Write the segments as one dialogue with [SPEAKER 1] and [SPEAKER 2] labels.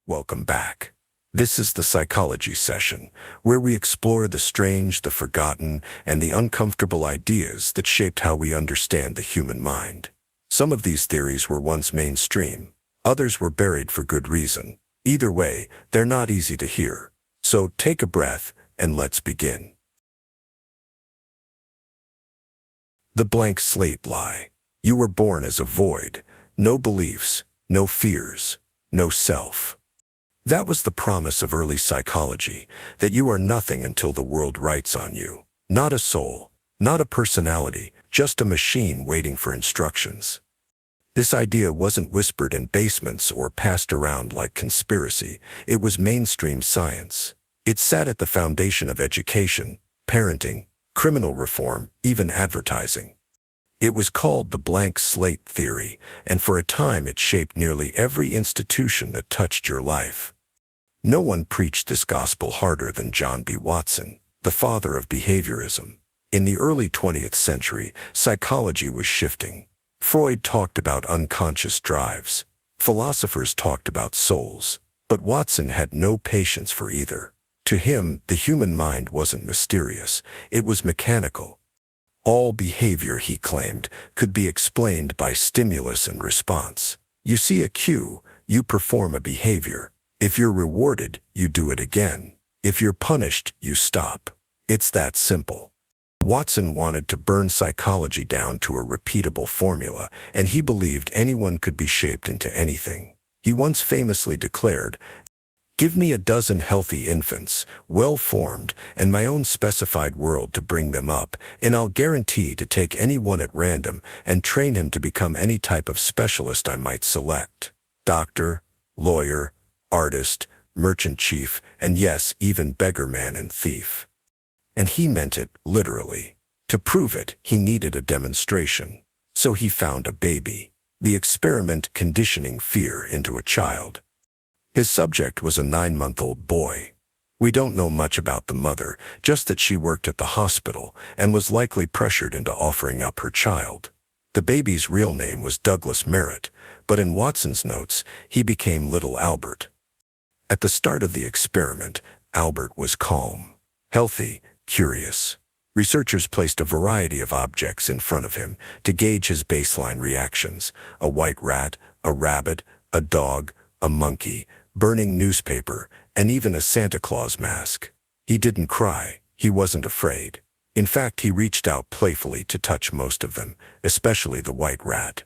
[SPEAKER 1] Welcome back. This is the psychology session, where we explore the strange, the forgotten, and the uncomfortable ideas that shaped how we understand the human mind. Some of these theories were once mainstream. Others were buried for good reason. Either way, they're not easy to hear. So take a breath, and let's begin. The blank slate lie. You were born as a void. No beliefs, no fears, no self. That was the promise of early psychology, that you are nothing until the world writes on you. Not a soul, not a personality, just a machine waiting for instructions. This idea wasn't whispered in basements or passed around like conspiracy. It was mainstream science. It sat at the foundation of education, parenting, criminal reform, even advertising. It was called the blank slate theory, and for a time it shaped nearly every institution that touched your life. No one preached this gospel harder than John B. Watson, the father of behaviorism. In the early 20th century, psychology was shifting. Freud talked about unconscious drives. Philosophers talked about souls. But Watson had no patience for either. To him, the human mind wasn't mysterious. It was mechanical. All behavior, he claimed, could be explained by stimulus and response. You see a cue, you perform a behavior. If you're rewarded, you do it again. If you're punished, you stop. It's that simple. Watson wanted to burn psychology down to a repeatable formula, and he believed anyone could be shaped into anything. He once famously declared, "Give me a dozen healthy infants, well-formed, and my own specified world to bring them up, and I'll guarantee to take anyone at random and train him to become any type of specialist I might select. Doctor, lawyer, artist, merchant chief, and yes, even beggar man and thief." And he meant it, literally. To prove it, he needed a demonstration. So he found a baby. The experiment conditioning fear into a child. His subject was a 9-month-old boy. We don't know much about the mother, just that she worked at the hospital and was likely pressured into offering up her child. The baby's real name was Douglas Merritt, but in Watson's notes, he became Little Albert. At the start of the experiment, Albert was calm, healthy, curious. Researchers placed a variety of objects in front of him to gauge his baseline reactions: a white rat, a rabbit, a dog, a monkey, burning newspaper, and even a Santa Claus mask. He didn't cry. He wasn't afraid. In fact, he reached out playfully to touch most of them, especially the white rat.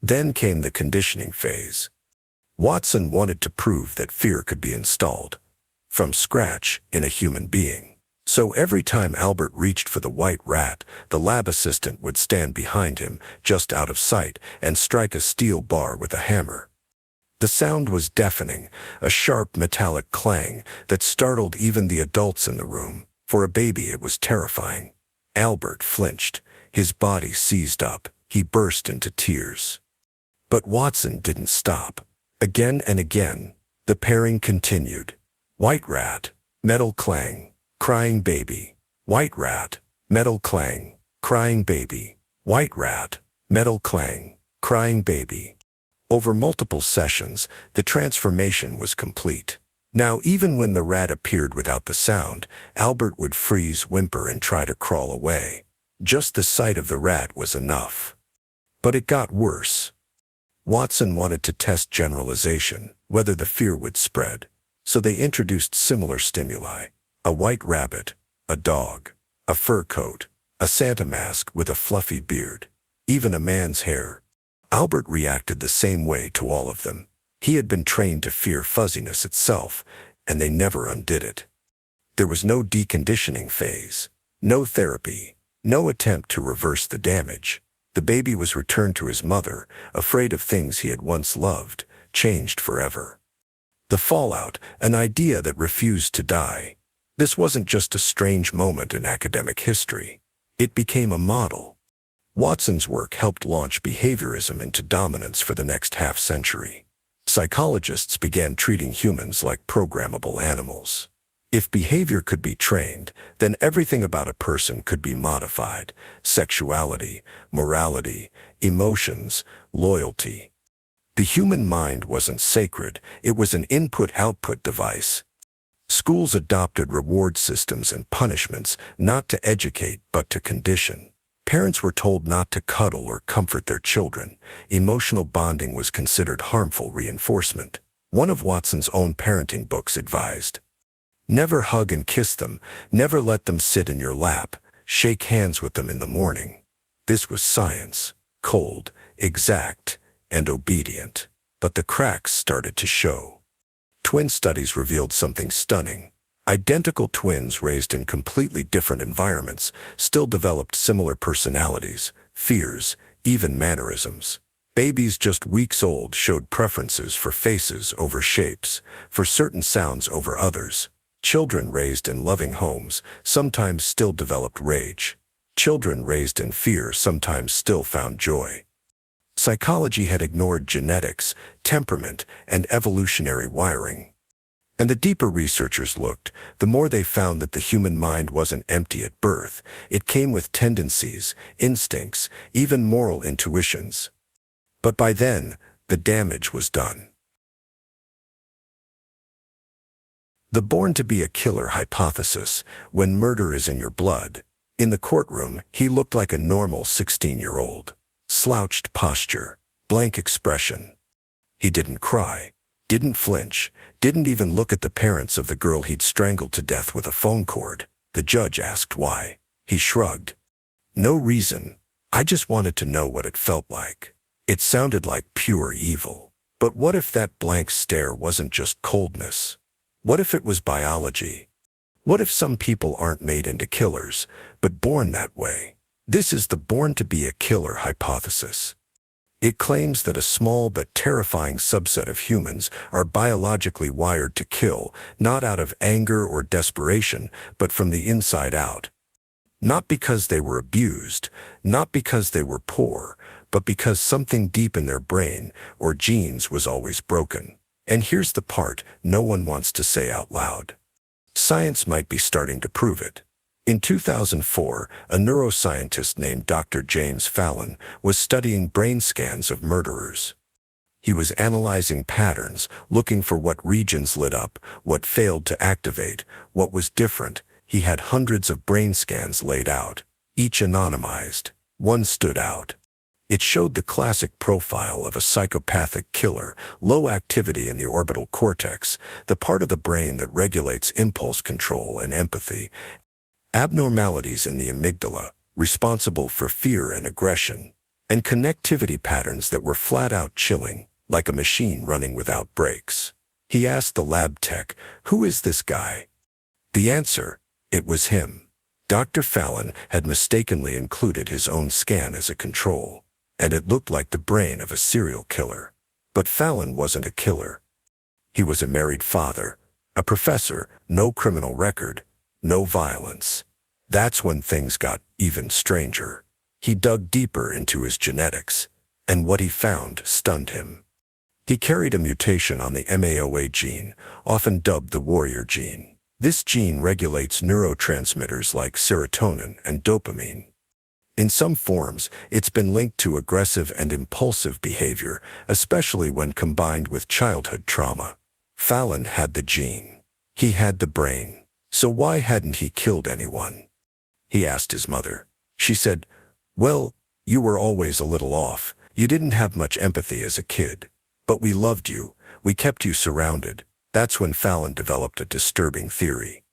[SPEAKER 1] Then came the conditioning phase. Watson wanted to prove that fear could be installed from scratch in a human being. So every time Albert reached for the white rat, the lab assistant would stand behind him, just out of sight, and strike a steel bar with a hammer. The sound was deafening, a sharp metallic clang that startled even the adults in the room. For a baby, it was terrifying. Albert flinched. His body seized up. He burst into tears. But Watson didn't stop. Again and again, the pairing continued. White rat, metal clang, crying baby. White rat, metal clang, crying baby. White rat, metal clang, crying baby. Over multiple sessions, the transformation was complete. Now, even when the rat appeared without the sound, Albert would freeze, whimper, and try to crawl away. Just the sight of the rat was enough. But it got worse. Watson wanted to test generalization, whether the fear would spread. So they introduced similar stimuli: a white rabbit, a dog, a fur coat, a Santa mask with a fluffy beard, even a man's hair. Albert reacted the same way to all of them. He had been trained to fear fuzziness itself, and they never undid it. There was no deconditioning phase, no therapy, no attempt to reverse the damage. The baby was returned to his mother, afraid of things he had once loved, changed forever. The fallout, an idea that refused to die. This wasn't just a strange moment in academic history. It became a model. Watson's work helped launch behaviorism into dominance for the next half-century. Psychologists began treating humans like programmable animals. If behavior could be trained, then everything about a person could be modified: sexuality, morality, emotions, loyalty. The human mind wasn't sacred, it was an input-output device. Schools adopted reward systems and punishments, not to educate but to condition. Parents were told not to cuddle or comfort their children. Emotional bonding was considered harmful reinforcement. One of Watson's own parenting books advised, never hug and kiss them, never let them sit in your lap, shake hands with them in the morning. This was science, cold, exact, and obedient. But the cracks started to show. Twin studies revealed something stunning. Identical twins raised in completely different environments still developed similar personalities, fears, even mannerisms. Babies just weeks old showed preferences for faces over shapes, for certain sounds over others. Children raised in loving homes sometimes still developed rage. Children raised in fear sometimes still found joy. Psychology had ignored genetics, temperament, and evolutionary wiring. And the deeper researchers looked, the more they found that the human mind wasn't empty at birth. It came with tendencies, instincts, even moral intuitions. But by then, the damage was done. The born-to-be-a-killer hypothesis, when murder is in your blood. In the courtroom, he looked like a normal 16-year-old. Slouched posture, blank expression. He didn't cry, didn't flinch, didn't even look at the parents of the girl he'd strangled to death with a phone cord. The judge asked why. He shrugged. No reason. I just wanted to know what it felt like. It sounded like pure evil. But what if that blank stare wasn't just coldness? What if it was biology? What if some people aren't made into killers, but born that way? This is the born-to-be-a-killer hypothesis. It claims that a small but terrifying subset of humans are biologically wired to kill, not out of anger or desperation, but from the inside out. Not because they were abused, not because they were poor, but because something deep in their brain or genes was always broken. And here's the part no one wants to say out loud. Science might be starting to prove it. In 2004, a neuroscientist named Dr. James Fallon was studying brain scans of murderers. He was analyzing patterns, looking for what regions lit up, what failed to activate, what was different. He had hundreds of brain scans laid out, each anonymized. One stood out. It showed the classic profile of a psychopathic killer, low activity in the orbital cortex, the part of the brain that regulates impulse control and empathy. Abnormalities in the amygdala, responsible for fear and aggression, and connectivity patterns that were flat-out chilling, like a machine running without brakes. He asked the lab tech, "Who is this guy?" The answer, it was him. Dr. Fallon had mistakenly included his own scan as a control, and it looked like the brain of a serial killer. But Fallon wasn't a killer. He was a married father, a professor, no criminal record, no violence. That's when things got even stranger. He dug deeper into his genetics, and what he found stunned him. He carried a mutation on the MAOA gene, often dubbed the warrior gene. This gene regulates neurotransmitters like serotonin and dopamine. In some forms, it's been linked to aggressive and impulsive behavior, especially when combined with childhood trauma. Fallon had the gene. He had the brain. So why hadn't he killed anyone? He asked his mother. She said, "Well, you were always a little off. You didn't have much empathy as a kid. But we loved you. We kept you surrounded." That's when Fallon developed a disturbing theory.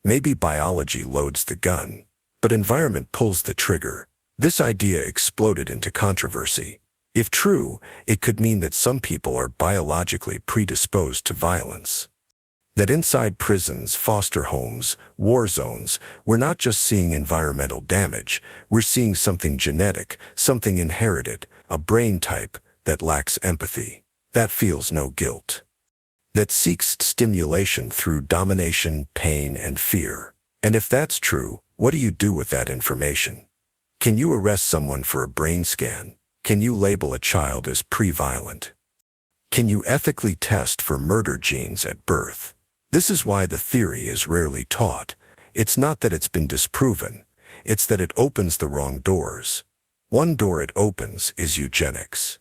[SPEAKER 1] Maybe biology loads the gun, but environment pulls the trigger. This idea exploded into controversy. If true, it could mean that some people are biologically predisposed to violence. That inside prisons, foster homes, war zones, we're not just seeing environmental damage, we're seeing something genetic, something inherited, a brain type that lacks empathy, that feels no guilt, that seeks stimulation through domination, pain, and fear. And if that's true, what do you do with that information? Can you arrest someone for a brain scan? Can you label a child as pre-violent? Can you ethically test for murder genes at birth? This is why the theory is rarely taught. It's not that it's been disproven, it's that it opens the wrong doors. One door it opens is eugenics.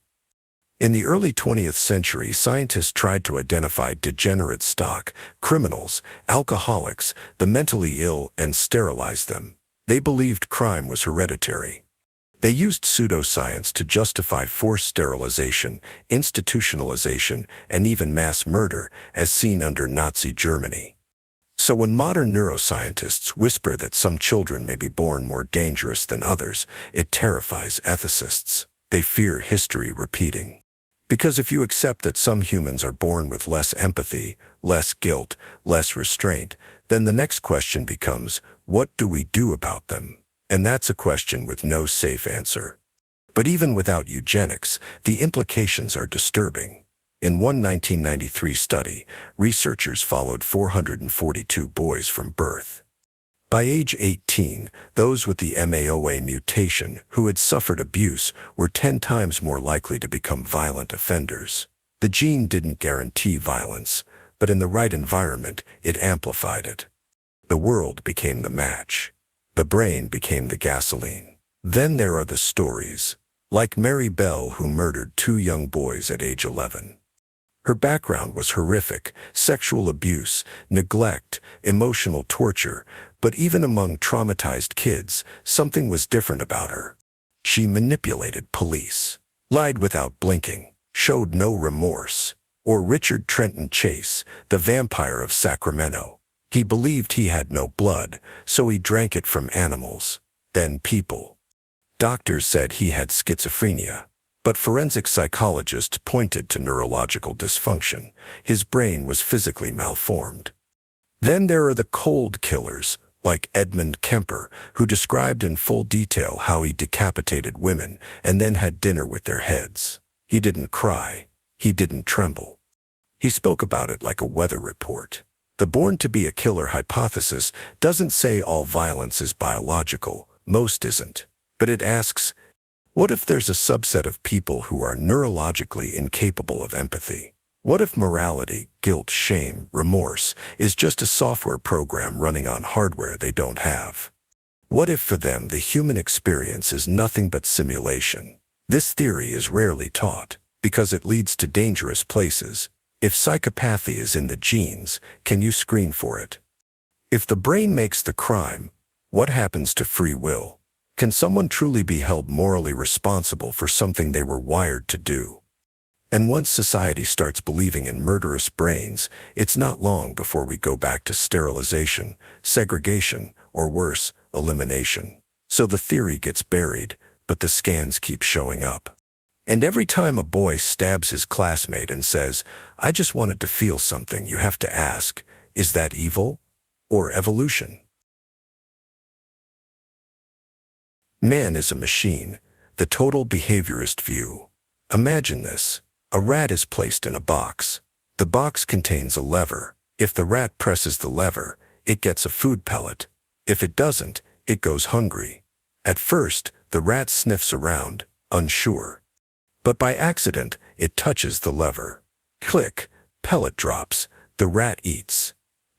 [SPEAKER 1] In the early 20th century, scientists tried to identify degenerate stock, criminals, alcoholics, the mentally ill, and sterilize them. They believed crime was hereditary. They used pseudoscience to justify forced sterilization, institutionalization, and even mass murder, as seen under Nazi Germany. So when modern neuroscientists whisper that some children may be born more dangerous than others, it terrifies ethicists. They fear history repeating. Because if you accept that some humans are born with less empathy, less guilt, less restraint, then the next question becomes, what do we do about them? And that's a question with no safe answer. But even without eugenics, the implications are disturbing. In one 1993 study, researchers followed 442 boys from birth. By age 18, those with the MAOA mutation who had suffered abuse were 10 times more likely to become violent offenders. The gene didn't guarantee violence, but in the right environment, it amplified it. The world became the match. The brain became the gasoline. Then there are the stories, like Mary Bell, who murdered 2 young boys at age 11. Her background was horrific: sexual abuse, neglect, emotional torture, but even among traumatized kids, something was different about her. She manipulated police, lied without blinking, showed no remorse. Or Richard Trenton Chase, the vampire of Sacramento. He believed he had no blood, so he drank it from animals, then people. Doctors said he had schizophrenia, but forensic psychologists pointed to neurological dysfunction. His brain was physically malformed. Then there are the cold killers, like Edmund Kemper, who described in full detail how he decapitated women and then had dinner with their heads. He didn't cry. He didn't tremble. He spoke about it like a weather report. The born-to-be-a-killer hypothesis doesn't say all violence is biological, most isn't. But it asks, what if there's a subset of people who are neurologically incapable of empathy? What if morality, guilt, shame, remorse is just a software program running on hardware they don't have? What if for them the human experience is nothing but simulation? This theory is rarely taught, because it leads to dangerous places. If psychopathy is in the genes, can you screen for it? If the brain makes the crime, what happens to free will? Can someone truly be held morally responsible for something they were wired to do? And once society starts believing in murderous brains, it's not long before we go back to sterilization, segregation, or worse, elimination. So the theory gets buried, but the scans keep showing up. And every time a boy stabs his classmate and says, "I just wanted to feel something," you have to ask, is that evil or evolution? Man is a machine, the total behaviorist view. Imagine this. A rat is placed in a box. The box contains a lever. If the rat presses the lever, it gets a food pellet. If it doesn't, it goes hungry. At first, the rat sniffs around, unsure. But by accident, it touches the lever. Click, pellet drops, the rat eats.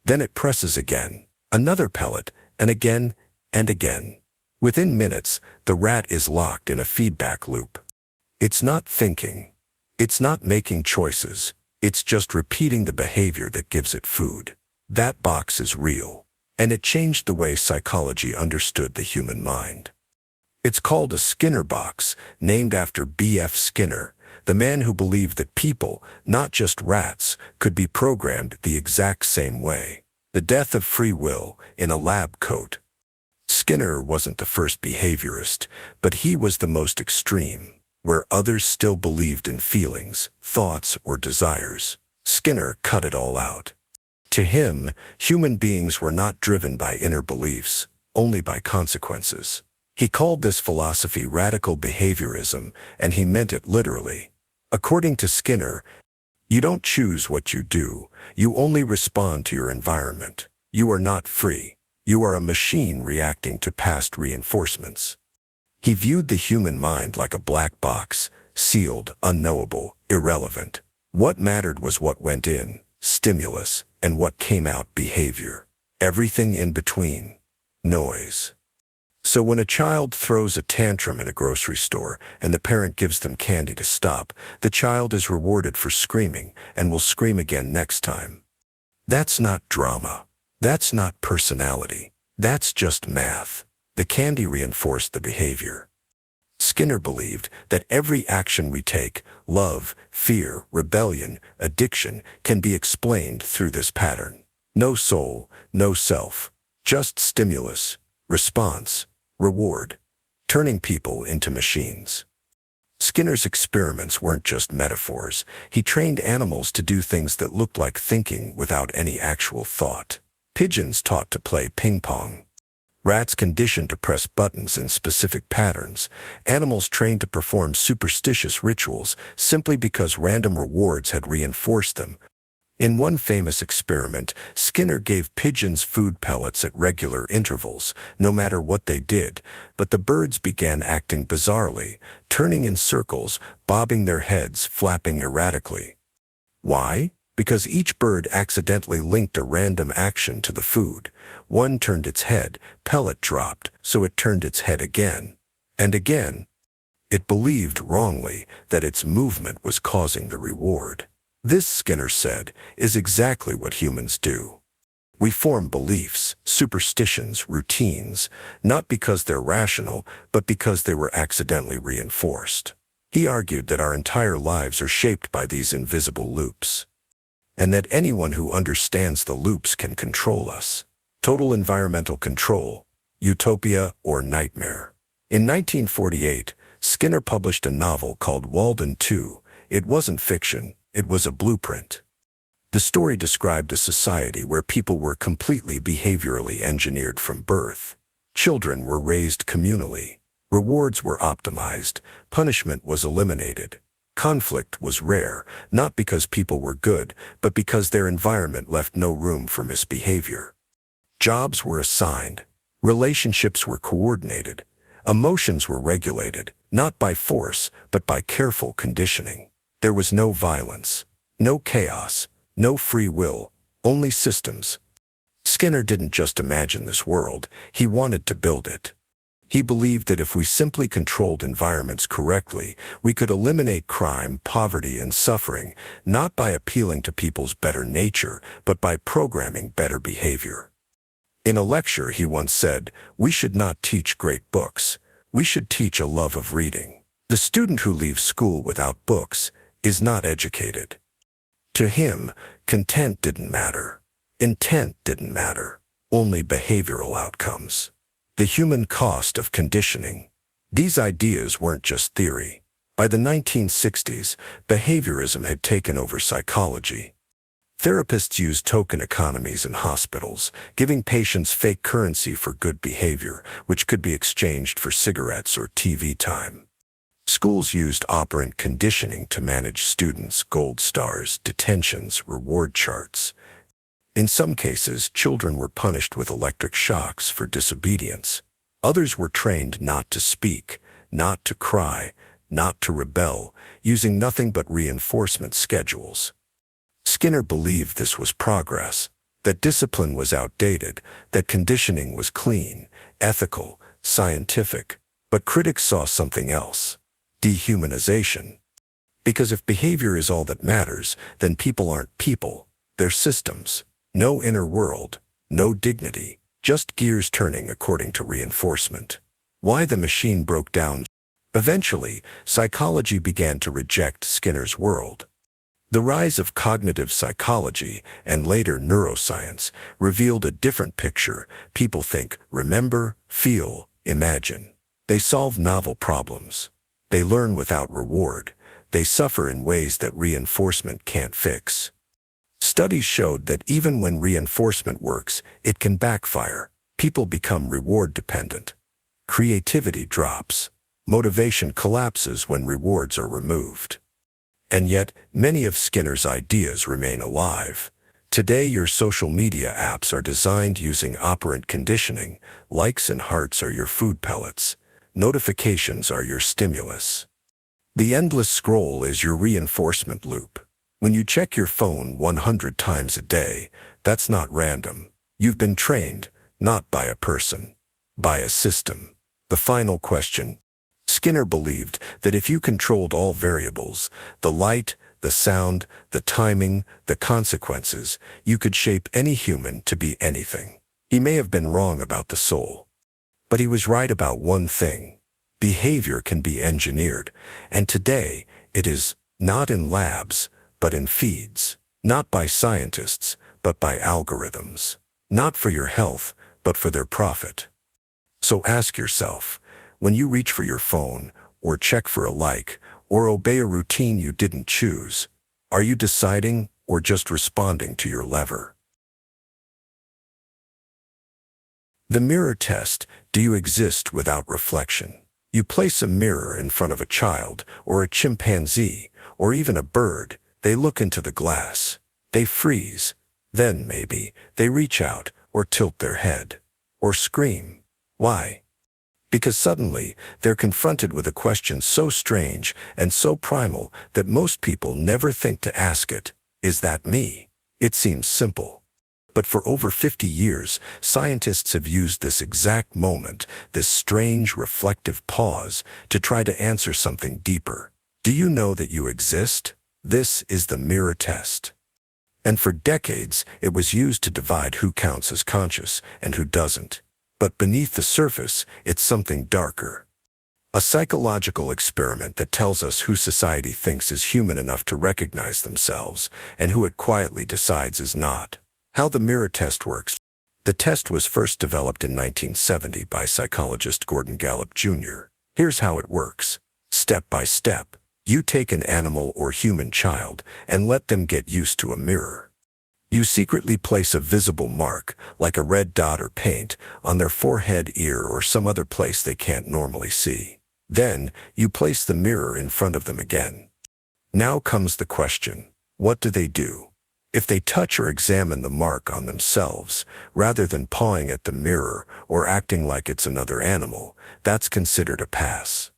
[SPEAKER 1] Then it presses again, another pellet, and again, and again. Within minutes, the rat is locked in a feedback loop. It's not thinking. It's not making choices. It's just repeating the behavior that gives it food. That box is real. And it changed the way psychology understood the human mind. It's called a Skinner box, named after B.F. Skinner, the man who believed that people, not just rats, could be programmed the exact same way. The death of free will in a lab coat. Skinner wasn't the first behaviorist, but he was the most extreme. Where others still believed in feelings, thoughts, or desires, Skinner cut it all out. To him, human beings were not driven by inner beliefs, only by consequences. He called this philosophy radical behaviorism, and he meant it literally. According to Skinner, you don't choose what you do, you only respond to your environment. You are not free. You are a machine reacting to past reinforcements. He viewed the human mind like a black box, sealed, unknowable, irrelevant. What mattered was what went in, stimulus, and what came out, behavior. Everything in between, noise. So when a child throws a tantrum in a grocery store and the parent gives them candy to stop, the child is rewarded for screaming and will scream again next time. That's not drama. That's not personality. That's just math. The candy reinforced the behavior. Skinner believed that every action we take, love, fear, rebellion, addiction, can be explained through this pattern. No soul, no self, just stimulus, response, reward, turning people into machines. Skinner's experiments weren't just metaphors. He trained animals to do things that looked like thinking without any actual thought. Pigeons taught to play ping pong. Rats conditioned to press buttons in specific patterns. Animals trained to perform superstitious rituals simply because random rewards had reinforced them. In one famous experiment, Skinner gave pigeons food pellets at regular intervals, no matter what they did, but the birds began acting bizarrely, turning in circles, bobbing their heads, flapping erratically. Why? Because each bird accidentally linked a random action to the food. One turned its head, pellet dropped, so it turned its head again. And again. It believed wrongly that its movement was causing the reward. This, Skinner said, is exactly what humans do. We form beliefs, superstitions, routines, not because they're rational, but because they were accidentally reinforced. He argued that our entire lives are shaped by these invisible loops, and that anyone who understands the loops can control us. Total environmental control, utopia or nightmare. In 1948, Skinner published a novel called Walden 2. It wasn't fiction, it was a blueprint. The story described a society where people were completely behaviorally engineered from birth. Children were raised communally. Rewards were optimized. Punishment was eliminated. Conflict was rare, not because people were good, but because their environment left no room for misbehavior. Jobs were assigned. Relationships were coordinated. Emotions were regulated, not by force, but by careful conditioning. There was no violence, no chaos, no free will, only systems. Skinner didn't just imagine this world, he wanted to build it. He believed that if we simply controlled environments correctly, we could eliminate crime, poverty, and suffering, not by appealing to people's better nature, but by programming better behavior. In a lecture, he once said, "We should not teach great books. We should teach a love of reading. The student who leaves school without books is not educated." To him, content didn't matter. Intent didn't matter. Only behavioral outcomes. The human cost of conditioning. These ideas weren't just theory. By the 1960s, behaviorism had taken over psychology. Therapists used token economies in hospitals, giving patients fake currency for good behavior, which could be exchanged for cigarettes or TV time. Schools used operant conditioning to manage students, gold stars, detentions, reward charts. In some cases, children were punished with electric shocks for disobedience. Others were trained not to speak, not to cry, not to rebel, using nothing but reinforcement schedules. Skinner believed this was progress, that discipline was outdated, that conditioning was clean, ethical, scientific, but critics saw something else: dehumanization. Because if behavior is all that matters, then people aren't people, they're systems. No inner world, no dignity, just gears turning according to reinforcement. Why the machine broke down. Eventually, psychology began to reject Skinner's world. The rise of cognitive psychology, and later neuroscience, revealed a different picture. People think, remember, feel, imagine. They solve novel problems. They learn without reward. They suffer in ways that reinforcement can't fix. Studies showed that even when reinforcement works, it can backfire. People become reward dependent. Creativity drops. Motivation collapses when rewards are removed. And yet, many of Skinner's ideas remain alive. Today, your social media apps are designed using operant conditioning. Likes and hearts are your food pellets. Notifications are your stimulus. The endless scroll is your reinforcement loop. When you check your phone 100 times a day, that's not random. You've been trained, not by a person, by a system. The final question. Skinner believed that if you controlled all variables, the light, the sound, the timing, the consequences, you could shape any human to be anything. He may have been wrong about the soul, but he was right about one thing. Behavior can be engineered, and today it is not in labs, but in feeds, not by scientists, but by algorithms, not for your health, but for their profit. So ask yourself, when you reach for your phone, or check for a like, or obey a routine you didn't choose, are you deciding or just responding to your lever? The mirror test. Do you exist without reflection? You place a mirror in front of a child, or a chimpanzee, or even a bird. They look into the glass. They freeze. Then, maybe, they reach out, or tilt their head, or scream. Why? Because suddenly, they're confronted with a question so strange and so primal that most people never think to ask it. Is that me? It seems simple. But for over 50 years, scientists have used this exact moment, this strange, reflective pause, to try to answer something deeper. Do you know that you exist? This is the mirror test. And for decades, it was used to divide who counts as conscious and who doesn't. But beneath the surface, it's something darker. A psychological experiment that tells us who society thinks is human enough to recognize themselves and who it quietly decides is not. How the mirror test works. The test was first developed in 1970 by psychologist Gordon Gallup Jr. Here's how it works. Step by step, you take an animal or human child and let them get used to a mirror. You secretly place a visible mark, like a red dot or paint, on their forehead, ear, or some other place they can't normally see. Then, you place the mirror in front of them again. Now comes the question, what do they do? If they touch or examine the mark on themselves, rather than pawing at the mirror or acting like it's another animal, that's considered a pass.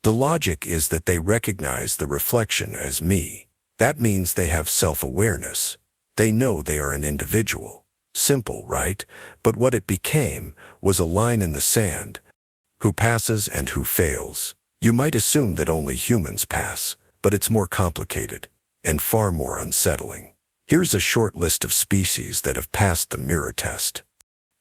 [SPEAKER 1] The logic is that they recognize the reflection as me. That means they have self-awareness. They know they are an individual. Simple, right? But what it became was a line in the sand. Who passes and who fails. You might assume that only humans pass, but it's more complicated and far more unsettling. Here's a short list of species that have passed the mirror test.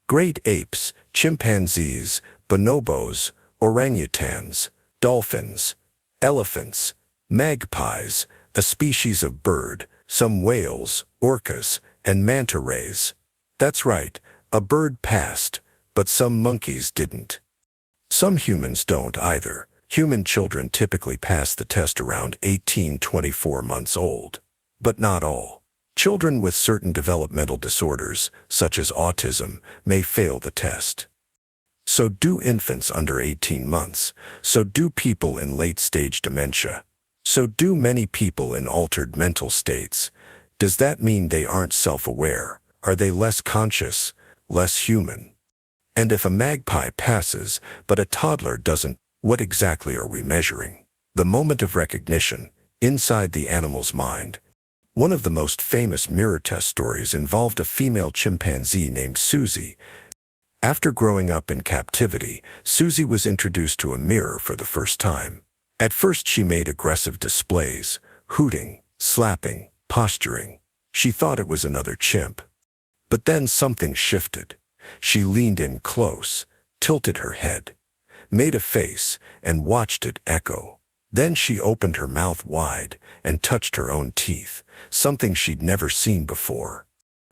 [SPEAKER 1] Great apes, chimpanzees, bonobos, orangutans, dolphins, elephants, magpies, a species of bird, some whales, orcas, and manta rays. That's right, a bird passed, but some monkeys didn't. Some humans don't either. Human children typically pass the test around 18-24 months old. But not all. Children with certain developmental disorders, such as autism, may fail the test. So do infants under 18 months. So do people in late-stage dementia. So do many people in altered mental states. Does that mean they aren't self-aware? Are they less conscious, less human? And if a magpie passes, but a toddler doesn't, what exactly are we measuring? The moment of recognition, inside the animal's mind. One of the most famous mirror test stories involved a female chimpanzee named Susie. After growing up in captivity, Susie was introduced to a mirror for the first time. At first she made aggressive displays, hooting, slapping, posturing. She thought it was another chimp. But then something shifted. She leaned in close, tilted her head, made a face, and watched it echo. Then she opened her mouth wide and touched her own teeth, something she'd never seen before.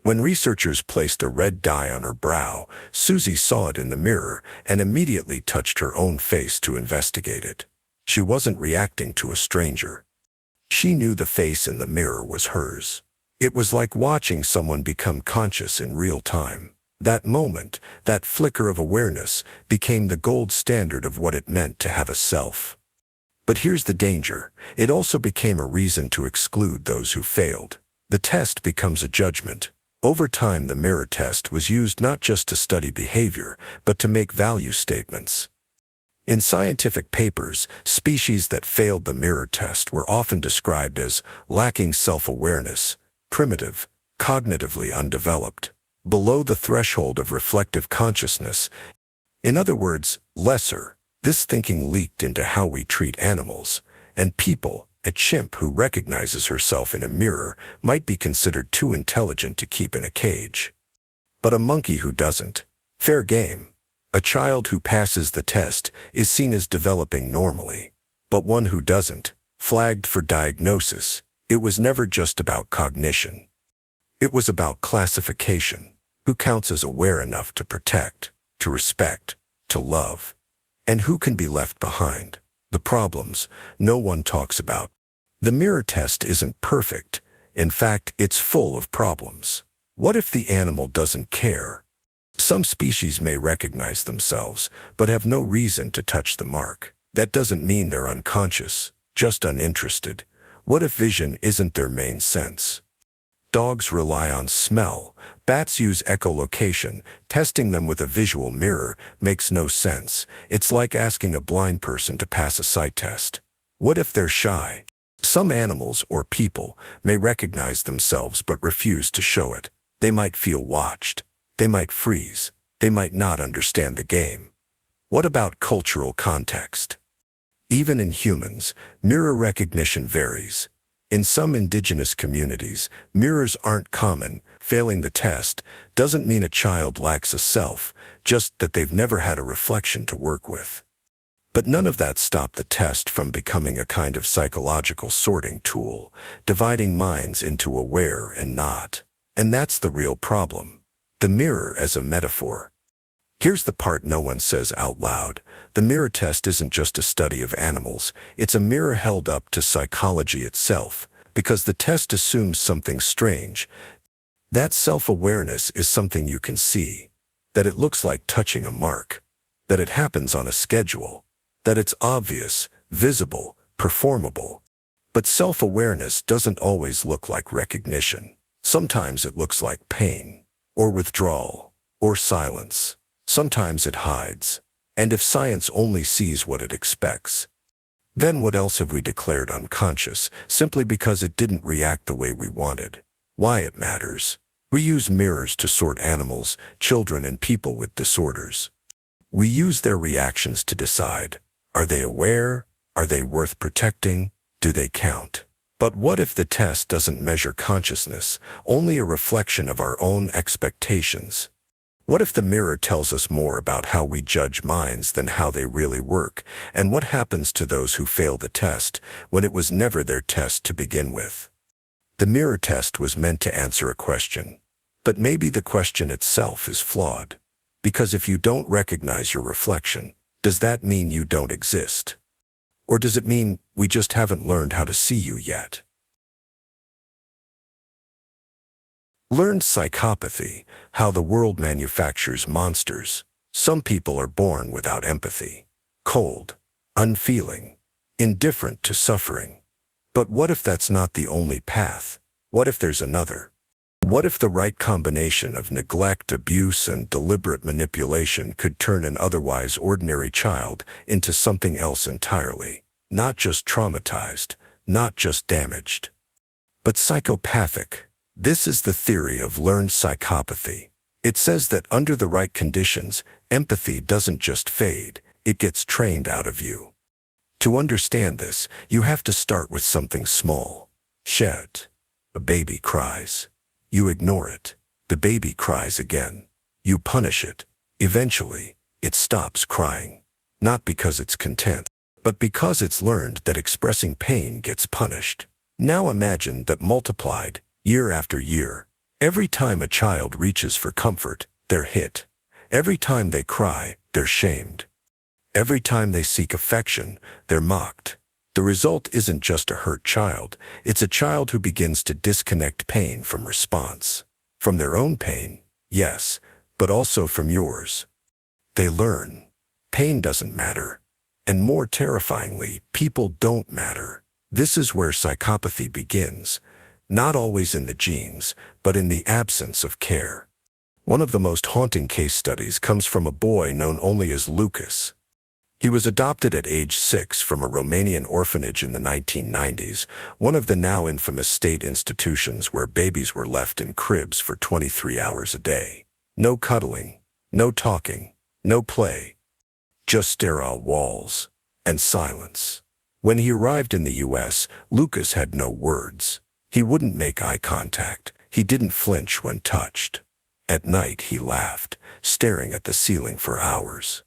[SPEAKER 1] When researchers placed a red dye on her brow, Susie saw it in the mirror and immediately touched her own face to investigate it. She wasn't reacting to a stranger. She knew the face in the mirror was hers. It was like watching someone become conscious in real time. That moment, that flicker of awareness, became the gold standard of what it meant to have a self. But here's the danger. It also became a reason to exclude those who failed. The test becomes a judgment. Over time, the mirror test was used not just to study behavior, but to make value statements. In scientific papers, species that failed the mirror test were often described as lacking self-awareness, primitive, cognitively undeveloped, below the threshold of reflective consciousness. In other words, lesser. This thinking leaked into how we treat animals and people. A chimp who recognizes herself in a mirror might be considered too intelligent to keep in a cage. But a monkey who doesn't, fair game. A child who passes the test is seen as developing normally. But one who doesn't, flagged for diagnosis. It was never just about cognition. It was about classification. Who counts as aware enough to protect, to respect, to love? And who can be left behind? The problems no one talks about. The mirror test isn't perfect. In fact, it's full of problems. What if the animal doesn't care? Some species may recognize themselves, but have no reason to touch the mark. That doesn't mean they're unconscious, just uninterested. What if vision isn't their main sense? Dogs rely on smell. Bats use echolocation. Testing them with a visual mirror makes no sense. It's like asking a blind person to pass a sight test. What if they're shy? Some animals or people may recognize themselves but refuse to show it. They might feel watched. They might freeze. They might not understand the game. What about cultural context? Even in humans, mirror recognition varies. In some indigenous communities, mirrors aren't common. Failing the test doesn't mean a child lacks a self, just that they've never had a reflection to work with. But none of that stopped the test from becoming a kind of psychological sorting tool, dividing minds into aware and not. And that's the real problem. The mirror as a metaphor. Here's the part no one says out loud. The mirror test isn't just a study of animals. It's a mirror held up to psychology itself, because the test assumes something strange. That self-awareness is something you can see, that it looks like touching a mark, that it happens on a schedule, that it's obvious, visible, performable. But self-awareness doesn't always look like recognition. Sometimes it looks like pain, or withdrawal, or silence. Sometimes it hides. And if science only sees what it expects, then what else have we declared unconscious simply because it didn't react the way we wanted? Why it matters. We use mirrors to sort animals, children, and people with disorders. We use their reactions to decide, are they aware? Are they worth protecting? Do they count? But what if the test doesn't measure consciousness, only a reflection of our own expectations? What if the mirror tells us more about how we judge minds than how they really work? And what happens to those who fail the test when it was never their test to begin with? The mirror test was meant to answer a question. But maybe the question itself is flawed. Because if you don't recognize your reflection, does that mean you don't exist? Or does it mean we just haven't learned how to see you yet? Learned psychopathy, how the world manufactures monsters. Some people are born without empathy, cold, unfeeling, indifferent to suffering. But what if that's not the only path? What if there's another? What if the right combination of neglect, abuse, and deliberate manipulation could turn an otherwise ordinary child into something else entirely? Not just traumatized, not just damaged, but psychopathic. This is the theory of learned psychopathy. It says that under the right conditions, empathy doesn't just fade, it gets trained out of you. To understand this, you have to start with something small. Shed. A baby cries. You ignore it. The baby cries again. You punish it. Eventually, it stops crying. Not because it's content, but because it's learned that expressing pain gets punished. Now imagine that multiplied, year after year. Every time a child reaches for comfort, they're hit. Every time they cry, they're shamed. Every time they seek affection, they're mocked. The result isn't just a hurt child, it's a child who begins to disconnect pain from response. From their own pain, yes, but also from yours. They learn. Pain doesn't matter. And more terrifyingly, people don't matter. This is where psychopathy begins. Not always in the genes, but in the absence of care. One of the most haunting case studies comes from a boy known only as Lucas. He was adopted at age 6 from a Romanian orphanage in the 1990s, one of the now infamous state institutions where babies were left in cribs for 23 hours a day. No cuddling, no talking, No play. Just sterile walls. And silence. When he arrived in the U.S., Lucas had no words. He wouldn't make eye contact. He didn't flinch when touched. At night he laughed, staring at the ceiling for hours.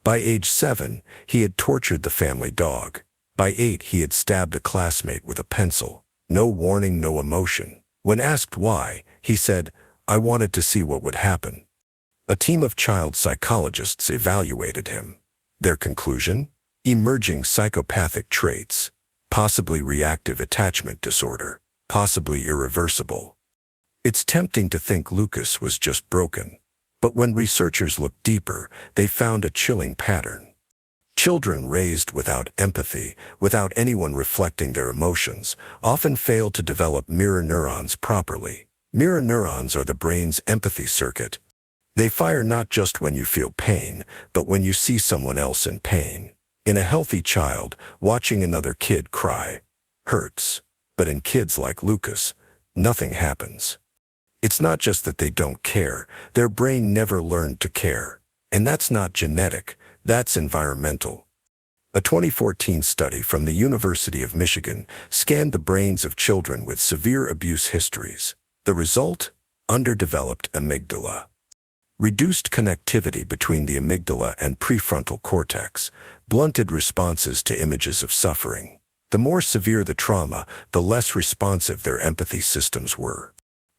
[SPEAKER 1] By age 7, he had tortured the family dog. By 8, he had stabbed a classmate with a pencil. No warning, no emotion. When asked why, he said, "I wanted to see what would happen." A team of child psychologists evaluated him. Their conclusion? Emerging psychopathic traits, possibly reactive attachment disorder, possibly irreversible. It's tempting to think Lucas was just broken. But when researchers looked deeper, they found a chilling pattern. Children raised without empathy, without anyone reflecting their emotions, often fail to develop mirror neurons properly. Mirror neurons are the brain's empathy circuit. They fire not just when you feel pain, but when you see someone else in pain. In a healthy child, watching another kid cry hurts. But in kids like Lucas, nothing happens. It's not just that they don't care, their brain never learned to care. And that's not genetic, that's environmental. A 2014 study from the University of Michigan scanned the brains of children with severe abuse histories. The result? Underdeveloped amygdala. Reduced connectivity between the amygdala and prefrontal cortex, blunted responses to images of suffering. The more severe the trauma, the less responsive their empathy systems were.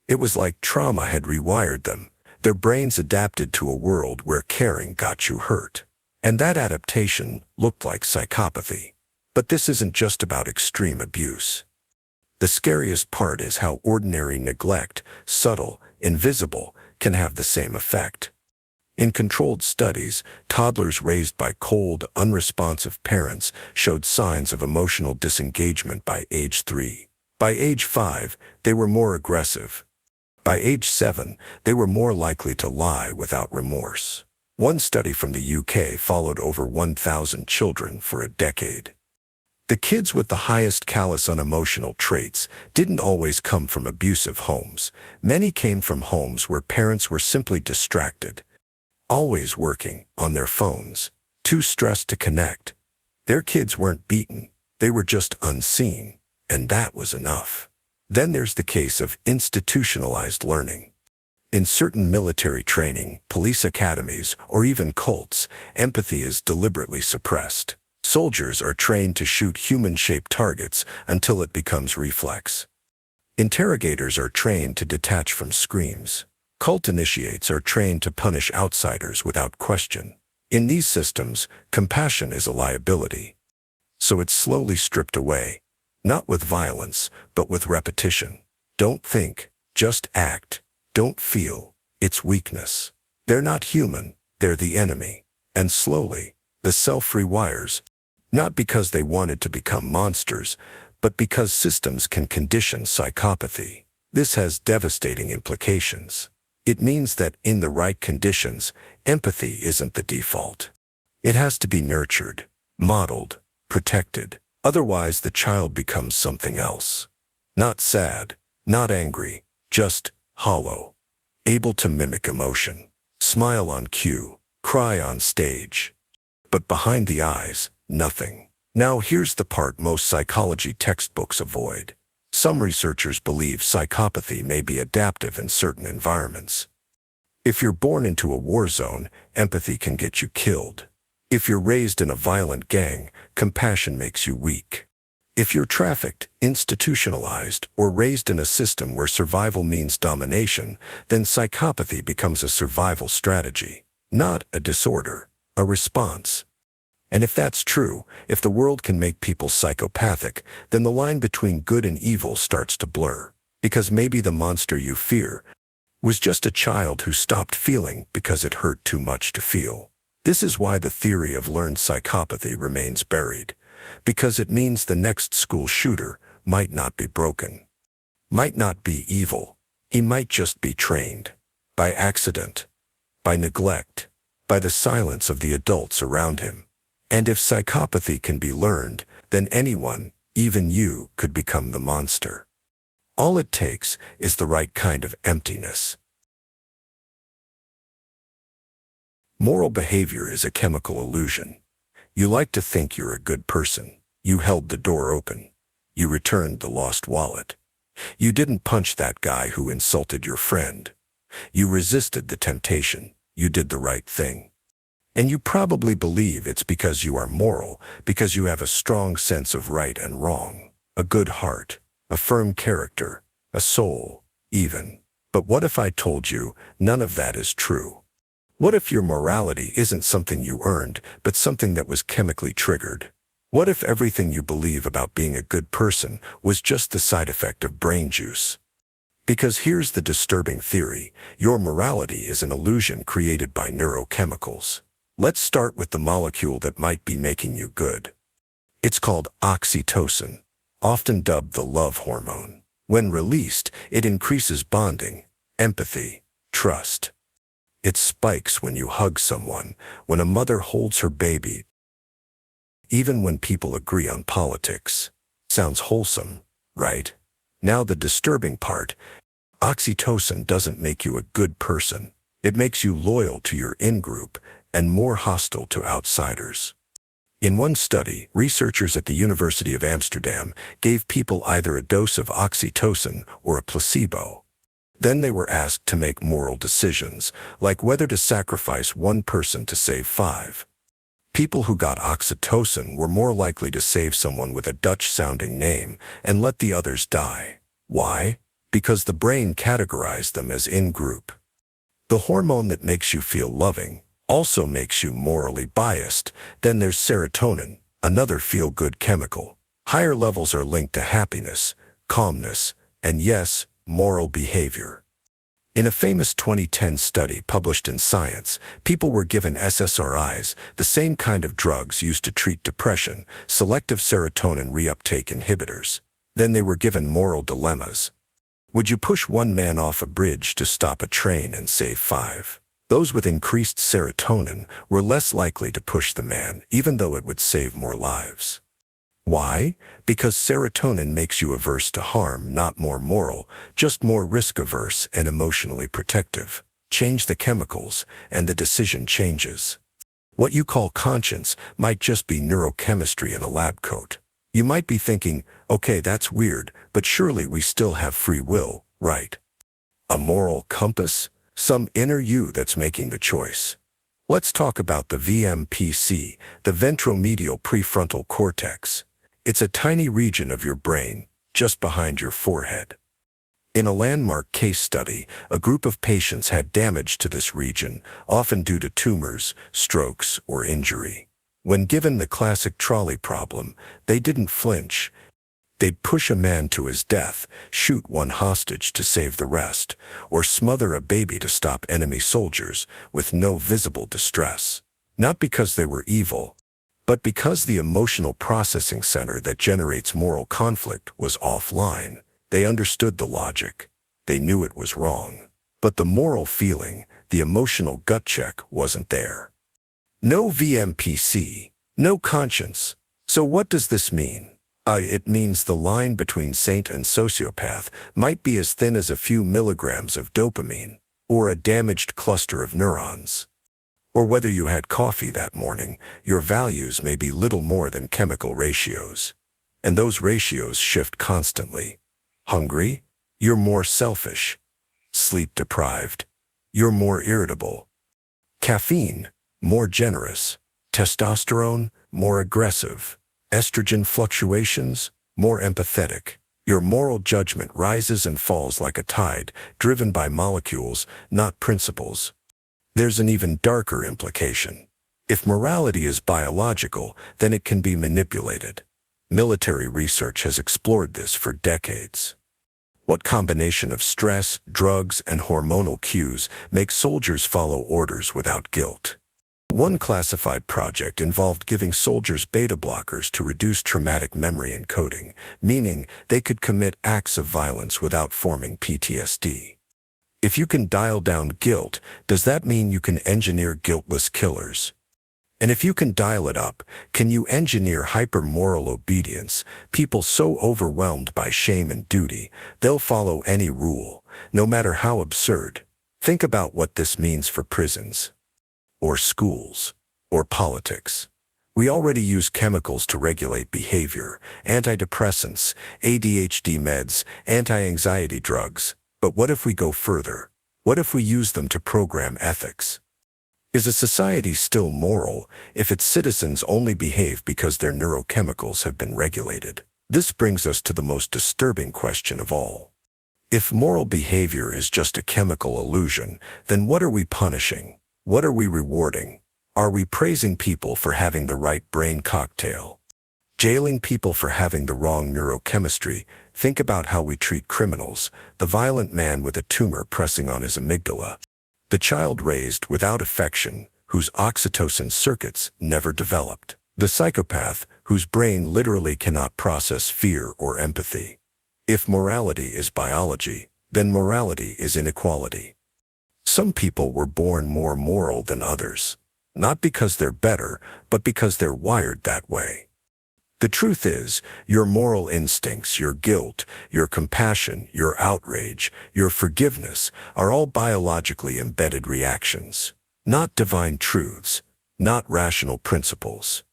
[SPEAKER 1] It was like trauma had rewired them. Their brains adapted to a world where caring got you hurt. And that adaptation looked like psychopathy. But this isn't just about extreme abuse. The scariest part is how ordinary neglect, subtle, invisible, can have the same effect. In controlled studies, toddlers raised by cold, unresponsive parents showed signs of emotional disengagement by age 3. By age 5, they were more aggressive. By age 7, they were more likely to lie without remorse. One study from the UK followed over 1,000 children for a decade. The kids with the highest callous unemotional traits didn't always come from abusive homes. Many came from homes where parents were simply distracted, always working on their phones, too stressed to connect. Their kids weren't beaten, they were just unseen, and that was enough. Then there's the case of institutionalized learning. In certain military training, police academies, or even cults, empathy is deliberately suppressed. Soldiers are trained to shoot human-shaped targets until it becomes reflex. Interrogators are trained to detach from screams. Cult initiates are trained to punish outsiders without question. In these systems, compassion is a liability. So it's slowly stripped away, not with violence, but with repetition. Don't think, just act. Don't feel. It's weakness. They're not human, they're the enemy. And slowly, the self rewires. Not because they wanted to become monsters, but because systems can condition psychopathy. This has devastating implications. It means that in the right conditions, empathy isn't the default. It has to be nurtured, modeled, protected. Otherwise, the child becomes something else. Not sad, not angry, just hollow. Able to mimic emotion, smile on cue, cry on stage. But behind the eyes, nothing. Now here's the part most psychology textbooks avoid. Some researchers believe psychopathy may be adaptive in certain environments. If you're born into a war zone, empathy can get you killed. If you're raised in a violent gang, compassion makes you weak. If you're trafficked, institutionalized, or raised in a system where survival means domination, then psychopathy becomes a survival strategy, not a disorder, a response. And if that's true, if the world can make people psychopathic, then the line between good and evil starts to blur. Because maybe the monster you fear was just a child who stopped feeling because it hurt too much to feel. This is why the theory of learned psychopathy remains buried. Because it means the next school shooter might not be broken, might not be evil. He might just be trained. By accident, by neglect, by the silence of the adults around him. And if psychopathy can be learned, then anyone, even you, could become the monster. All it takes is the right kind of emptiness. Moral behavior is a chemical illusion. You like to think you're a good person. You held the door open. You returned the lost wallet. You didn't punch that guy who insulted your friend. You resisted the temptation. You did the right thing. And you probably believe it's because you are moral, because you have a strong sense of right and wrong, a good heart, a firm character, a soul, even. But what if I told you none of that is true? What if your morality isn't something you earned, but something that was chemically triggered? What if everything you believe about being a good person was just the side effect of brain juice? Because here's the disturbing theory: your morality is an illusion created by neurochemicals. Let's start with the molecule that might be making you good. It's called oxytocin, often dubbed the love hormone. When released, it increases bonding, empathy, trust. It spikes when you hug someone, when a mother holds her baby, even when people agree on politics. Sounds wholesome, right? Now the disturbing part: oxytocin doesn't make you a good person. It makes you loyal to your in-group and more hostile to outsiders. In one study, researchers at the University of Amsterdam gave people either a dose of oxytocin or a placebo. Then they were asked to make moral decisions, like whether to sacrifice one person to save 5. People who got oxytocin were more likely to save someone with a Dutch-sounding name and let the others die. Why? Because the brain categorized them as in-group. The hormone that makes you feel loving also makes you morally biased. Then there's serotonin, another feel-good chemical. Higher levels are linked to happiness, calmness, and yes, moral behavior. In a famous 2010 study published in Science, people were given SSRIs, the same kind of drugs used to treat depression, selective serotonin reuptake inhibitors. Then they were given moral dilemmas. Would you push one man off a bridge to stop a train and save 5? Those with increased serotonin were less likely to push the man, even though it would save more lives. Why? Because serotonin makes you averse to harm, not more moral, just more risk-averse and emotionally protective. Change the chemicals, and the decision changes. What you call conscience might just be neurochemistry in a lab coat. You might be thinking, okay, that's weird, but surely we still have free will, right? A moral compass? Some inner you that's making the choice. Let's talk about the VMPC, the ventromedial prefrontal cortex. It's a tiny region of your brain, just behind your forehead. In a landmark case study, a group of patients had damage to this region, often due to tumors, strokes, or injury. When given the classic trolley problem, they didn't flinch. They'd push a man to his death, shoot one hostage to save the rest, or smother a baby to stop enemy soldiers with no visible distress. Not because they were evil, but because the emotional processing center that generates moral conflict was offline. They understood the logic. They knew it was wrong. But the moral feeling, the emotional gut check, wasn't there. No VMPC, no conscience. So what does this mean? It means the line between saint and sociopath might be as thin as a few milligrams of dopamine, or a damaged cluster of neurons. Or whether you had coffee that morning, your values may be little more than chemical ratios. And those ratios shift constantly. Hungry? You're more selfish. Sleep-deprived? You're more irritable. Caffeine? More generous. Testosterone? More aggressive. Estrogen fluctuations? More empathetic. Your moral judgment rises and falls like a tide, driven by molecules, not principles. There's an even darker implication. If morality is biological, then it can be manipulated. Military research has explored this for decades. What combination of stress, drugs, and hormonal cues makes soldiers follow orders without guilt? One classified project involved giving soldiers beta blockers to reduce traumatic memory encoding, meaning they could commit acts of violence without forming PTSD. If you can dial down guilt, does that mean you can engineer guiltless killers? And if you can dial it up, can you engineer hyper-moral obedience, people so overwhelmed by shame and duty, they'll follow any rule, no matter how absurd? Think about what this means for prisons. or schools, or politics. We already use chemicals to regulate behavior, antidepressants, ADHD meds, anti-anxiety drugs. But what if we go further? What if we use them to program ethics? Is a society still moral if its citizens only behave because their neurochemicals have been regulated? This brings us to the most disturbing question of all. If moral behavior is just a chemical illusion, then what are we punishing? What are we rewarding? Are we praising people for having the right brain cocktail? Jailing people for having the wrong neurochemistry? Think about how we treat criminals, the violent man with a tumor pressing on his amygdala, the child raised without affection, whose oxytocin circuits never developed, the psychopath whose brain literally cannot process fear or empathy. If morality is biology, then morality is inequality. Some people were born more moral than others, not because they're better, but because they're wired that way. The truth is, your moral instincts, your guilt, your compassion, your outrage, your forgiveness are all biologically embedded reactions, not divine truths, not rational principles.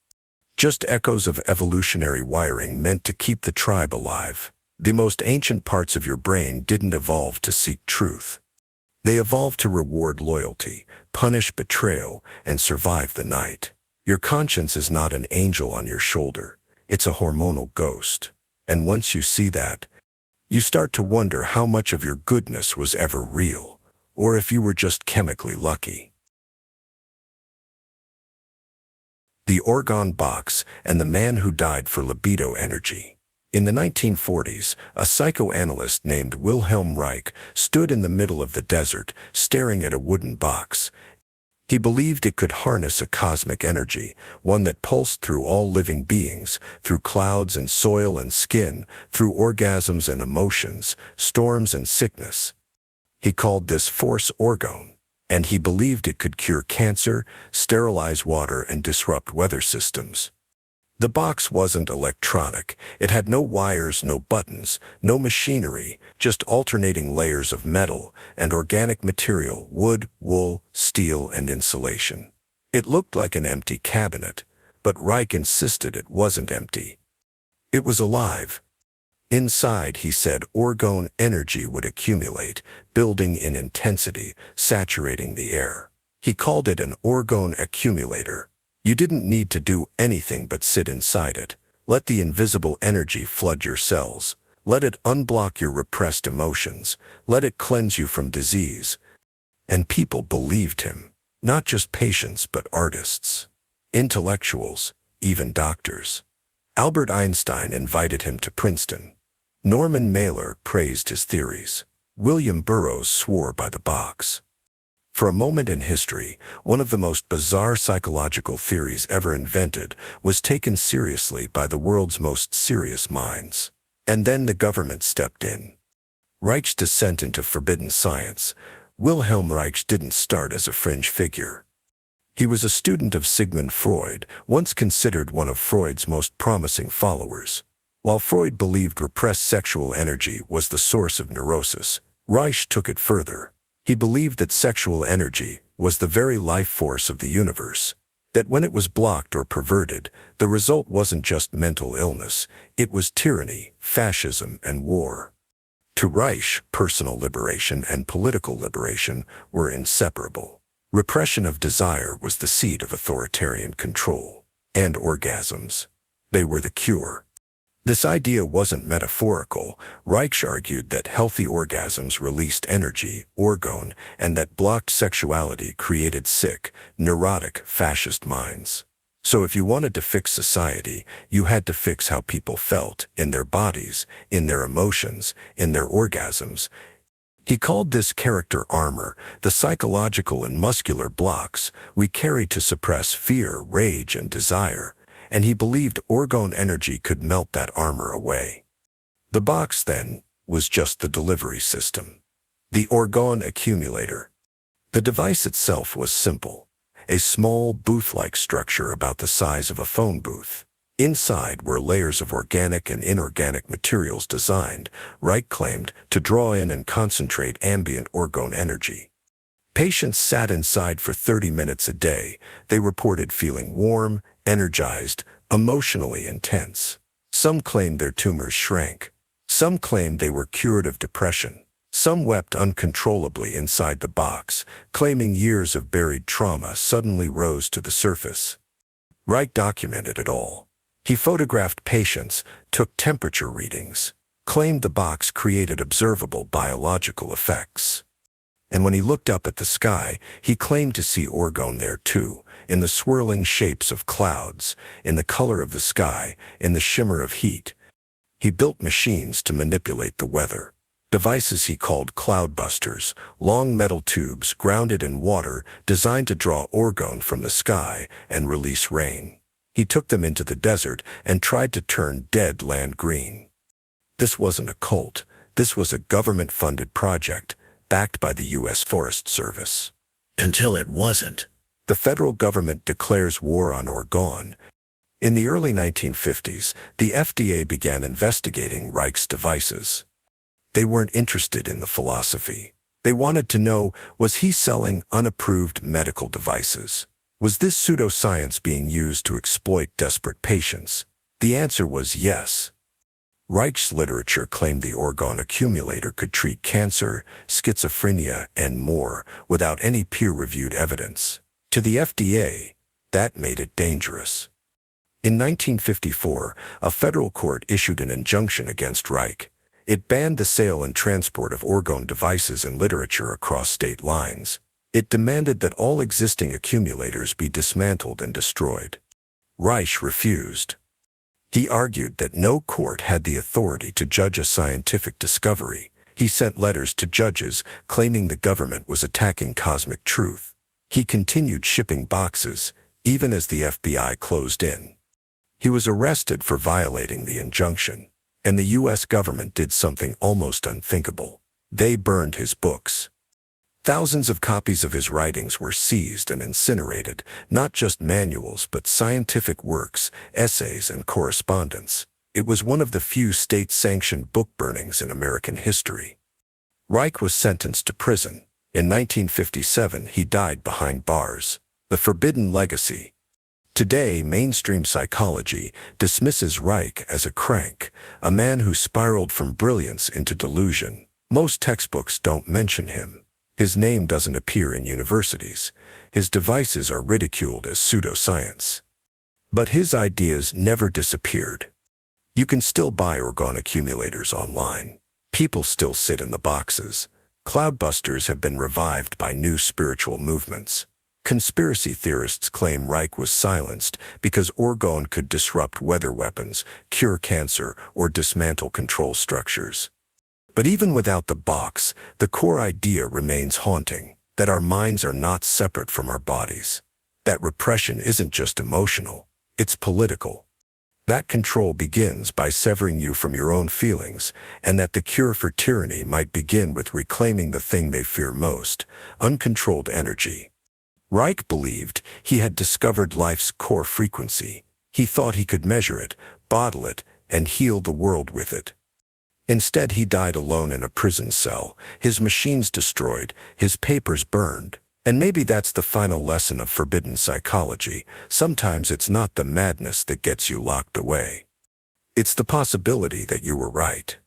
[SPEAKER 1] Just echoes of evolutionary wiring meant to keep the tribe alive. The most ancient parts of your brain didn't evolve to seek truth. They evolved to reward loyalty, punish betrayal, and survive the night. Your conscience is not an angel on your shoulder. It's a hormonal ghost. And once you see that, you start to wonder how much of your goodness was ever real, or if you were just chemically lucky. The Orgone box and the man who died for libido energy. In the 1940s, a psychoanalyst named Wilhelm Reich stood in the middle of the desert, staring at a wooden box. He believed it could harness a cosmic energy, one that pulsed through all living beings, through clouds and soil and skin, through orgasms and emotions, storms and sickness. He called this force Orgone, and he believed it could cure cancer, sterilize water, and disrupt weather systems. The box wasn't electronic. It had no wires, no buttons, no machinery, just alternating layers of metal and organic material, wood, wool, steel, and insulation. It looked like an empty cabinet, but Reich insisted it wasn't empty. It was alive. Inside, he said, Orgone energy would accumulate, building in intensity, saturating the air. He called it an Orgone accumulator. You didn't need to do anything but sit inside it. Let the invisible energy flood your cells. Let it unblock your repressed emotions. Let it cleanse you from disease. And people believed him. Not just patients, but artists, intellectuals, even doctors. Albert Einstein invited him to Princeton. Norman Mailer praised his theories. William Burroughs swore by the box. For a moment in history, one of the most bizarre psychological theories ever invented was taken seriously by the world's most serious minds. And then the government stepped in. Reich's descent into forbidden science. Wilhelm Reich didn't start as a fringe figure. He was a student of Sigmund Freud, once considered one of Freud's most promising followers. While Freud believed repressed sexual energy was the source of neurosis, Reich took it further. He believed that sexual energy was the very life force of the universe, that when it was blocked or perverted, the result wasn't just mental illness, it was tyranny, fascism, and war. To Reich, personal liberation and political liberation were inseparable. Repression of desire was the seed of authoritarian control. And orgasms, they were the cure. This idea wasn't metaphorical. Reich argued that healthy orgasms released energy, orgone, and that blocked sexuality created sick, neurotic, fascist minds. So if you wanted to fix society, you had to fix how people felt, in their bodies, in their emotions, in their orgasms. He called this character armor, the psychological and muscular blocks we carry to suppress fear, rage, and desire. And he believed Orgone energy could melt that armor away. The box, then, was just the delivery system. The Orgone accumulator. The device itself was simple, a small booth-like structure about the size of a phone booth. Inside were layers of organic and inorganic materials designed, Reich claimed, to draw in and concentrate ambient Orgone energy. Patients sat inside for 30 minutes a day. They reported feeling warm, energized, emotionally intense. Some claimed their tumors shrank. Some claimed they were cured of depression. Some wept uncontrollably inside the box, claiming years of buried trauma suddenly rose to the surface. Reich documented it all. He photographed patients, took temperature readings, claimed the box created observable biological effects. And when he looked up at the sky, he claimed to see Orgone there too, in the swirling shapes of clouds, in the color of the sky, in the shimmer of heat. He built machines to manipulate the weather. Devices he called cloudbusters, long metal tubes grounded in water designed to draw Orgone from the sky and release rain. He took them into the desert and tried to turn dead land green. This wasn't a cult. This was a government-funded project, backed by the U.S. Forest Service. Until it wasn't. The federal government declares war on Orgone. In the early 1950s, the FDA began investigating Reich's devices. They weren't interested in the philosophy. They wanted to know, was he selling unapproved medical devices? Was this pseudoscience being used to exploit desperate patients? The answer was yes. Reich's literature claimed the Orgone accumulator could treat cancer, schizophrenia, and more without any peer-reviewed evidence. To the FDA, that made it dangerous. In 1954, a federal court issued an injunction against Reich. It banned the sale and transport of Orgone devices and literature across state lines. It demanded that all existing accumulators be dismantled and destroyed. Reich refused. He argued that no court had the authority to judge a scientific discovery. He sent letters to judges claiming the government was attacking cosmic truth. He continued shipping boxes, even as the FBI closed in. He was arrested for violating the injunction. And the U.S. government did something almost unthinkable. They burned his books. Thousands of copies of his writings were seized and incinerated, not just manuals but scientific works, essays, and correspondence. It was one of the few state-sanctioned book burnings in American history. Reich was sentenced to prison. In 1957, he died behind bars. The Forbidden Legacy. Today, mainstream psychology dismisses Reich as a crank, a man who spiraled from brilliance into delusion. Most textbooks don't mention him. His name doesn't appear in universities. His devices are ridiculed as pseudoscience. But his ideas never disappeared. You can still buy Orgone accumulators online. People still sit in the boxes. Cloudbusters have been revived by new spiritual movements. Conspiracy theorists claim Reich was silenced because Orgone could disrupt weather weapons, cure cancer, or dismantle control structures. But even without the box, the core idea remains haunting, that our minds are not separate from our bodies. That repression isn't just emotional, it's political. That control begins by severing you from your own feelings, and that the cure for tyranny might begin with reclaiming the thing they fear most, uncontrolled energy. Reich believed he had discovered life's core frequency. He thought he could measure it, bottle it, and heal the world with it. Instead, he died alone in a prison cell, his machines destroyed, his papers burned. And maybe that's the final lesson of forbidden psychology. Sometimes it's not the madness that gets you locked away. It's the possibility that you were right.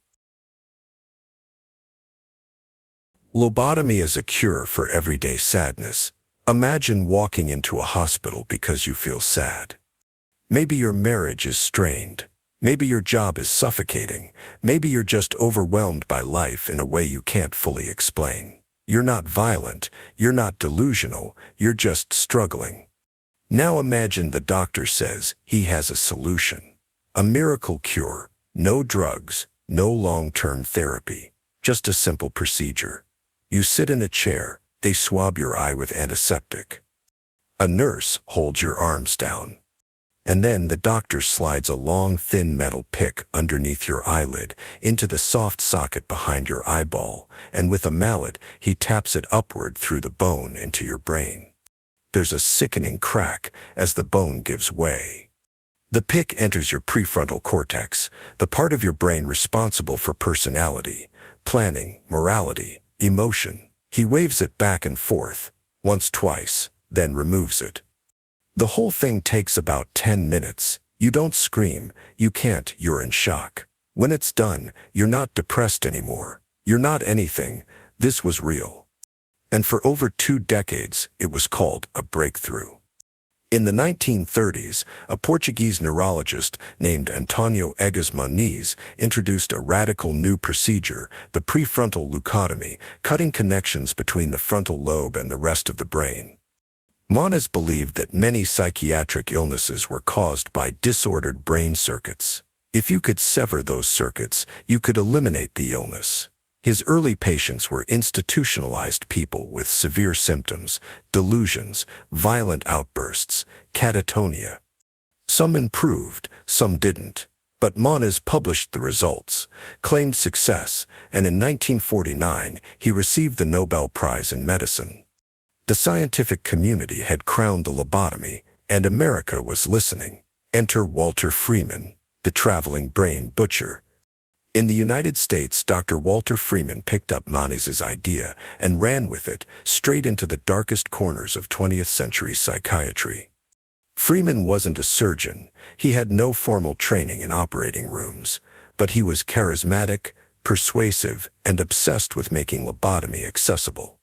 [SPEAKER 1] Lobotomy is a cure for everyday sadness. Imagine walking into a hospital because you feel sad. Maybe your marriage is strained. Maybe your job is suffocating. Maybe you're just overwhelmed by life in a way you can't fully explain. You're not violent. You're not delusional. You're just struggling. Now imagine the doctor says he has a solution. A miracle cure. No drugs. No long-term therapy. Just a simple procedure. You sit in a chair. They swab your eye with antiseptic. A nurse holds your arms down. And then the doctor slides a long, thin metal pick underneath your eyelid into the soft socket behind your eyeball, and with a mallet, he taps it upward through the bone into your brain. There's a sickening crack as the bone gives way. The pick enters your prefrontal cortex, the part of your brain responsible for personality, planning, morality, emotion. He waves it back and forth, once, twice, then removes it. The whole thing takes about 10 minutes. You don't scream, you can't, you're in shock. When it's done, you're not depressed anymore. You're not anything. This was real. And for over 2 decades, it was called a breakthrough. In the 1930s, a Portuguese neurologist named Antonio Egas Muniz introduced a radical new procedure, the prefrontal leucotomy, cutting connections between the frontal lobe and the rest of the brain. Muniz believed that many psychiatric illnesses were caused by disordered brain circuits. If you could sever those circuits, you could eliminate the illness. His early patients were institutionalized people with severe symptoms, delusions, violent outbursts, catatonia. Some improved, some didn't. But Muniz published the results, claimed success, and in 1949 he received the Nobel Prize in Medicine. The scientific community had crowned the lobotomy, and America was listening. Enter Walter Freeman, the traveling brain butcher. In the United States, Dr. Walter Freeman picked up Muniz's idea and ran with it straight into the darkest corners of 20th century psychiatry. Freeman wasn't a surgeon. He had no formal training in operating rooms, but he was charismatic, persuasive, and obsessed with making lobotomy accessible.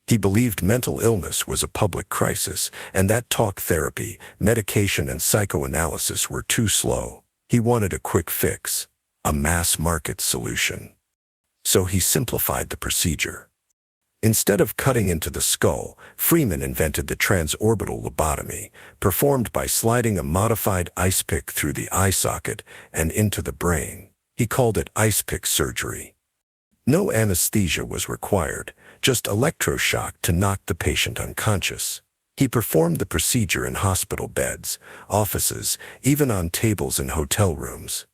[SPEAKER 1] He believed mental illness was a public crisis and that talk therapy, medication, and psychoanalysis were too slow. He wanted a quick fix. A mass-market solution. So he simplified the procedure. Instead of cutting into the skull, Freeman invented the transorbital lobotomy, performed by sliding a modified ice pick through the eye socket and into the brain. He called it ice pick surgery. No anesthesia was required, just electroshock to knock the patient unconscious. He performed the procedure in hospital beds, offices, even on tables in hotel rooms.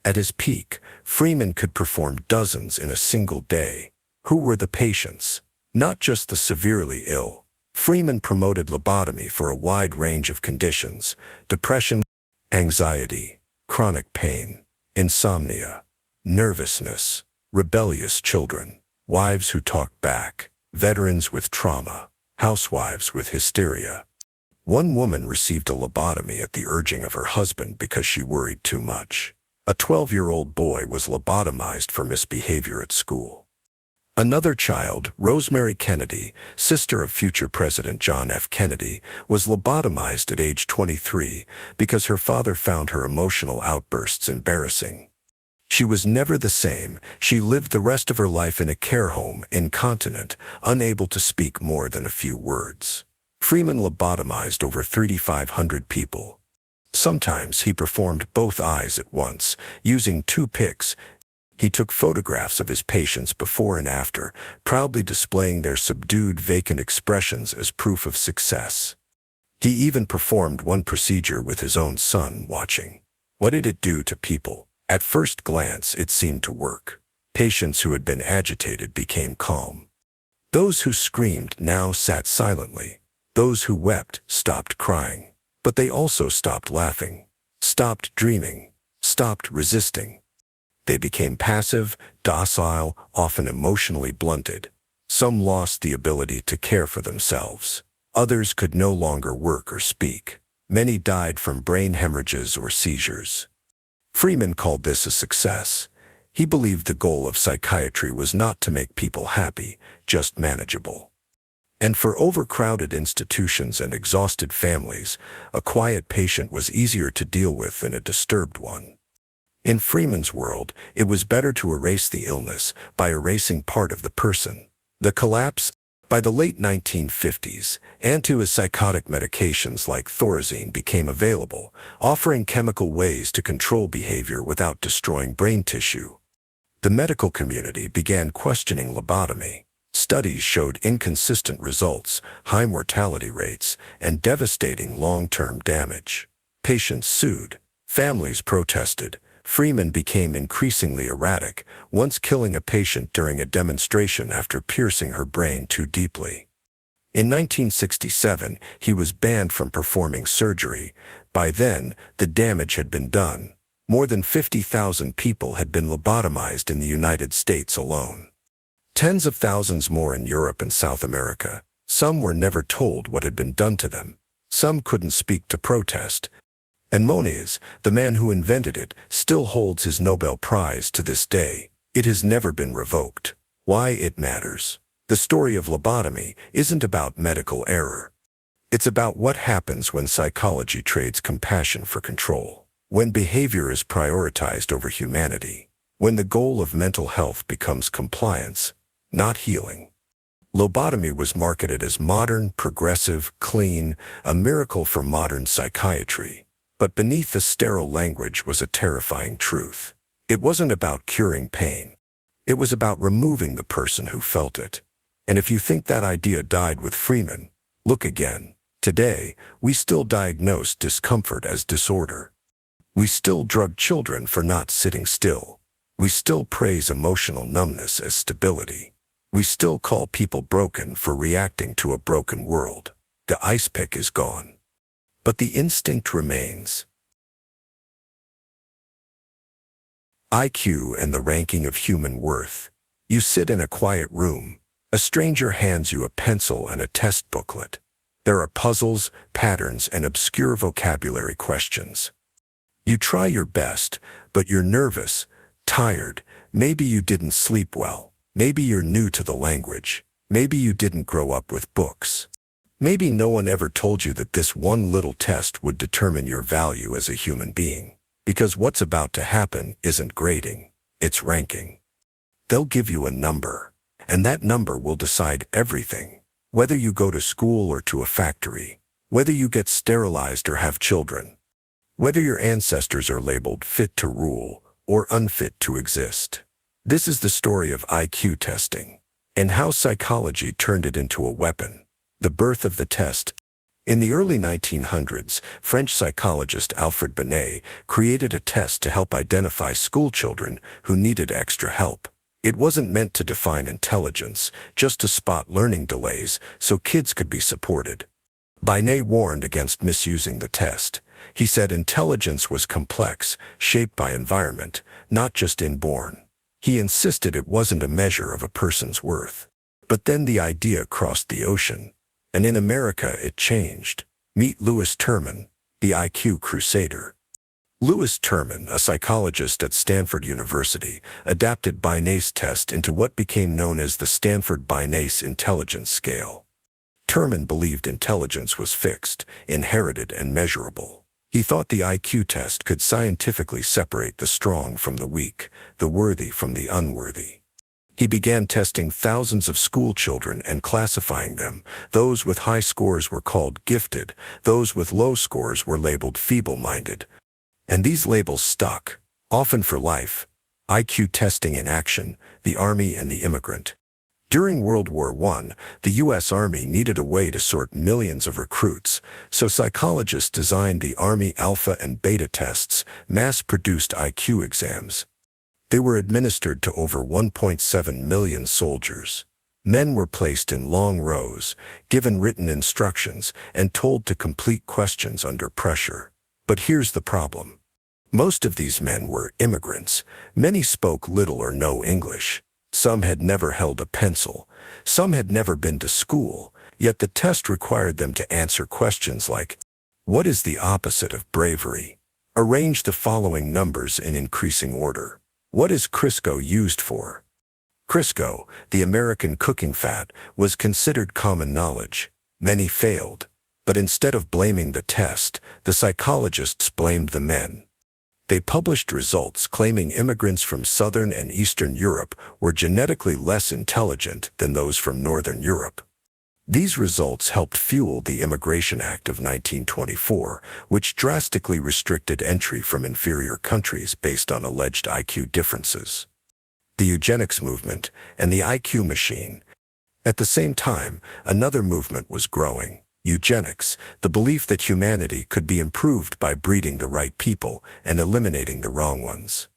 [SPEAKER 1] At his peak, Freeman could perform dozens in a single day. Who were the patients? Not just the severely ill. Freeman promoted lobotomy for a wide range of conditions: depression, anxiety, chronic pain, insomnia, nervousness, rebellious children, wives who talk back, veterans with trauma, housewives with hysteria. One woman received a lobotomy at the urging of her husband because she worried too much. A 12-year-old boy was lobotomized for misbehavior at school. Another child, Rosemary Kennedy, sister of future President John F. Kennedy, was lobotomized at age 23 because her father found her emotional outbursts embarrassing. She was never the same. She lived the rest of her life in a care home, incontinent, unable to speak more than a few words. Freeman lobotomized over 3,500 people. Sometimes he performed both eyes at once, using 2 picks. He took photographs of his patients before and after, proudly displaying their subdued, vacant expressions as proof of success. He even performed one procedure with his own son watching. What did it do to people? At first glance, it seemed to work. Patients who had been agitated became calm. Those who screamed now sat silently. Those who wept stopped crying. But they also stopped laughing, stopped dreaming, stopped resisting. They became passive, docile, often emotionally blunted. Some lost the ability to care for themselves. Others could no longer work or speak. Many died from brain hemorrhages or seizures. Freeman called this a success. He believed the goal of psychiatry was not to make people happy, just manageable. And for overcrowded institutions and exhausted families, a quiet patient was easier to deal with than a disturbed one. In Freeman's world, it was better to erase the illness by erasing part of the person. The collapse. By the late 1950s, antipsychotic medications like Thorazine became available, offering chemical ways to control behavior without destroying brain tissue. The medical community began questioning lobotomy. Studies showed inconsistent results, high mortality rates, and devastating long-term damage. Patients sued. Families protested. Freeman became increasingly erratic, once killing a patient during a demonstration after piercing her brain too deeply. In 1967, he was banned from performing surgery. By then, the damage had been done. More than 50,000 people had been lobotomized in the United States alone. Tens of thousands more in Europe and South America. Some were never told what had been done to them. Some couldn't speak to protest. And Moniz, the man who invented it, still holds his Nobel Prize to this day. It has never been revoked. Why it matters. The story of lobotomy isn't about medical error. It's about what happens when psychology trades compassion for control, when behavior is prioritized over humanity, when the goal of mental health becomes compliance, not healing. Lobotomy was marketed as modern, progressive, clean, a miracle for modern psychiatry. But beneath the sterile language was a terrifying truth. It wasn't about curing pain. It was about removing the person who felt it. And if you think that idea died with Freeman, look again. Today, we still diagnose discomfort as disorder. We still drug children for not sitting still. We still praise emotional numbness as stability. We still call people broken for reacting to a broken world. The ice pick is gone. But the instinct remains. IQ and the ranking of human worth. You sit in a quiet room. A stranger hands you a pencil and a test booklet. There are puzzles, patterns, and obscure vocabulary questions. You try your best, but you're nervous, tired. Maybe you didn't sleep well. Maybe you're new to the language. Maybe you didn't grow up with books. Maybe no one ever told you that this one little test would determine your value as a human being. Because what's about to happen isn't grading, it's ranking. They'll give you a number, and that number will decide everything. Whether you go to school or to a factory, whether you get sterilized or have children, whether your ancestors are labeled fit to rule or unfit to exist. This is the story of IQ testing, and how psychology turned it into a weapon. The birth of the test. In the early 1900s, French psychologist Alfred Binet created a test to help identify schoolchildren who needed extra help. It wasn't meant to define intelligence, just to spot learning delays so kids could be supported. Binet warned against misusing the test. He said intelligence was complex, shaped by environment, not just inborn. He insisted it wasn't a measure of a person's worth. But then the idea crossed the ocean. And in America it changed. Meet Louis Terman, the IQ crusader. Louis Terman, a psychologist at Stanford University, adapted Binet's test into what became known as the Stanford-Binet intelligence scale. Terman believed intelligence was fixed, inherited, and measurable. He thought the IQ test could scientifically separate the strong from the weak, the worthy from the unworthy. He began testing thousands of school children and classifying them. Those with high scores were called gifted, those with low scores were labeled feeble-minded. And these labels stuck, often for life. IQ testing in action, the Army and the immigrant. During World War I, the U.S. Army needed a way to sort millions of recruits, so psychologists designed the Army Alpha and Beta tests, mass-produced IQ exams. They were administered to over 1.7 million soldiers. Men were placed in long rows, given written instructions, and told to complete questions under pressure. But here's the problem. Most of these men were immigrants. Many spoke little or no English. Some had never held a pencil. Some had never been to school. Yet the test required them to answer questions like, what is the opposite of bravery? Arrange the following numbers in increasing order. What is Crisco used for? Crisco, the American cooking fat, was considered common knowledge. Many failed. But instead of blaming the test, the psychologists blamed the men. They published results claiming immigrants from Southern and Eastern Europe were genetically less intelligent than those from Northern Europe. These results helped fuel the Immigration Act of 1924, which drastically restricted entry from inferior countries based on alleged IQ differences. The Eugenics movement and the IQ machine. At the same time, another movement was growing. Eugenics, the belief that humanity could be improved by breeding the right people and eliminating the wrong ones.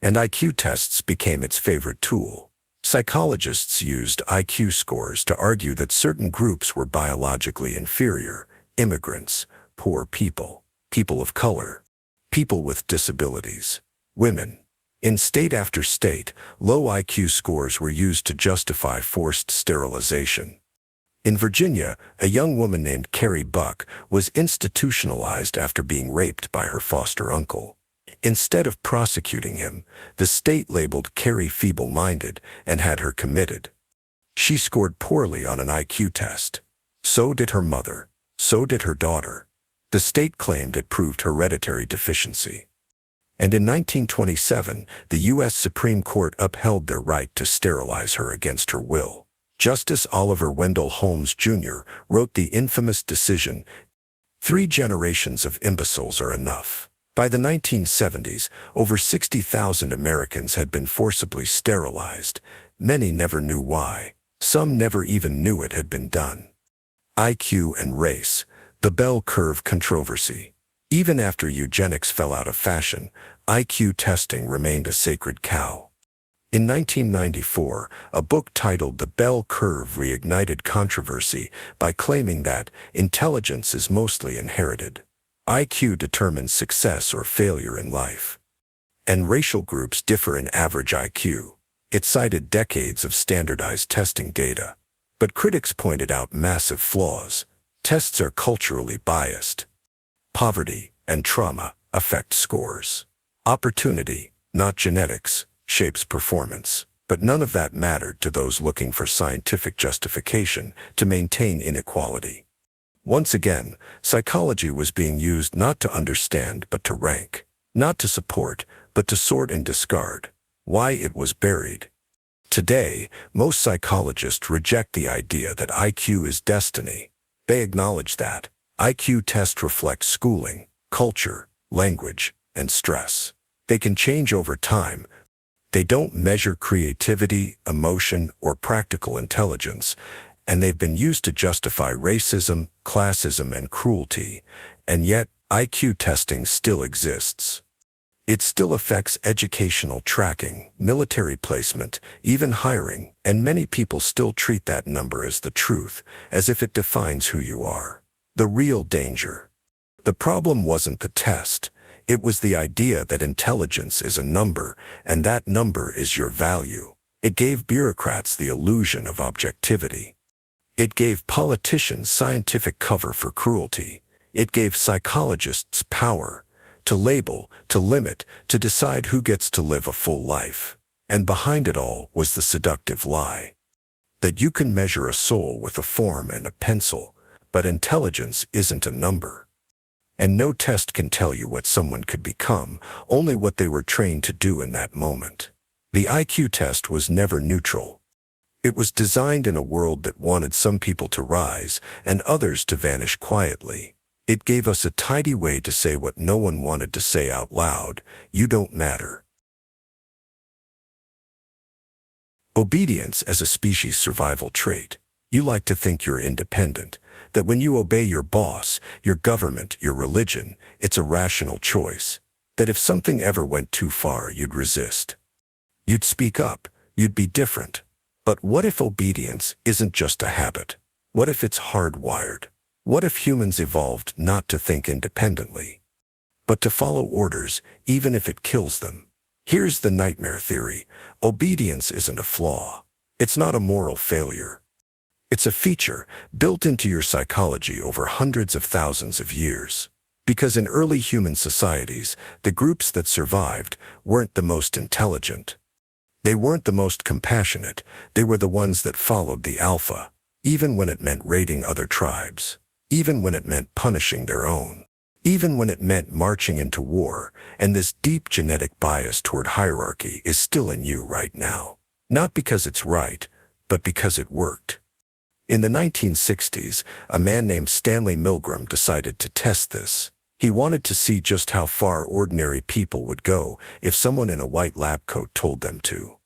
[SPEAKER 1] And IQ tests became its favorite tool. Psychologists used IQ scores to argue that certain groups were biologically inferior: immigrants, poor people, people of color, people with disabilities, women. In state after state, low IQ scores were used to justify forced sterilization. In Virginia, a young woman named Carrie Buck was institutionalized after being raped by her foster uncle. Instead of prosecuting him, the state labeled Carrie feeble-minded and had her committed. She scored poorly on an IQ test. So did her mother. So did her daughter. The state claimed it proved hereditary deficiency. And in 1927, the U.S. Supreme Court upheld their right to sterilize her against her will. Justice Oliver Wendell Holmes, Jr. wrote the infamous decision, "3 generations of imbeciles are enough." By the 1970s, over 60,000 Americans had been forcibly sterilized. Many never knew why. Some never even knew it had been done. IQ and race, the bell curve controversy. Even after eugenics fell out of fashion, IQ testing remained a sacred cow. In 1994, a book titled The Bell Curve reignited controversy by claiming that intelligence is mostly inherited. IQ determines success or failure in life. And racial groups differ in average IQ. It cited decades of standardized testing data. But critics pointed out massive flaws. Tests are culturally biased. Poverty and trauma affect scores. Opportunity, not genetics, shapes performance. But none of that mattered to those looking for scientific justification to maintain inequality. Once again, psychology was being used not to understand but to rank, not to support but to sort and discard. Why it was buried. Today, most psychologists reject the idea that IQ is destiny. They acknowledge that IQ tests reflect schooling, culture, language, and stress. They can change over time. They don't measure creativity, emotion, or practical intelligence, and they've been used to justify racism, classism, and cruelty, and yet IQ testing still exists. It still affects educational tracking, military placement, even hiring, and many people still treat that number as the truth, as if it defines who you are. The real danger. The problem wasn't the test. It was the idea that intelligence is a number, and that number is your value. It gave bureaucrats the illusion of objectivity. It gave politicians scientific cover for cruelty. It gave psychologists power. To label, to limit, to decide who gets to live a full life. And behind it all was the seductive lie. That you can measure a soul with a form and a pencil, but intelligence isn't a number. And no test can tell you what someone could become, only what they were trained to do in that moment. The IQ test was never neutral. It was designed in a world that wanted some people to rise and others to vanish quietly. It gave us a tidy way to say what no one wanted to say out loud: you don't matter. Obedience as a species survival trait. You like to think you're independent, that when you obey your boss, your government, your religion, it's a rational choice, that if something ever went too far, you'd resist. You'd speak up, you'd be different. But what if obedience isn't just a habit? What if it's hardwired? What if humans evolved not to think independently, but to follow orders, even if it kills them? Here's the nightmare theory. Obedience isn't a flaw. It's not a moral failure. It's a feature built into your psychology over hundreds of thousands of years. Because in early human societies, the groups that survived weren't the most intelligent. They weren't the most compassionate. They were the ones that followed the alpha, even when it meant raiding other tribes. Even when it meant punishing their own. Even when it meant marching into war, and this deep genetic bias toward hierarchy is still in you right now. Not because it's right, but because it worked. In the 1960s, a man named Stanley Milgram decided to test this. He wanted to see just how far ordinary people would go if someone in a white lab coat told them to.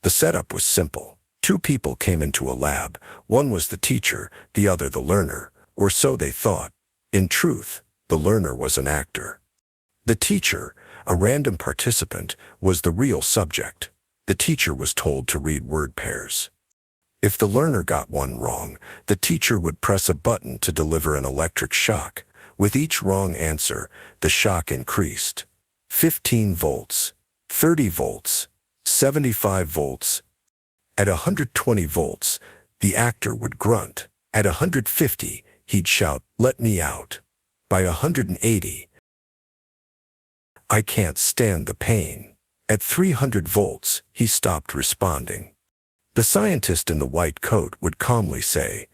[SPEAKER 1] The setup was simple. 2 people came into a lab. One was the teacher, the other the learner. Or so they thought. In truth, the learner was an actor. The teacher, a random participant, was the real subject. The teacher was told to read word pairs. If the learner got one wrong, the teacher would press a button to deliver an electric shock. With each wrong answer, the shock increased. 15 volts. 30 volts, 75 volts. At 120 volts, the actor would grunt. At 150, he'd shout, "Let me out." By 180, "I can't stand the pain." At 300 volts, he stopped responding. The scientist in the white coat would calmly say,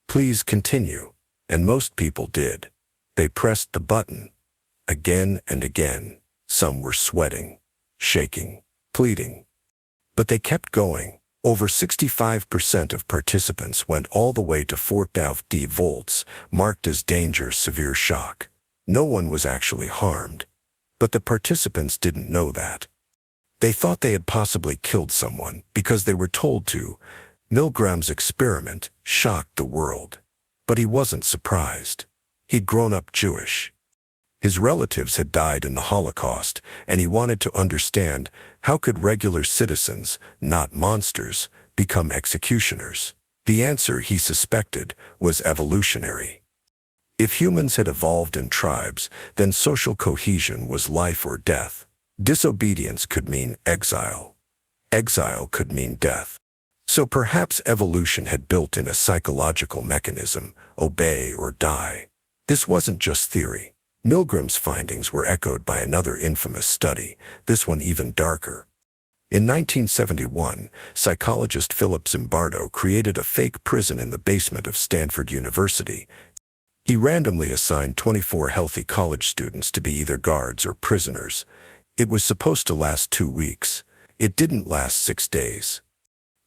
[SPEAKER 1] "Please continue," and most people did. They pressed the button again and again. Some were sweating, shaking, pleading. But they kept going. Over 65% of participants went all the way to 450 volts, marked as danger, severe shock. No one was actually harmed. But the participants didn't know that. They thought they had possibly killed someone because they were told to. Milgram's experiment shocked the world. But he wasn't surprised. He'd grown up Jewish. His relatives had died in the Holocaust, and he wanted to understand, how could regular citizens, not monsters, become executioners? The answer, he suspected, was evolutionary. If humans had evolved in tribes, then social cohesion was life or death. Disobedience could mean exile. Exile could mean death. So perhaps evolution had built in a psychological mechanism, obey or die. This wasn't just theory. Milgram's findings were echoed by another infamous study, this one even darker. In 1971, psychologist Philip Zimbardo created a fake prison in the basement of Stanford University. He randomly assigned 24 healthy college students to be either guards or prisoners. It was supposed to last 2 weeks. It didn't last 6 days.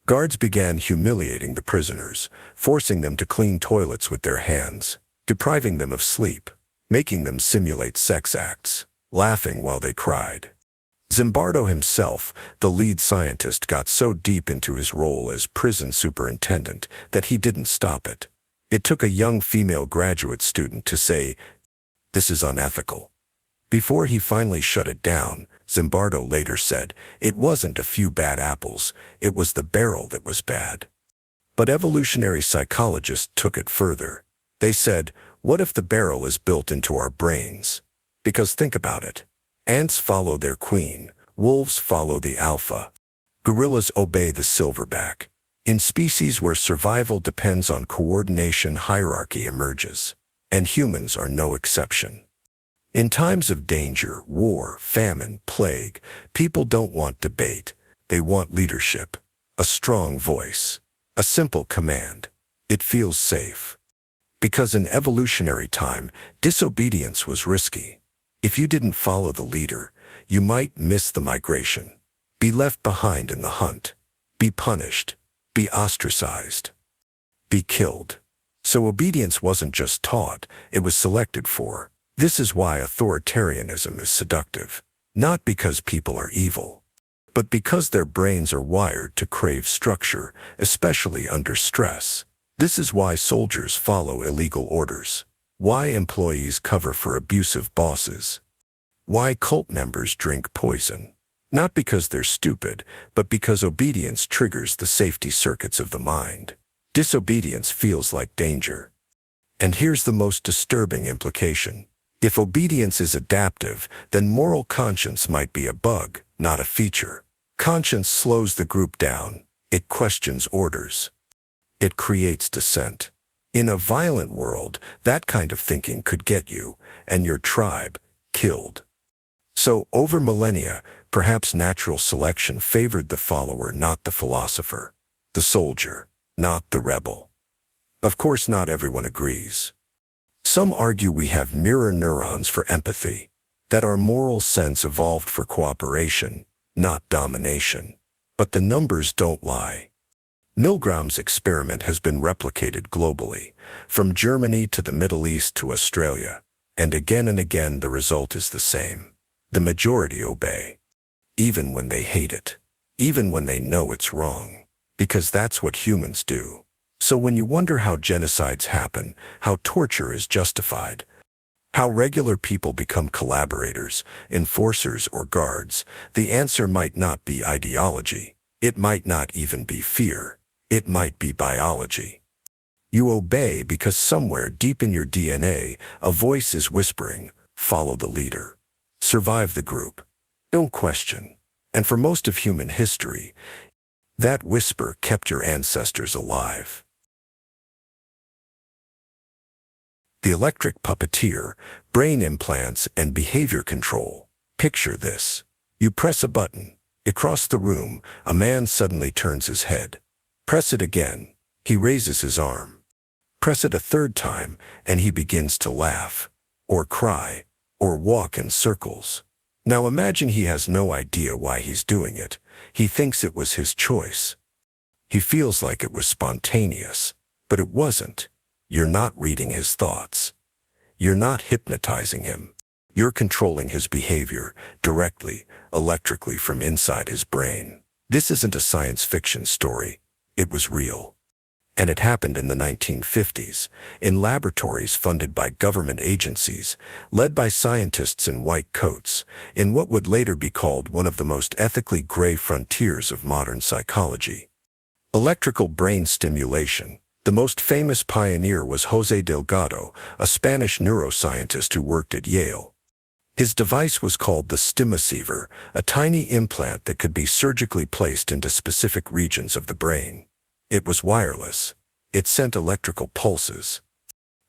[SPEAKER 1] Guards began humiliating the prisoners, forcing them to clean toilets with their hands, depriving them of sleep, making them simulate sex acts, laughing while they cried. Zimbardo himself, the lead scientist, got so deep into his role as prison superintendent that he didn't stop it. It took a young female graduate student to say, "This is unethical." Before he finally shut it down, Zimbardo later said, "It wasn't a few bad apples, it was the barrel that was bad." But evolutionary psychologists took it further. They said, what if the barrel is built into our brains? Because think about it. Ants follow their queen, wolves follow the alpha. Gorillas obey the silverback. In species where survival depends on coordination, hierarchy emerges. And humans are no exception. In times of danger, war, famine, plague, people don't want debate. They want leadership. A strong voice. A simple command. It feels safe. Because in evolutionary time, disobedience was risky. If you didn't follow the leader, you might miss the migration, be left behind in the hunt, be punished, be ostracized, be killed. So obedience wasn't just taught, it was selected for. This is why authoritarianism is seductive. Not because people are evil, but because their brains are wired to crave structure, especially under stress. This is why soldiers follow illegal orders, why employees cover for abusive bosses, why cult members drink poison. Not because they're stupid, but because obedience triggers the safety circuits of the mind. Disobedience feels like danger. And here's the most disturbing implication. If obedience is adaptive, then moral conscience might be a bug, not a feature. Conscience slows the group down. It questions orders. It creates dissent. In a violent world, that kind of thinking could get you, and your tribe, killed. So, over millennia, perhaps natural selection favored the follower, not the philosopher. The soldier, not the rebel. Of course, not everyone agrees. Some argue we have mirror neurons for empathy, that our moral sense evolved for cooperation, not domination. But the numbers don't lie. Milgram's experiment has been replicated globally, from Germany to the Middle East to Australia, and again the result is the same. The majority obey, even when they hate it, even when they know it's wrong, because that's what humans do. So when you wonder how genocides happen, how torture is justified, how regular people become collaborators, enforcers, or guards, the answer might not be ideology. It might not even be fear. It might be biology. You obey because somewhere deep in your DNA, a voice is whispering, follow the leader. Survive the group. Don't question. And for most of human history, that whisper kept your ancestors alive. The electric puppeteer, brain implants, and behavior control. Picture this. You press a button. Across the room, a man suddenly turns his head. Press it again. He raises his arm. Press it a third time, and he begins to laugh, or cry, or walk in circles. Now imagine he has no idea why he's doing it. He thinks it was his choice. He feels like it was spontaneous, but it wasn't. You're not reading his thoughts. You're not hypnotizing him. You're controlling his behavior directly, electrically from inside his brain. This isn't a science fiction story. It was real. And it happened in the 1950s, in laboratories funded by government agencies, led by scientists in white coats, in what would later be called one of the most ethically gray frontiers of modern psychology. Electrical brain stimulation. The most famous pioneer was José Delgado, a Spanish neuroscientist who worked at Yale. His device was called the stimoceiver, a tiny implant that could be surgically placed into specific regions of the brain. It was wireless. It sent electrical pulses.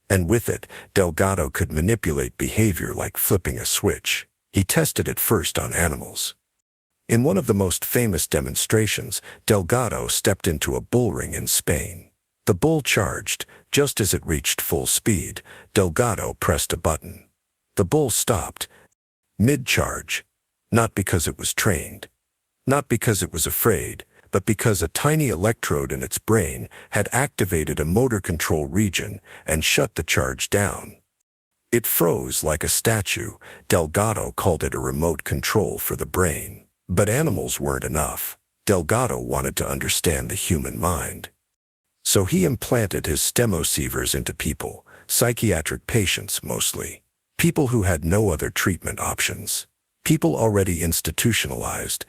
[SPEAKER 1] And with it, Delgado could manipulate behavior like flipping a switch. He tested it first on animals. In one of the most famous demonstrations, Delgado stepped into a bull ring in Spain. The bull charged. Just as it reached full speed, Delgado pressed a button. The bull stopped, mid-charge, not because it was trained, not because it was afraid, but because a tiny electrode in its brain had activated a motor control region and shut the charge down. It froze like a statue. Delgado called it a remote control for the brain. But animals weren't enough. Delgado wanted to understand the human mind. So he implanted his stemocevers into people, psychiatric patients mostly, people who had no other treatment options, people already institutionalized.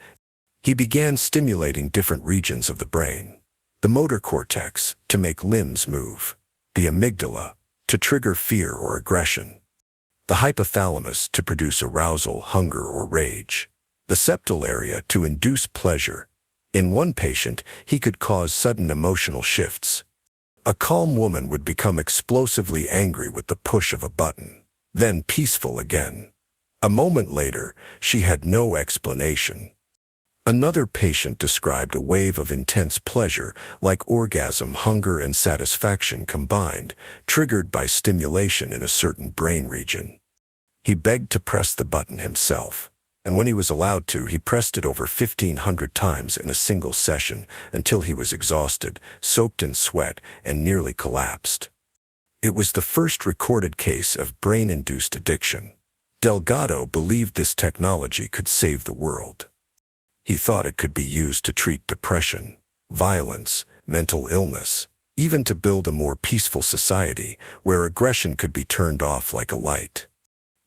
[SPEAKER 1] He began stimulating different regions of the brain. The motor cortex, to make limbs move. The amygdala, to trigger fear or aggression. The hypothalamus, to produce arousal, hunger, or rage. The septal area, to induce pleasure. In one patient, he could cause sudden emotional shifts. A calm woman would become explosively angry with the push of a button, then peaceful again. A moment later, she had no explanation. Another patient described a wave of intense pleasure, like orgasm, hunger, and satisfaction combined, triggered by stimulation in a certain brain region. He begged to press the button himself, and when he was allowed to, he pressed it over 1,500 times in a single session until he was exhausted, soaked in sweat, and nearly collapsed. It was the first recorded case of brain-induced addiction. Delgado believed this technology could save the world. He thought it could be used to treat depression, violence, mental illness, even to build a more peaceful society where aggression could be turned off like a light.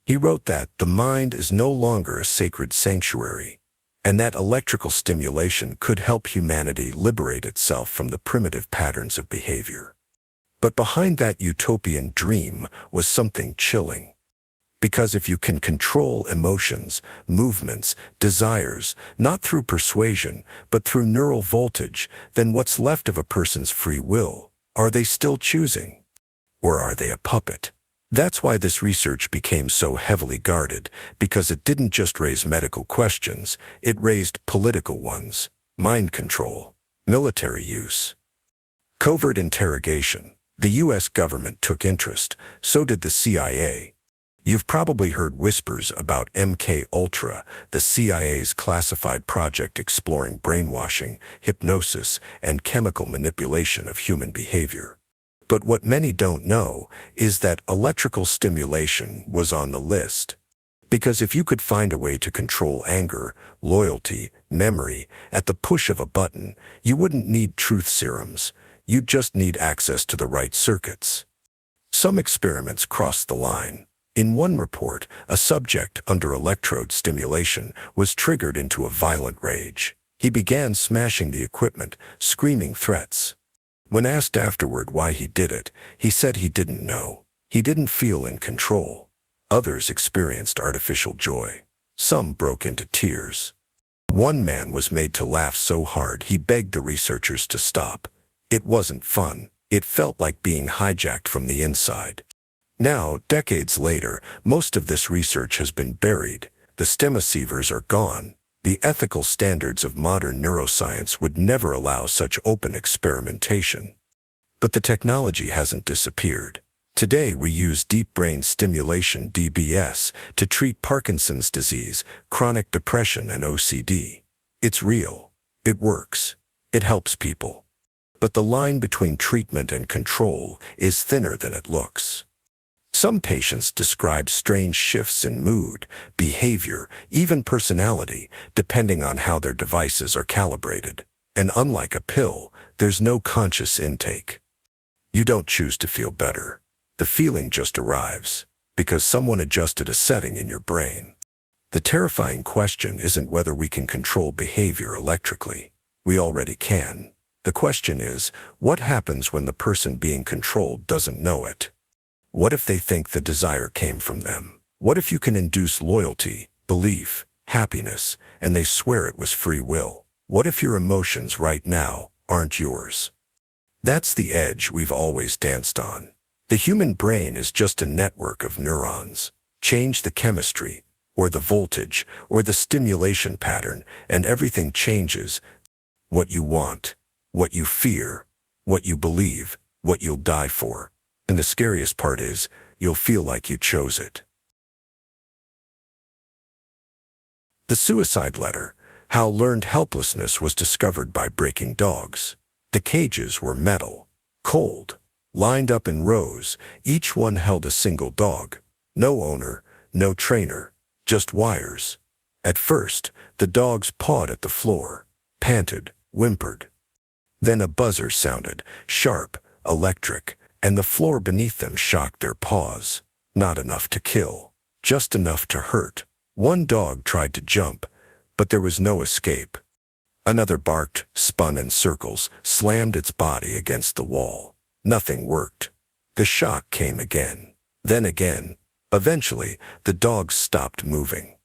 [SPEAKER 1] He wrote that the mind is no longer a sacred sanctuary, and that electrical stimulation could help humanity liberate itself from the primitive patterns of behavior. But behind that utopian dream was something chilling. Because if you can control emotions, movements, desires, not through persuasion, but through neural voltage, then what's left of a person's free will? Are they still choosing? Or are they a puppet? That's why this research became so heavily guarded, because it didn't just raise medical questions, it raised political ones: mind control, military use, covert interrogation. The U.S. government took interest, so did the CIA. You've probably heard whispers about MK-Ultra, the CIA's classified project exploring brainwashing, hypnosis, and chemical manipulation of human behavior. But what many don't know is that electrical stimulation was on the list. Because if you could find a way to control anger, loyalty, memory, at the push of a button, you wouldn't need truth serums. You'd just need access to the right circuits. Some experiments crossed the line. In one report, a subject under electrode stimulation was triggered into a violent rage. He began smashing the equipment, screaming threats. When asked afterward why he did it, he said he didn't know. He didn't feel in control. Others experienced artificial joy. Some broke into tears. One man was made to laugh so hard he begged the researchers to stop. It wasn't fun. It felt like being hijacked from the inside. Now, decades later, most of this research has been buried. The STEM receivers are gone. The ethical standards of modern neuroscience would never allow such open experimentation. But the technology hasn't disappeared. Today we use deep brain stimulation (DBS) to treat Parkinson's disease, chronic depression, and OCD. It's real. It works. It helps people. But the line between treatment and control is thinner than it looks. Some patients describe strange shifts in mood, behavior, even personality, depending on how their devices are calibrated. And unlike a pill, there's no conscious intake. You don't choose to feel better. The feeling just arrives, because someone adjusted a setting in your brain. The terrifying question isn't whether we can control behavior electrically. We already can. The question is, what happens when the person being controlled doesn't know it? What if they think the desire came from them? What if you can induce loyalty, belief, happiness, and they swear it was free will? What if your emotions right now aren't yours? That's the edge we've always danced on. The human brain is just a network of neurons. Change the chemistry, or the voltage, or the stimulation pattern, and everything changes. What you want, what you fear, what you believe, what you'll die for. And the scariest part is, you'll feel like you chose it. The suicide letter, how learned helplessness was discovered by breaking dogs. The cages were metal, cold, lined up in rows, each one held a single dog. No owner, no trainer, just wires. At first, the dogs pawed at the floor, panted, whimpered. Then a buzzer sounded, sharp, electric, and the floor beneath them shocked their paws. Not enough to kill, just enough to hurt. One dog tried to jump, but there was no escape. Another barked, spun in circles, slammed its body against the wall. Nothing worked. The shock came again, then again. Eventually, the dogs stopped moving.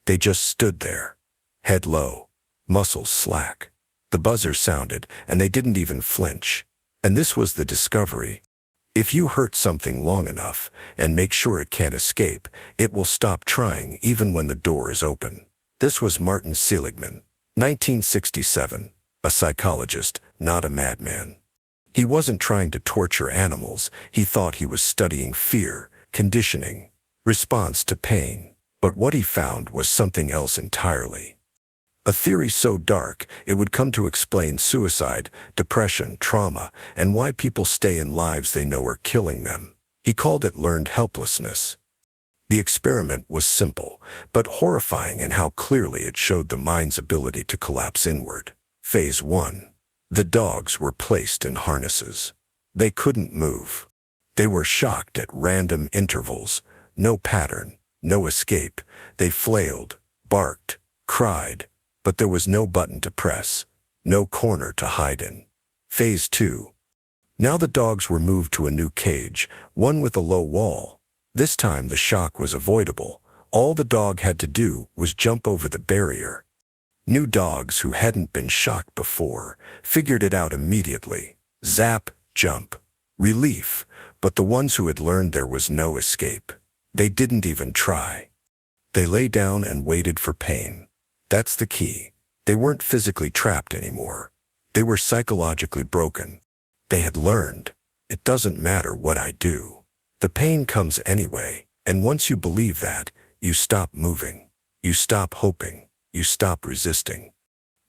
[SPEAKER 1] They just stood there, head low, muscles slack. The buzzer sounded, and they didn't even flinch. And this was the discovery. If you hurt something long enough, and make sure it can't escape, it will stop trying even when the door is open. This was Martin Seligman, 1967, a psychologist, not a madman. He wasn't trying to torture animals. He thought he was studying fear, conditioning, response to pain. But what he found was something else entirely. A theory so dark, it would come to explain suicide, depression, trauma, and why people stay in lives they know are killing them. He called it learned helplessness. The experiment was simple, but horrifying in how clearly it showed the mind's ability to collapse inward. Phase 1. The dogs were placed in harnesses. They couldn't move. They were shocked at random intervals. No pattern, no escape. They flailed, barked, cried, but there was no button to press, no corner to hide in. Phase 2. Now the dogs were moved to a new cage, one with a low wall. This time the shock was avoidable. All the dog had to do was jump over the barrier. New dogs who hadn't been shocked before figured it out immediately. Zap, jump. Relief. But the ones who had learned there was no escape, they didn't even try. They lay down and waited for pain. That's the key. They weren't physically trapped anymore. They were psychologically broken. They had learned, it doesn't matter what I do. The pain comes anyway, and once you believe that, you stop moving. You stop hoping. You stop resisting.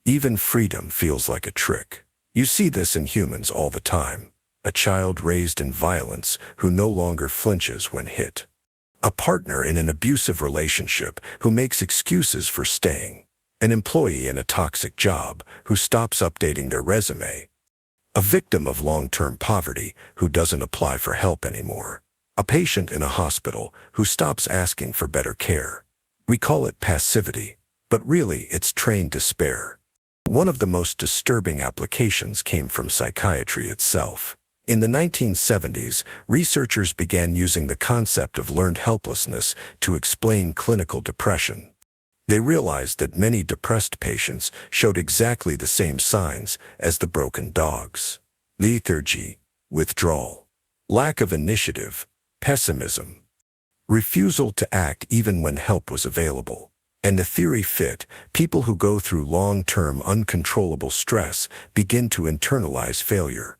[SPEAKER 1] Even freedom feels like a trick. You see this in humans all the time. A child raised in violence who no longer flinches when hit. A partner in an abusive relationship who makes excuses for staying. An employee in a toxic job who stops updating their resume. A victim of long-term poverty who doesn't apply for help anymore. A patient in a hospital who stops asking for better care. We call it passivity, but really it's trained despair. One of the most disturbing applications came from psychiatry itself. In the 1970s, researchers began using the concept of learned helplessness to explain clinical depression. They realized that many depressed patients showed exactly the same signs as the broken dogs: lethargy, withdrawal, lack of initiative, pessimism, refusal to act even when help was available. And the theory fit. People who go through long-term uncontrollable stress begin to internalize failure.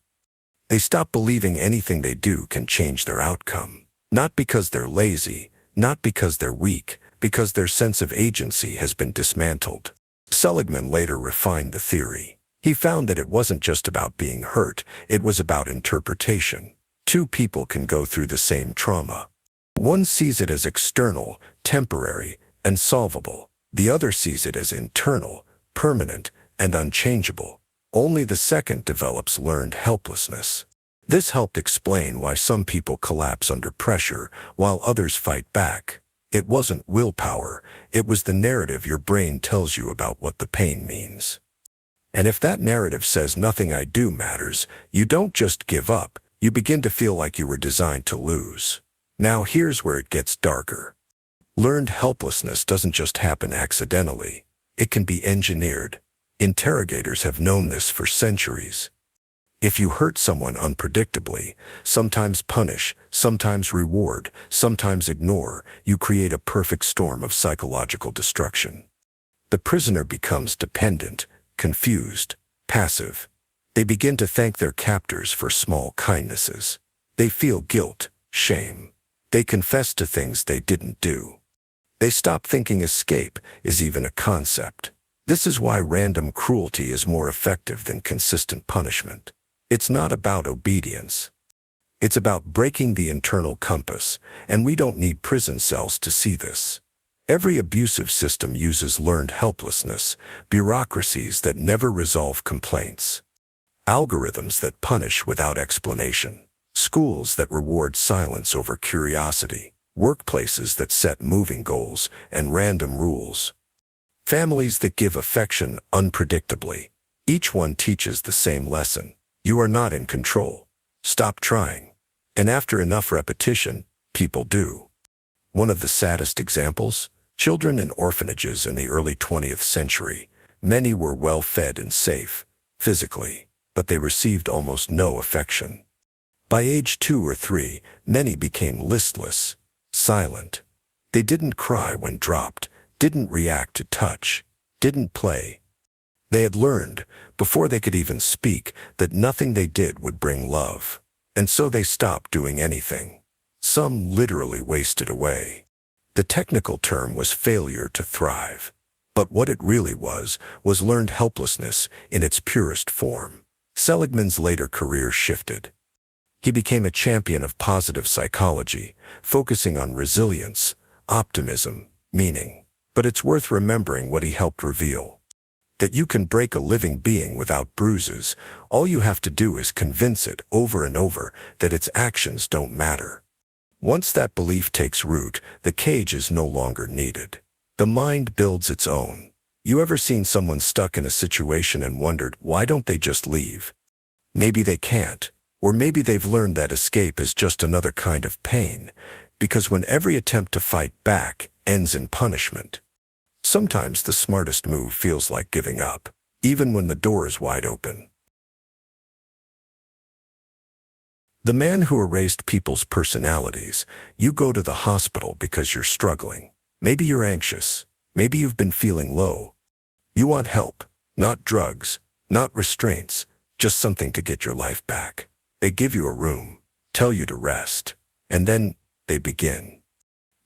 [SPEAKER 1] They stop believing anything they do can change their outcome. Not because they're lazy, not because they're weak, because their sense of agency has been dismantled. Seligman later refined the theory. He found that it wasn't just about being hurt, it was about interpretation. Two people can go through the same trauma. One sees it as external, temporary, and solvable. The other sees it as internal, permanent, and unchangeable. Only the second develops learned helplessness. This helped explain why some people collapse under pressure while others fight back. It wasn't willpower, it was the narrative your brain tells you about what the pain means. And if that narrative says nothing I do matters, you don't just give up, you begin to feel like you were designed to lose. Now here's where it gets darker. Learned helplessness doesn't just happen accidentally. It can be engineered. Interrogators have known this for centuries. If you hurt someone unpredictably, sometimes punish, sometimes reward, sometimes ignore, you create a perfect storm of psychological destruction. The prisoner becomes dependent, confused, passive. They begin to thank their captors for small kindnesses. They feel guilt, shame. They confess to things they didn't do. They stop thinking escape is even a concept. This is why random cruelty is more effective than consistent punishment. It's not about obedience. It's about breaking the internal compass, and we don't need prison cells to see this. Every abusive system uses learned helplessness, bureaucracies that never resolve complaints, algorithms that punish without explanation, schools that reward silence over curiosity, workplaces that set moving goals and random rules, families that give affection unpredictably. Each one teaches the same lesson. You are not in control. Stop trying. And after enough repetition, people do. One of the saddest examples: children in orphanages in the early 20th century. Many were well-fed and safe, physically, but they received almost no affection. By age 2 or 3, many became listless, silent. They didn't cry when dropped, didn't react to touch, didn't play. They had learned, before they could even speak, that nothing they did would bring love. And so they stopped doing anything. Some literally wasted away. The technical term was failure to thrive. But what it really was learned helplessness in its purest form. Seligman's later career shifted. He became a champion of positive psychology, focusing on resilience, optimism, meaning. But it's worth remembering what he helped reveal. That you can break a living being without bruises. All you have to do is convince it over and over that its actions don't matter. Once that belief takes root, the cage is no longer needed. The mind builds its own. You ever seen someone stuck in a situation and wondered, why don't they just leave? Maybe they can't, or maybe they've learned that escape is just another kind of pain, because when every attempt to fight back ends in punishment, sometimes the smartest move feels like giving up, even when the door is wide open. The man who erased people's personalities. You go to the hospital because you're struggling. Maybe you're anxious. Maybe you've been feeling low. You want help, not drugs, not restraints, just something to get your life back. They give you a room, tell you to rest, and then they begin.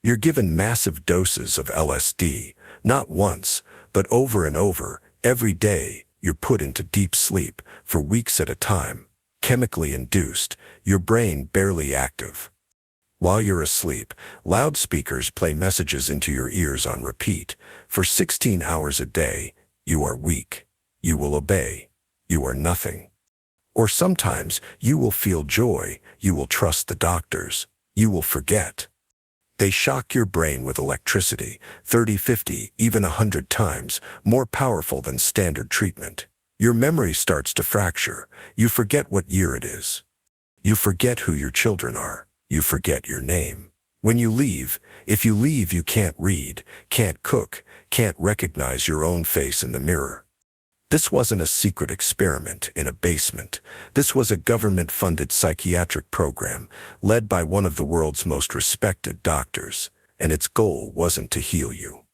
[SPEAKER 1] You're given massive doses of LSD, not once, but over and over. Every day, you're put into deep sleep for weeks at a time, chemically induced, your brain barely active. While you're asleep, loudspeakers play messages into your ears on repeat. For 16 hours a day, you are weak. You will obey. You are nothing. Or sometimes, you will feel joy. You will trust the doctors. You will forget. They shock your brain with electricity, 30, 50, even 100 times, more powerful than standard treatment. Your memory starts to fracture. You forget what year it is. You forget who your children are. You forget your name. When you leave, if you leave, you can't read, can't cook, can't recognize your own face in the mirror. This wasn't a secret experiment in a basement. This was a government-funded psychiatric program led by one of the world's most respected doctors, and its goal wasn't to heal you.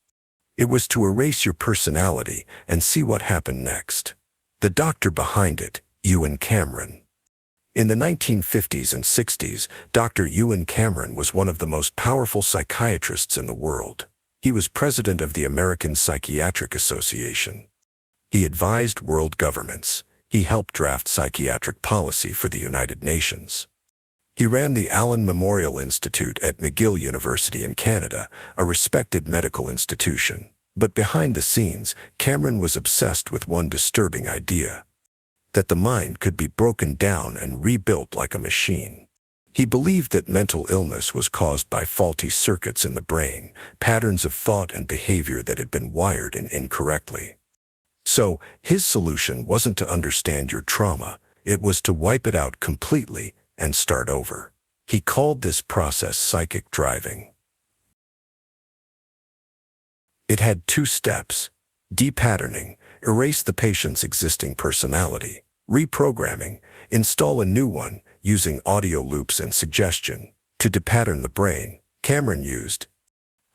[SPEAKER 1] It was to erase your personality and see what happened next. The doctor behind it, Ewen Cameron. In the 1950s and 60s, Dr. Ewen Cameron was one of the most powerful psychiatrists in the world. He was president of the American Psychiatric Association. He advised world governments. He helped draft psychiatric policy for the United Nations. He ran the Allen Memorial Institute at McGill University in Canada, a respected medical institution. But behind the scenes, Cameron was obsessed with one disturbing idea: that the mind could be broken down and rebuilt like a machine. He believed that mental illness was caused by faulty circuits in the brain, patterns of thought and behavior that had been wired in incorrectly. So, his solution wasn't to understand your trauma, it was to wipe it out completely and start over. He called this process psychic driving. It had 2 steps: depatterning, erase the patient's existing personality; reprogramming, install a new one using audio loops and suggestion. To depattern the brain, Cameron used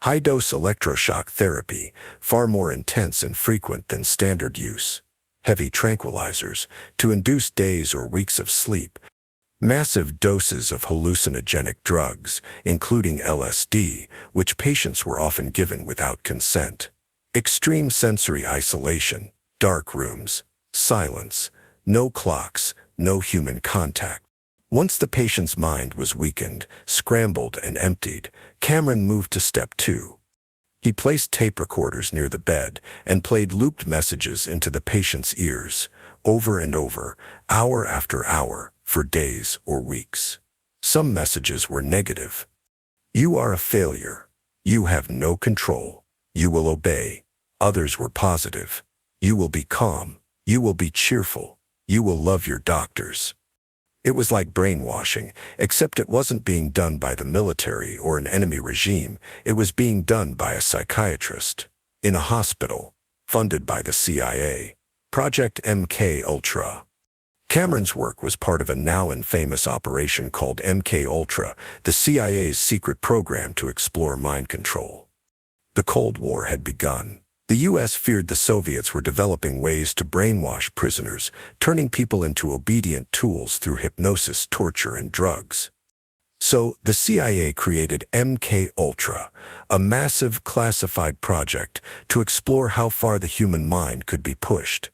[SPEAKER 1] high-dose electroshock therapy, far more intense and frequent than standard use; heavy tranquilizers, to induce days or weeks of sleep; massive doses of hallucinogenic drugs, including LSD, which patients were often given without consent; extreme sensory isolation, dark rooms, silence, no clocks, no human contact. Once the patient's mind was weakened, scrambled, and emptied, Cameron moved to step 2. He placed tape recorders near the bed and played looped messages into the patient's ears, over and over, hour after hour, for days or weeks. Some messages were negative. You are a failure. You have no control. You will obey. Others were positive. You will be calm. You will be cheerful. You will love your doctors. It was like brainwashing, except it wasn't being done by the military or an enemy regime. It was being done by a psychiatrist, in a hospital, funded by the CIA. Project MK Ultra. Cameron's work was part of a now infamous operation called MK Ultra, the CIA's secret program to explore mind control. The Cold War had begun. The U.S. feared the Soviets were developing ways to brainwash prisoners, turning people into obedient tools through hypnosis, torture, and drugs. So, the CIA created MK Ultra, a massive classified project to explore how far the human mind could be pushed.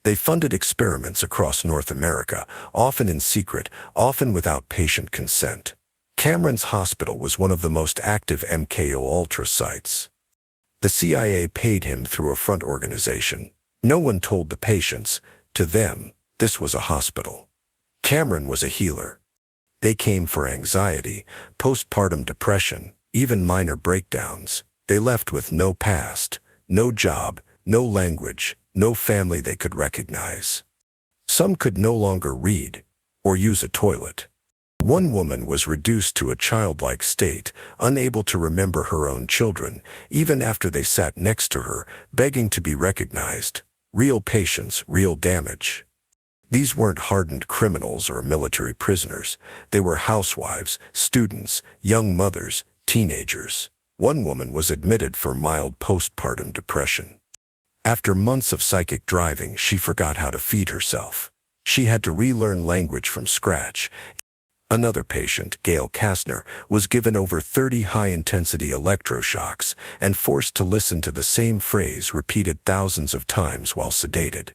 [SPEAKER 1] They funded experiments across North America, often in secret, often without patient consent. Cameron's hospital was one of the most active MK Ultra sites. The CIA paid him through a front organization. No one told the patients. To them, this was a hospital. Cameron was a healer. They came for anxiety, postpartum depression, even minor breakdowns. They left with no past, no job, no language, no family they could recognize. Some could no longer read or use a toilet. One woman was reduced to a childlike state, unable to remember her own children, even after they sat next to her, begging to be recognized. Real patients, real damage. These weren't hardened criminals or military prisoners. They were housewives, students, young mothers, teenagers. One woman was admitted for mild postpartum depression. After months of psychic driving, she forgot how to feed herself. She had to relearn language from scratch. Another patient, Gail Kastner, was given over 30 high-intensity electroshocks and forced to listen to the same phrase repeated thousands of times while sedated.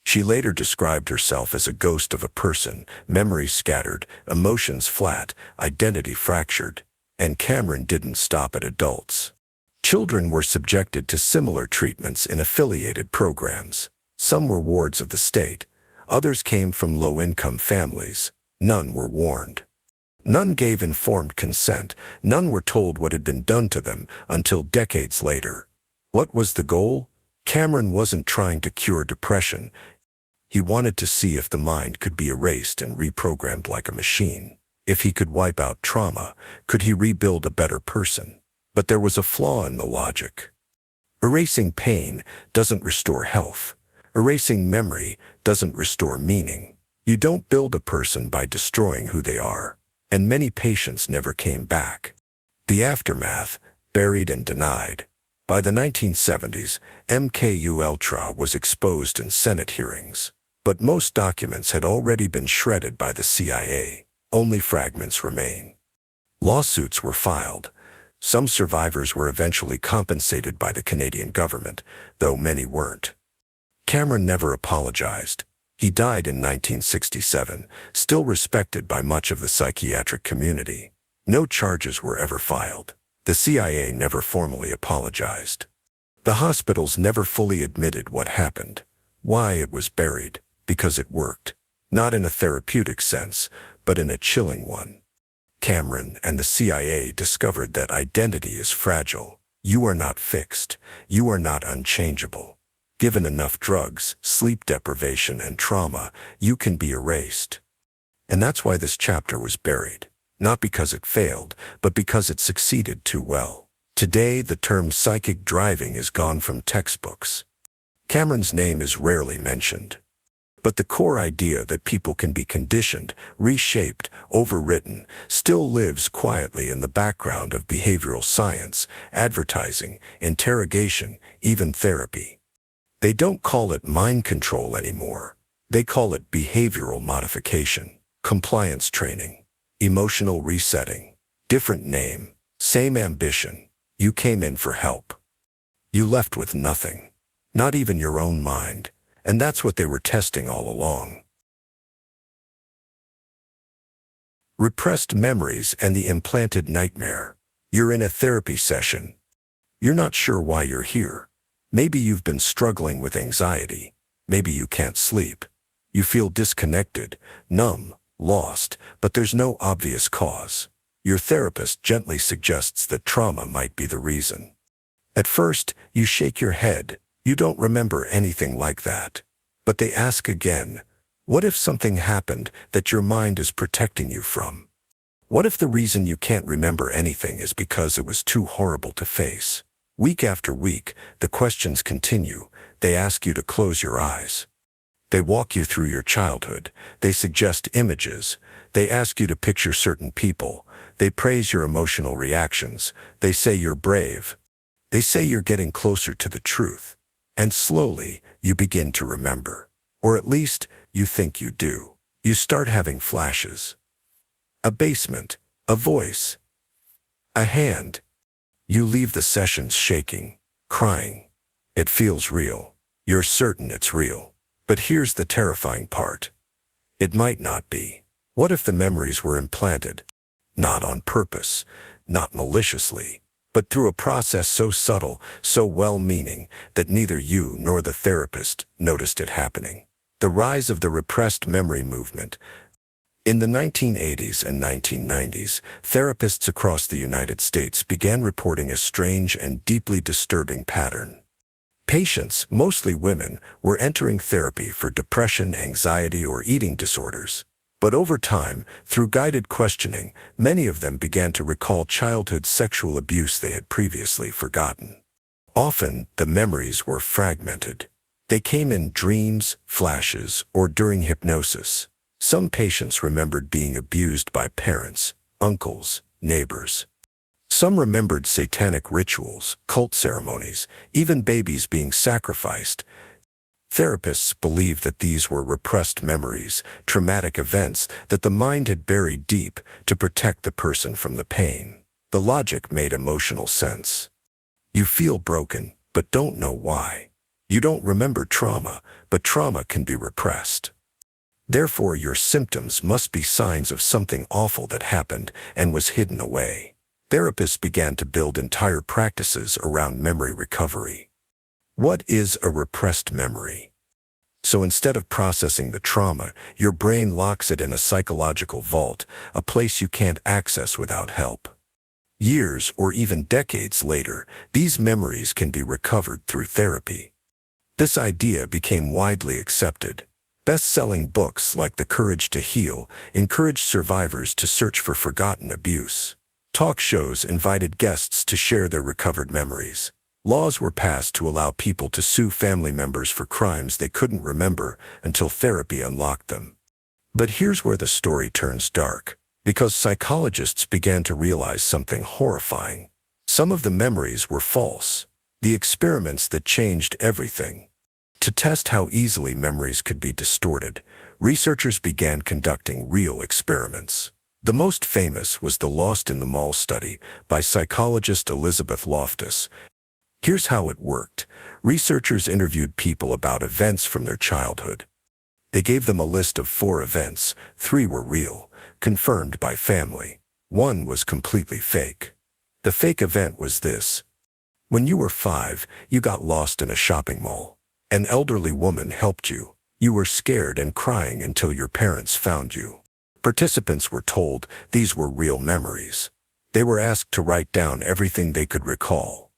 [SPEAKER 1] She later described herself as a ghost of a person, memory scattered, emotions flat, identity fractured. And Cameron didn't stop at adults. Children were subjected to similar treatments in affiliated programs. Some were wards of the state. Others came from low-income families. None were warned. None gave informed consent. None were told what had been done to them until decades later. What was the goal? Cameron wasn't trying to cure depression. He wanted to see if the mind could be erased and reprogrammed like a machine. If he could wipe out trauma, could he rebuild a better person? But there was a flaw in the logic. Erasing pain doesn't restore health. Erasing memory doesn't restore meaning. You don't build a person by destroying who they are. And many patients never came back. The aftermath, buried and denied. By the 1970s, MKUltra was exposed in Senate hearings. But most documents had already been shredded by the CIA. Only fragments remain. Lawsuits were filed. Some survivors were eventually compensated by the Canadian government, though many weren't. Cameron never apologized. He died in 1967, still respected by much of the psychiatric community. No charges were ever filed. The CIA never formally apologized. The hospitals never fully admitted what happened, why it was buried, because it worked. Not in a therapeutic sense, but in a chilling one. Cameron and the CIA discovered that identity is fragile. You are not fixed. You are not unchangeable. Given enough drugs, sleep deprivation, and trauma, you can be erased. And that's why this chapter was buried. Not because it failed, but because it succeeded too well. Today, the term psychic driving is gone from textbooks. Cameron's name is rarely mentioned. But the core idea that people can be conditioned, reshaped, overwritten, still lives quietly in the background of behavioral science, advertising, interrogation, even therapy. They don't call it mind control anymore. They call it behavioral modification, compliance training, emotional resetting. Different name, same ambition. You came in for help. You left with nothing, not even your own mind, and that's what they were testing all along. Repressed memories and the implanted nightmare. You're in a therapy session. You're not sure why you're here. Maybe you've been struggling with anxiety. Maybe you can't sleep. You feel disconnected, numb, lost, but there's no obvious cause. Your therapist gently suggests that trauma might be the reason. At first, you shake your head. You don't remember anything like that. But they ask again, what if something happened that your mind is protecting you from? What if the reason you can't remember anything is because it was too horrible to face? Week after week, the questions continue. They ask you to close your eyes. They walk you through your childhood. They suggest images. They ask you to picture certain people. They praise your emotional reactions. They say you're brave. They say you're getting closer to the truth. And slowly, you begin to remember. Or at least, you think you do. You start having flashes. A basement, a voice, a hand. You leave the sessions shaking, crying. It feels real. You're certain it's real. But here's the terrifying part. It might not be. What if the memories were implanted? Not on purpose, not maliciously, but through a process so subtle, so well-meaning, that neither you nor the therapist noticed it happening. The rise of the repressed memory movement. In the 1980s and 1990s, therapists across the United States began reporting a strange and deeply disturbing pattern. Patients, mostly women, were entering therapy for depression, anxiety, or eating disorders. But over time, through guided questioning, many of them began to recall childhood sexual abuse they had previously forgotten. Often, the memories were fragmented. They came in dreams, flashes, or during hypnosis. Some patients remembered being abused by parents, uncles, neighbors. Some remembered satanic rituals, cult ceremonies, even babies being sacrificed. Therapists believed that these were repressed memories, traumatic events that the mind had buried deep to protect the person from the pain. The logic made emotional sense. You feel broken, but don't know why. You don't remember trauma, but trauma can be repressed. Therefore, your symptoms must be signs of something awful that happened and was hidden away. Therapists began to build entire practices around memory recovery. What is a repressed memory? So instead of processing the trauma, your brain locks it in a psychological vault, a place you can't access without help. Years or even decades later, these memories can be recovered through therapy. This idea became widely accepted. Best-selling books like The Courage to Heal encouraged survivors to search for forgotten abuse. Talk shows invited guests to share their recovered memories. Laws were passed to allow people to sue family members for crimes they couldn't remember until therapy unlocked them. But here's where the story turns dark, because psychologists began to realize something horrifying. Some of the memories were false, the experiments that changed everything. To test how easily memories could be distorted, researchers began conducting real experiments. The most famous was the Lost in the Mall study by psychologist Elizabeth Loftus. Here's how it worked. Researchers interviewed people about events from their childhood. They gave them a list of 4 events. 3 were real, confirmed by family. 1 was completely fake. The fake event was this. When you were 5, you got lost in a shopping mall. An elderly woman helped you. You were scared and crying until your parents found you. Participants were told these were real memories. They were asked to write down everything they could recall.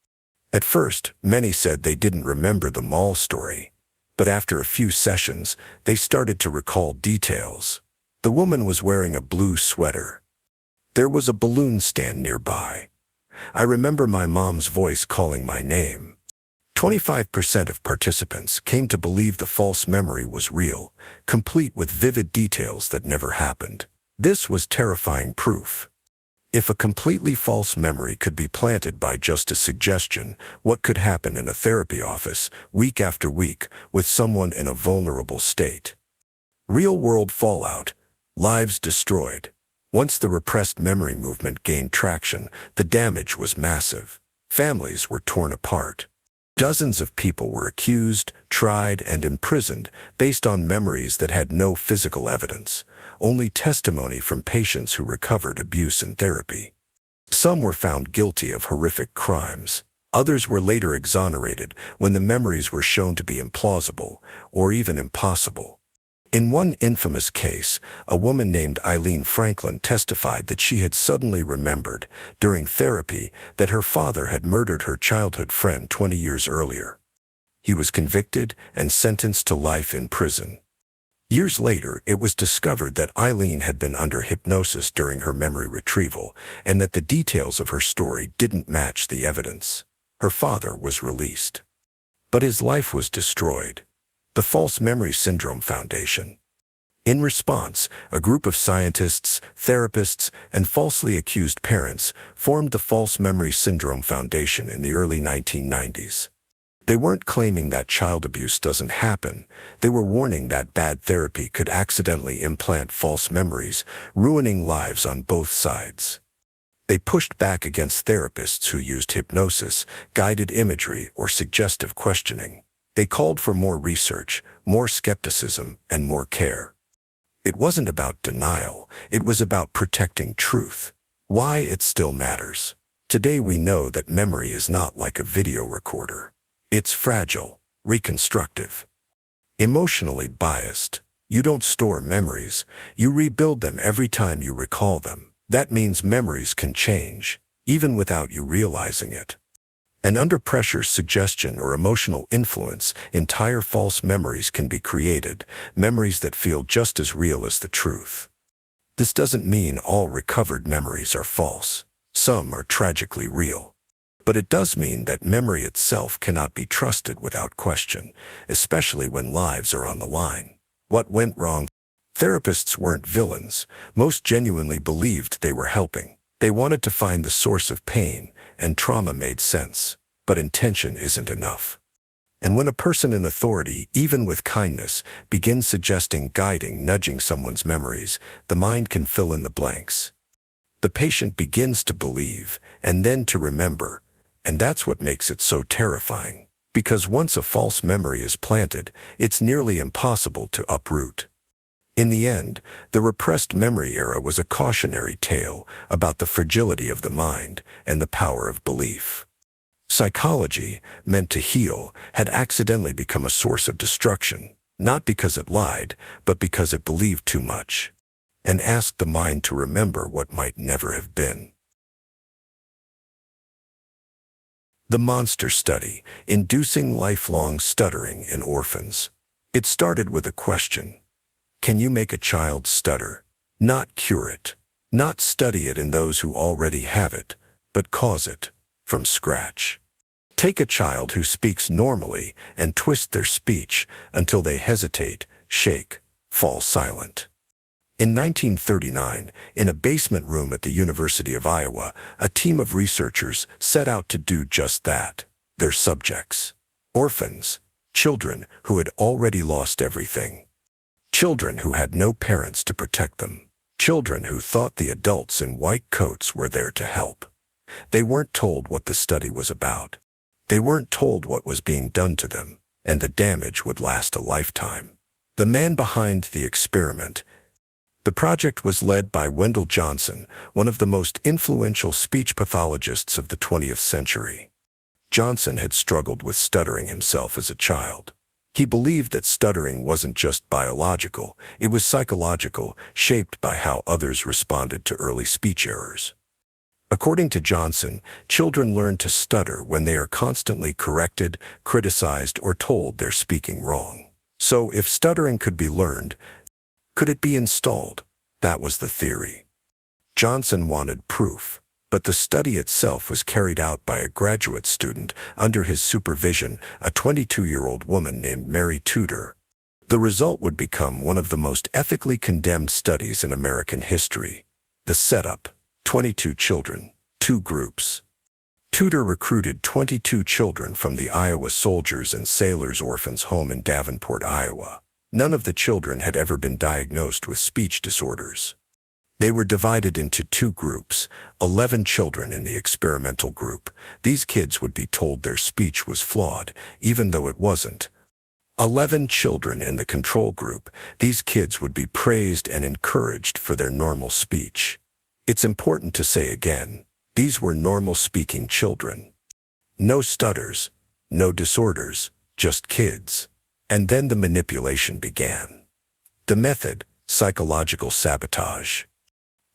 [SPEAKER 1] At first, many said they didn't remember the mall story. But after a few sessions, they started to recall details. The woman was wearing a blue sweater. There was a balloon stand nearby. I remember my mom's voice calling my name. 25% of participants came to believe the false memory was real, complete with vivid details that never happened. This was terrifying proof. If a completely false memory could be planted by just a suggestion, what could happen in a therapy office, week after week, with someone in a vulnerable state? Real-world fallout, lives destroyed. Once the repressed memory movement gained traction, the damage was massive. Families were torn apart. Dozens of people were accused, tried, and imprisoned based on memories that had no physical evidence, only testimony from patients who recovered abuse in therapy. Some were found guilty of horrific crimes. Others were later exonerated when the memories were shown to be implausible or even impossible. In one infamous case, a woman named Eileen Franklin testified that she had suddenly remembered, during therapy, that her father had murdered her childhood friend 20 years earlier. He was convicted and sentenced to life in prison. Years later, it was discovered that Eileen had been under hypnosis during her memory retrieval, and that the details of her story didn't match the evidence. Her father was released. But his life was destroyed. The False Memory Syndrome Foundation. In response, a group of scientists, therapists, and falsely accused parents formed the False Memory Syndrome Foundation in the early 1990s. They weren't claiming that child abuse doesn't happen. They were warning that bad therapy could accidentally implant false memories, ruining lives on both sides. They pushed back against therapists who used hypnosis, guided imagery, or suggestive questioning. They called for more research, more skepticism, and more care. It wasn't about denial, it was about protecting truth. Why it still matters. Today we know that memory is not like a video recorder. It's fragile, reconstructive, emotionally biased. You don't store memories, you rebuild them every time you recall them. That means memories can change, even without you realizing it. And under pressure, suggestion, or emotional influence, entire false memories can be created, memories that feel just as real as the truth. This doesn't mean all recovered memories are false. Some are tragically real. But it does mean that memory itself cannot be trusted without question, especially when lives are on the line. What went wrong? Therapists weren't villains. Most genuinely believed they were helping. They wanted to find the source of pain, and trauma made sense. But intention isn't enough. And when a person in authority, even with kindness, begins suggesting, guiding, nudging someone's memories, the mind can fill in the blanks. The patient begins to believe, and then to remember. And that's what makes it so terrifying. Because once a false memory is planted, it's nearly impossible to uproot. In the end, the repressed memory era was a cautionary tale about the fragility of the mind and the power of belief. Psychology, meant to heal, had accidentally become a source of destruction, not because it lied, but because it believed too much, and asked the mind to remember what might never have been. The Monster Study, Inducing Lifelong Stuttering in Orphans. It started with a question. Can you make a child stutter? Not cure it. Not study it in those who already have it, but cause it from scratch. Take a child who speaks normally and twist their speech until they hesitate, shake, fall silent. In 1939, in a basement room at the University of Iowa, a team of researchers set out to do just that. Their subjects: orphans, children who had already lost everything. Children who had no parents to protect them. Children who thought the adults in white coats were there to help. They weren't told what the study was about. They weren't told what was being done to them, and the damage would last a lifetime. The man behind the experiment. The project was led by Wendell Johnson, one of the most influential speech pathologists of the 20th century. Johnson had struggled with stuttering himself as a child. He believed that stuttering wasn't just biological, it was psychological, shaped by how others responded to early speech errors. According to Johnson, children learn to stutter when they are constantly corrected, criticized, or told they're speaking wrong. So if stuttering could be learned, could it be installed? That was the theory. Johnson wanted proof, but the study itself was carried out by a graduate student under his supervision, a 22-year-old woman named Mary Tudor. The result would become one of the most ethically condemned studies in American history. The setup: 22 children, 2 groups. Tudor recruited 22 children from the Iowa Soldiers and Sailors Orphans home in Davenport, Iowa. None of the children had ever been diagnosed with speech disorders. They were divided into 2 groups, 11 children in the experimental group. These kids would be told their speech was flawed, even though it wasn't. 11 children in the control group. These kids would be praised and encouraged for their normal speech. It's important to say again, these were normal-speaking children. No stutters, no disorders, just kids. And then the manipulation began. The method: psychological sabotage.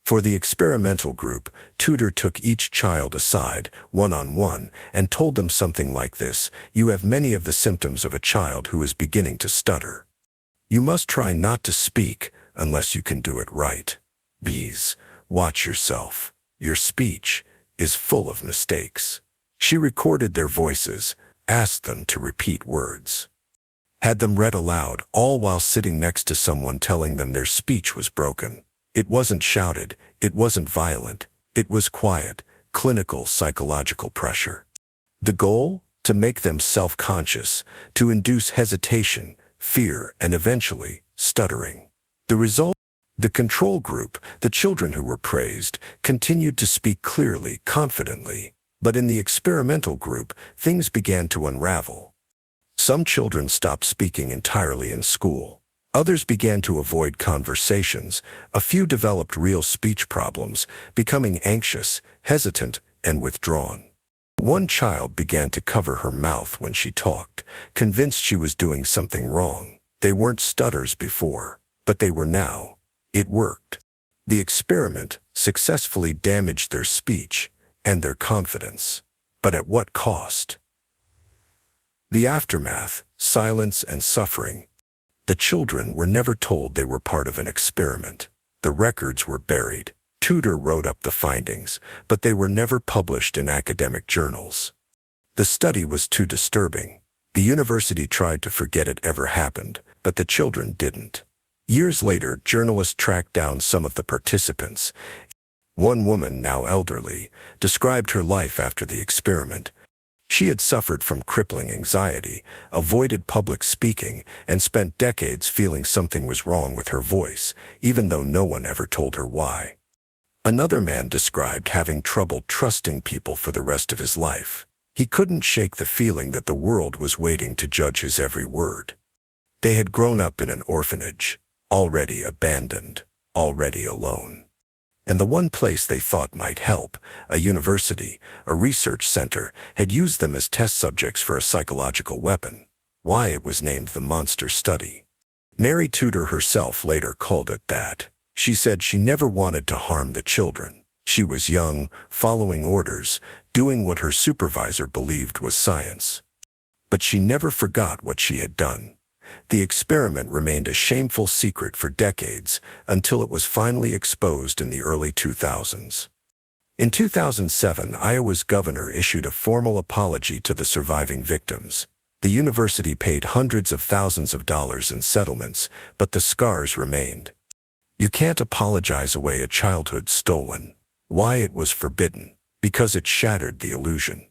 [SPEAKER 1] For the experimental group, Tudor took each child aside, one-on-one, and told them something like this: "You have many of the symptoms of a child who is beginning to stutter. You must try not to speak unless you can do it right. Bees, watch yourself. Your speech is full of mistakes." She recorded their voices, asked them to repeat words, had them read aloud, all while sitting next to someone telling them their speech was broken. It wasn't shouted, it wasn't violent, it was quiet, clinical psychological pressure. The goal? To make them self-conscious, to induce hesitation, fear, and eventually, stuttering. The result? The control group, the children who were praised, continued to speak clearly, confidently. But in the experimental group, things began to unravel. Some children stopped speaking entirely in school. Others began to avoid conversations. A few developed real speech problems, becoming anxious, hesitant, and withdrawn. One child began to cover her mouth when she talked, convinced she was doing something wrong. They weren't stutters before, but they were now. It worked. The experiment successfully damaged their speech and their confidence. But at what cost? The aftermath: silence and suffering. The children were never told they were part of an experiment. The records were buried. Tudor wrote up the findings, but they were never published in academic journals. The study was too disturbing. The university tried to forget it ever happened, but the children didn't. Years later, journalists tracked down some of the participants. One woman, now elderly, described her life after the experiment. She had suffered from crippling anxiety, avoided public speaking, and spent decades feeling something was wrong with her voice, even though no one ever told her why. Another man described having trouble trusting people for the rest of his life. He couldn't shake the feeling that the world was waiting to judge his every word. They had grown up in an orphanage, already abandoned, already alone. And the one place they thought might help, a university, a research center, had used them as test subjects for a psychological weapon. Why it was named the Monster Study. Mary Tudor herself later called it that. She said she never wanted to harm the children. She was young, following orders, doing what her supervisor believed was science. But she never forgot what she had done. The experiment remained a shameful secret for decades, until it was finally exposed in the early 2000s. In 2007, Iowa's governor issued a formal apology to the surviving victims. The university paid hundreds of thousands of dollars in settlements, but the scars remained. You can't apologize away a childhood stolen. Why? It was forbidden. Because it shattered the illusion.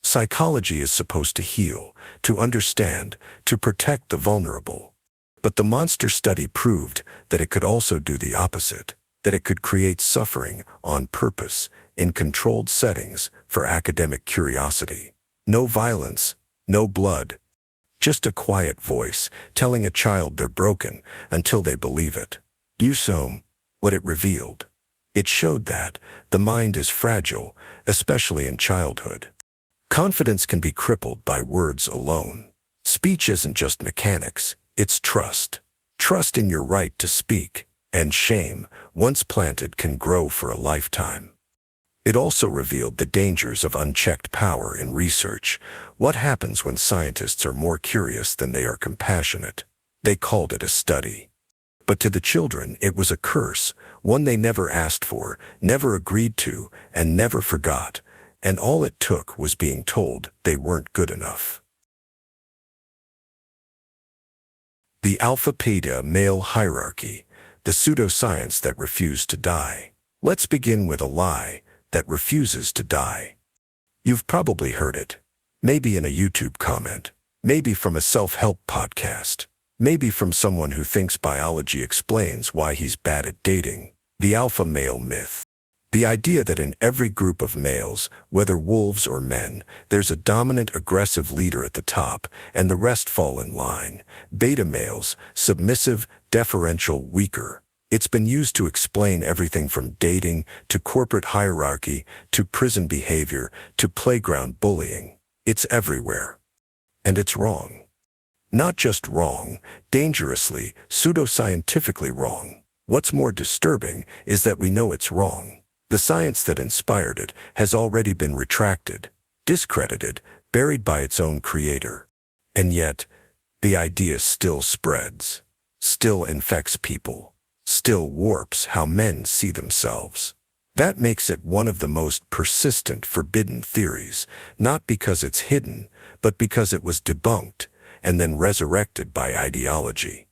[SPEAKER 1] Psychology is supposed to heal, to understand, to protect the vulnerable. But the monster study proved that it could also do the opposite, that it could create suffering on purpose, in controlled settings, for academic curiosity. No violence, no blood. Just a quiet voice telling a child they're broken until they believe it. Untitled, what it revealed. It showed that the mind is fragile, especially in childhood. Confidence can be crippled by words alone. Speech isn't just mechanics, it's trust. Trust in your right to speak, and shame, once planted, can grow for a lifetime. It also revealed the dangers of unchecked power in research. What happens when scientists are more curious than they are compassionate? They called it a study. But to the children, it was a curse, one they never asked for, never agreed to, and never forgot. And all it took was being told they weren't good enough. The alpha-beta male hierarchy, the pseudoscience that refused to die. Let's begin with a lie that refuses to die. You've probably heard it. Maybe in a YouTube comment, maybe from a self-help podcast, maybe from someone who thinks biology explains why he's bad at dating. The alpha male myth. The idea that in every group of males, whether wolves or men, there's a dominant aggressive leader at the top, and the rest fall in line. Beta males, submissive, deferential, weaker. It's been used to explain everything from dating, to corporate hierarchy, to prison behavior, to playground bullying. It's everywhere. And it's wrong. Not just wrong, dangerously, pseudoscientifically wrong. What's more disturbing is that we know it's wrong. The science that inspired it has already been retracted, discredited, buried by its own creator. And yet, the idea still spreads, still infects people, still warps how men see themselves. That makes it one of the most persistent forbidden theories, not because it's hidden, but because it was debunked and then resurrected by ideology.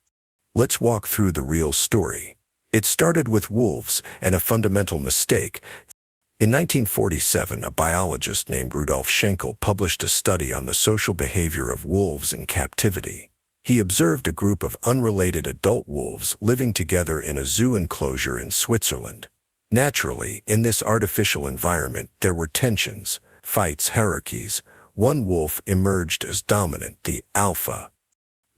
[SPEAKER 1] Let's walk through the real story. It started with wolves and a fundamental mistake. In 1947, a biologist named Rudolf Schenkel published a study on the social behavior of wolves in captivity. He observed a group of unrelated adult wolves living together in a zoo enclosure in Switzerland. Naturally, in this artificial environment, there were tensions, fights, hierarchies. One wolf emerged as dominant, the alpha.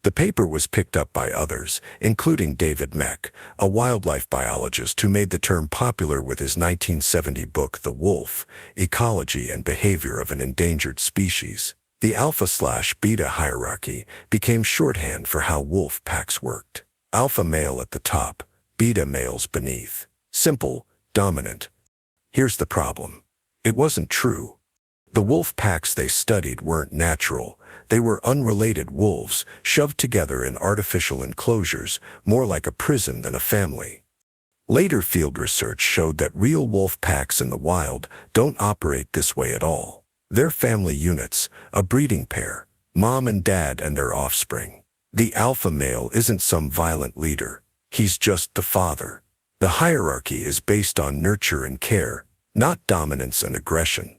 [SPEAKER 1] The paper was picked up by others, including David Mech, a wildlife biologist who made the term popular with his 1970 book The Wolf, Ecology and Behavior of an Endangered Species. The alpha/beta hierarchy became shorthand for how wolf packs worked. Alpha male at the top, beta males beneath. Simple, dominant. Here's the problem. It wasn't true. The wolf packs they studied weren't natural. They were unrelated wolves, shoved together in artificial enclosures, more like a prison than a family. Later field research showed that real wolf packs in the wild don't operate this way at all. They're family units, a breeding pair, mom and dad and their offspring. The alpha male isn't some violent leader. He's just the father. The hierarchy is based on nurture and care, not dominance and aggression.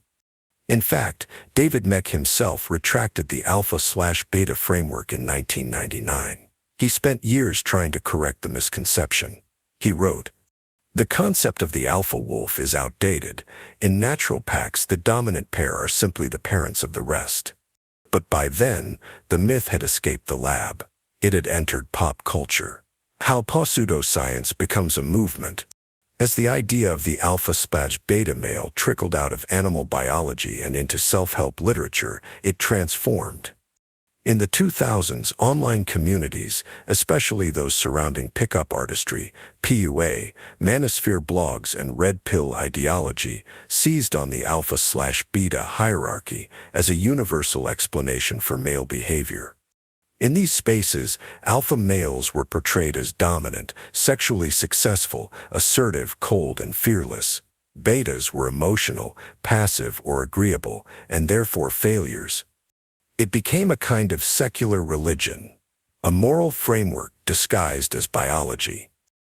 [SPEAKER 1] In fact, David Mech himself retracted the alpha/beta framework in 1999. He spent years trying to correct the misconception. He wrote, "The concept of the alpha wolf is outdated. In natural packs, the dominant pair are simply the parents of the rest." But by then, the myth had escaped the lab. It had entered pop culture. How pseudoscience becomes a movement. As the idea of the alpha/beta male trickled out of animal biology and into self-help literature, it transformed. In the 2000s, online communities, especially those surrounding pickup artistry, PUA, manosphere blogs, and red pill ideology, seized on the alpha/beta hierarchy as a universal explanation for male behavior. In these spaces, alpha males were portrayed as dominant, sexually successful, assertive, cold, and fearless. Betas were emotional, passive, or agreeable, and therefore failures. It became a kind of secular religion, a moral framework disguised as biology.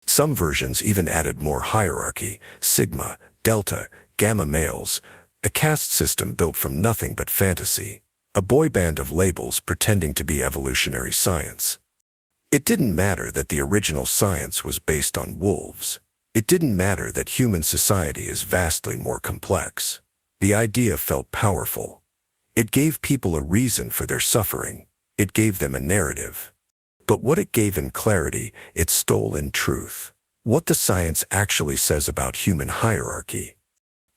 [SPEAKER 1] Some versions even added more hierarchy: sigma, delta, gamma males, a caste system built from nothing but fantasy, a boy band of labels pretending to be evolutionary science. It didn't matter that the original science was based on wolves. It didn't matter that human society is vastly more complex. The idea felt powerful. It gave people a reason for their suffering. It gave them a narrative. But what it gave in clarity, it stole in truth. What the science actually says about human hierarchy.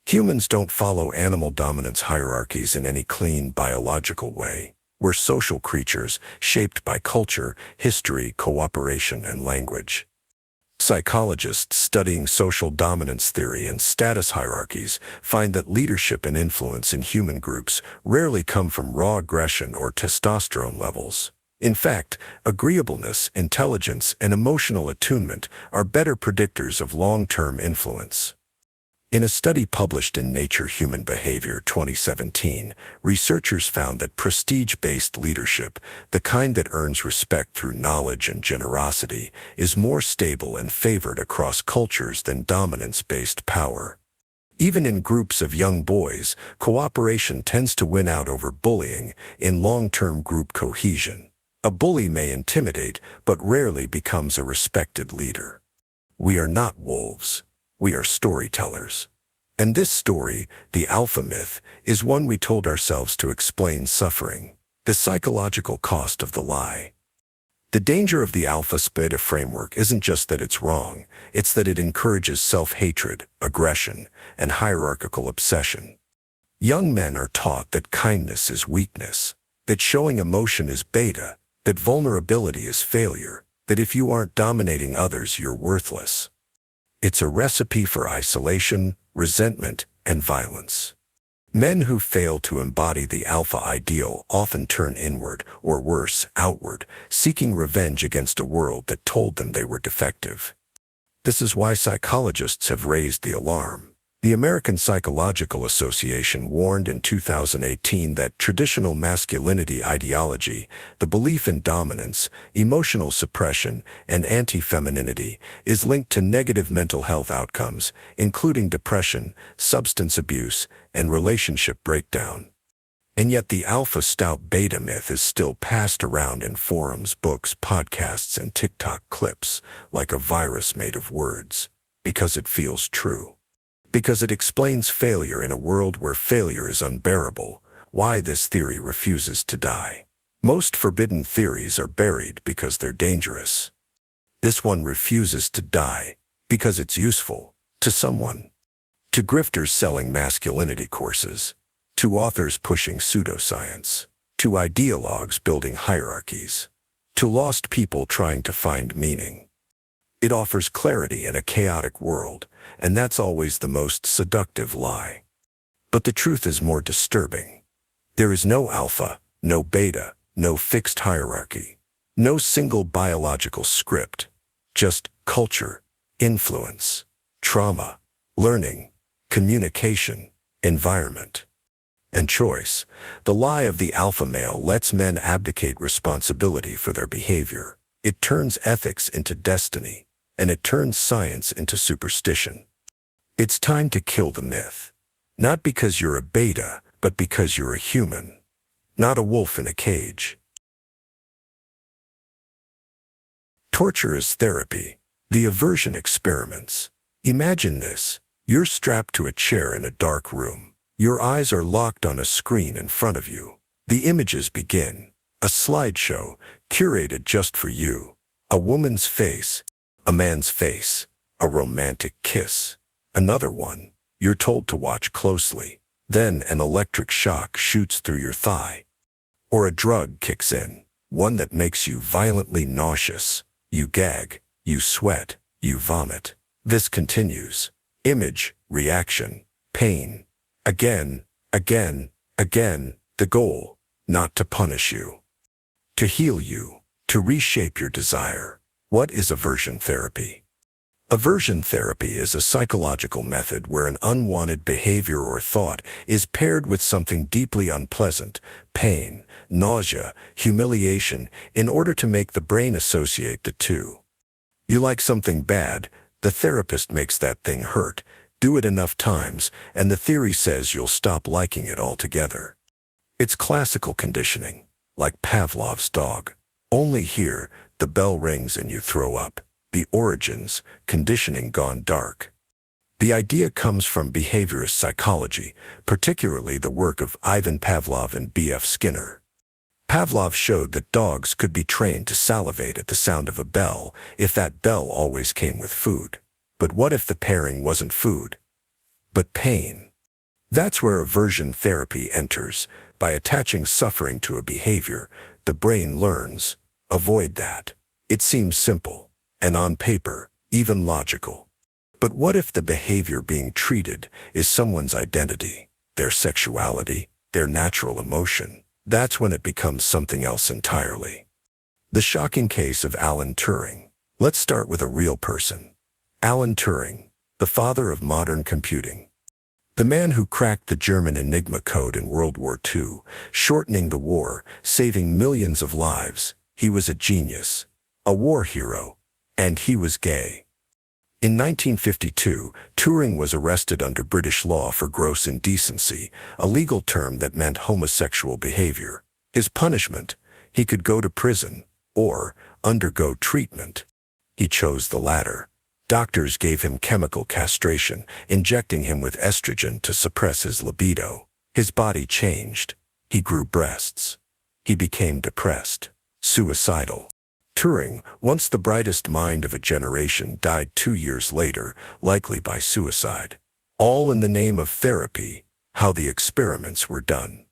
[SPEAKER 1] Humans don't follow animal dominance hierarchies in any clean biological way. We're social creatures shaped by culture, history, cooperation, and language. Psychologists studying social dominance theory and status hierarchies find that leadership and influence in human groups rarely come from raw aggression or testosterone levels. In fact, agreeableness, intelligence, and emotional attunement are better predictors of long-term influence. In a study published in Nature Human Behavior 2017, researchers found that prestige-based leadership, the kind that earns respect through knowledge and generosity, is more stable and favored across cultures than dominance-based power. Even in groups of young boys, cooperation tends to win out over bullying in long-term group cohesion. A bully may intimidate, but rarely becomes a respected leader. We are not wolves. We are storytellers. And this story, the alpha myth, is one we told ourselves to explain suffering, the psychological cost of the lie. The danger of the alpha-beta framework isn't just that it's wrong, it's that it encourages self-hatred, aggression, and hierarchical obsession. Young men are taught that kindness is weakness, that showing emotion is beta, that vulnerability is failure, that if you aren't dominating others, you're worthless. It's a recipe for isolation, resentment, and violence. Men who fail to embody the alpha ideal often turn inward, or worse, outward, seeking revenge against a world that told them they were defective. This is why psychologists have raised the alarm. The American Psychological Association warned in 2018 that traditional masculinity ideology, the belief in dominance, emotional suppression, and anti-femininity, is linked to negative mental health outcomes, including depression, substance abuse, and relationship breakdown. And yet the alpha-stout-beta myth is still passed around in forums, books, podcasts, and TikTok clips, like a virus made of words, because it feels true. Because it explains failure in a world where failure is unbearable, why this theory refuses to die. Most forbidden theories are buried because they're dangerous. This one refuses to die because it's useful to someone. To grifters selling masculinity courses, to authors pushing pseudoscience, to ideologues building hierarchies, to lost people trying to find meaning. It offers clarity in a chaotic world, and that's always the most seductive lie. But the truth is more disturbing. There is no alpha, no beta, no fixed hierarchy, no single biological script, just culture, influence, trauma, learning, communication, environment, and choice. The lie of the alpha male lets men abdicate responsibility for their behavior. It turns ethics into destiny, and it turns science into superstition. It's time to kill the myth. Not because you're a beta, but because you're a human. Not a wolf in a cage. Torture as therapy. The aversion experiments. Imagine this. You're strapped to a chair in a dark room. Your eyes are locked on a screen in front of you. The images begin. A slideshow, curated just for you. A woman's face. A man's face. A romantic kiss. Another one. You're told to watch closely. Then an electric shock shoots through your thigh. Or a drug kicks in. One that makes you violently nauseous. You gag. You sweat. You vomit. This continues. Image, reaction, pain. Again, again, again. The goal, not to punish you. To heal you. To reshape your desire. What is aversion therapy? Aversion therapy is a psychological method where an unwanted behavior or thought is paired with something deeply unpleasant, pain, nausea, humiliation, in order to make the brain associate the two. You like something bad, the therapist makes that thing hurt, do it enough times, and the theory says you'll stop liking it altogether. It's classical conditioning, like Pavlov's dog. Only here, the bell rings and you throw up. The origins, conditioning gone dark. The idea comes from behaviorist psychology, particularly the work of Ivan Pavlov and B.F. Skinner. Pavlov showed that dogs could be trained to salivate at the sound of a bell if that bell always came with food. But what if the pairing wasn't food, but pain? That's where aversion therapy enters. By attaching suffering to a behavior, the brain learns, avoid that. It seems simple, and on paper, even logical. But what if the behavior being treated is someone's identity, their sexuality, their natural emotion? That's when it becomes something else entirely. The shocking case of Alan Turing. Let's start with a real person. Alan Turing, the father of modern computing. The man who cracked the German Enigma code in World War II, shortening the war, saving millions of lives. He was a genius, a war hero, and he was gay. In 1952, Turing was arrested under British law for gross indecency, a legal term that meant homosexual behavior. His punishment: he could go to prison or undergo treatment. He chose the latter. Doctors gave him chemical castration, injecting him with estrogen to suppress his libido. His body changed. He grew breasts. He became depressed, suicidal. Turing, once the brightest mind of a generation, died 2 years later, likely by suicide. All in the name of therapy, how the experiments were done.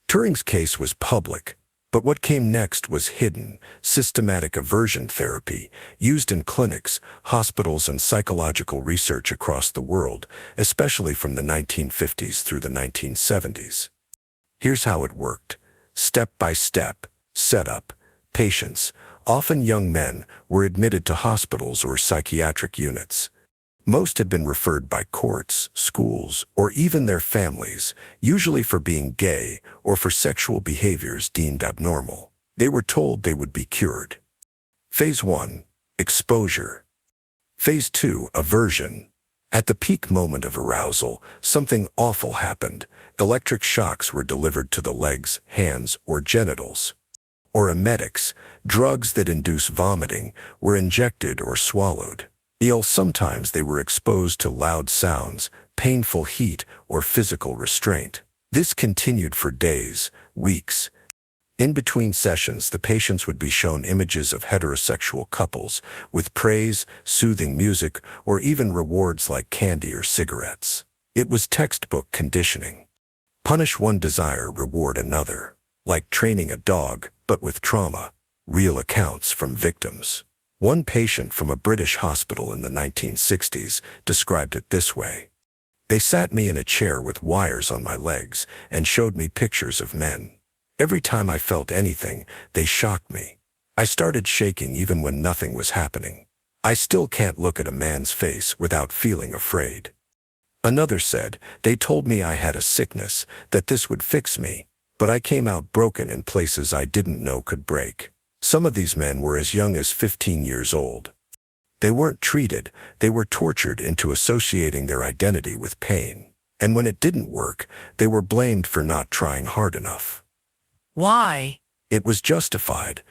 [SPEAKER 1] Turing's case was public, but what came next was hidden, systematic aversion therapy, used in clinics, hospitals, and psychological research across the world, especially from the 1950s through the 1970s. Here's how it worked. Step by step, setup. Patients, often young men, were admitted to hospitals or psychiatric units. Most had been referred by courts, schools, or even their families, usually for being gay or for sexual behaviors deemed abnormal. They were told they would be cured. Phase 1. Exposure. Phase 2. Aversion. At the peak moment of arousal, something awful happened. Electric shocks were delivered to the legs, hands, or genitals. Or emetics, drugs that induce vomiting, were injected or swallowed. Sometimes they were exposed to loud sounds, painful heat, or physical restraint. This continued for days, weeks. In between sessions, the patients would be shown images of heterosexual couples, with praise, soothing music, or even rewards like candy or cigarettes. It was textbook conditioning. Punish one desire, reward another. Like training a dog, but with trauma. Real accounts from victims. One patient from a British hospital in the 1960s described it this way. They sat me in a chair with wires on my legs and showed me pictures of men. Every time I felt anything, they shocked me. I started shaking even when nothing was happening. I still can't look at a man's face without feeling afraid. Another said, they told me I had a sickness, that this would fix me, but I came out broken in places I didn't know could break. Some of these men were as young as 15 years old. They weren't treated, they were tortured into associating their identity with pain. And when it didn't work, they were blamed for not trying hard enough.
[SPEAKER 2] Why?
[SPEAKER 1] It was justified.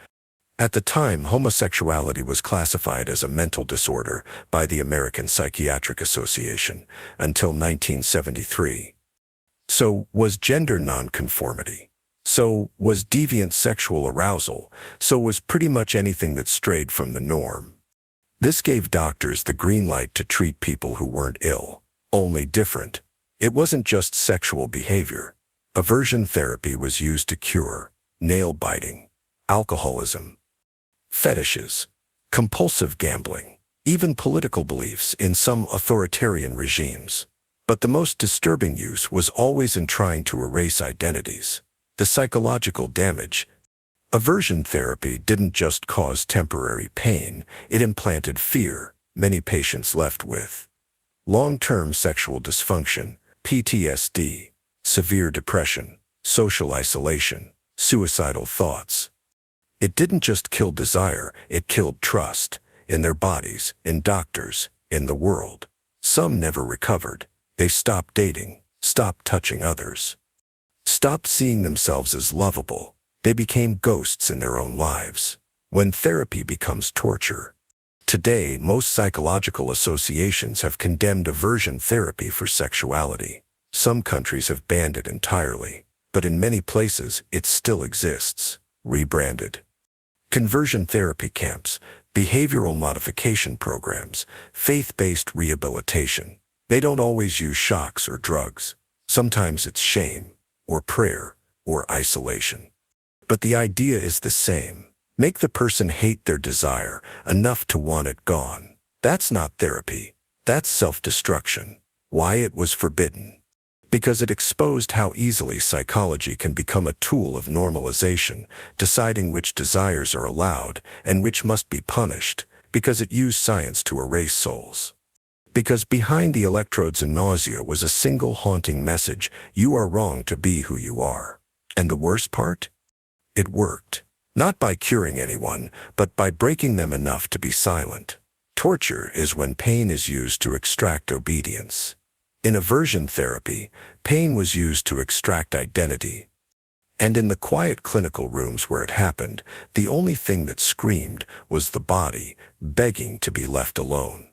[SPEAKER 1] At the time, homosexuality was classified as a mental disorder by the American Psychiatric Association until 1973. So was gender nonconformity. So was deviant sexual arousal. So was pretty much anything that strayed from the norm. This gave doctors the green light to treat people who weren't ill, only different. It wasn't just sexual behavior. Aversion therapy was used to cure nail biting, alcoholism, fetishes, compulsive gambling, even political beliefs in some authoritarian regimes. But the most disturbing use was always in trying to erase identities. The psychological damage. Aversion therapy didn't just cause temporary pain, it implanted fear. many patients left with long-term sexual dysfunction, PTSD, severe depression, social isolation, suicidal thoughts. It didn't just kill desire, it killed trust in their bodies, in doctors, in the world. Some never recovered. They stopped dating, stopped touching others, stopped seeing themselves as lovable. They became ghosts in their own lives. When therapy becomes torture. Today, most psychological associations have condemned aversion therapy for sexuality. Some countries have banned it entirely, but in many places it still exists, rebranded. Conversion therapy camps, behavioral modification programs, faith-based rehabilitation. They don't always use shocks or drugs. Sometimes it's shame, or prayer, or isolation. But the idea is the same. Make the person hate their desire enough to want it gone. That's not therapy. That's self-destruction. Why it was forbidden? Because it exposed how easily psychology can become a tool of normalization, deciding which desires are allowed and which must be punished, because it used science to erase souls. Because behind the electrodes and nausea was a single haunting message: you are wrong to be who you are. And the worst part? It worked. Not by curing anyone, but by breaking them enough to be silent. Torture is when pain is used to extract obedience. In aversion therapy, pain was used to extract identity. And in the quiet clinical rooms where it happened, the only thing that screamed was the body, begging to be left alone.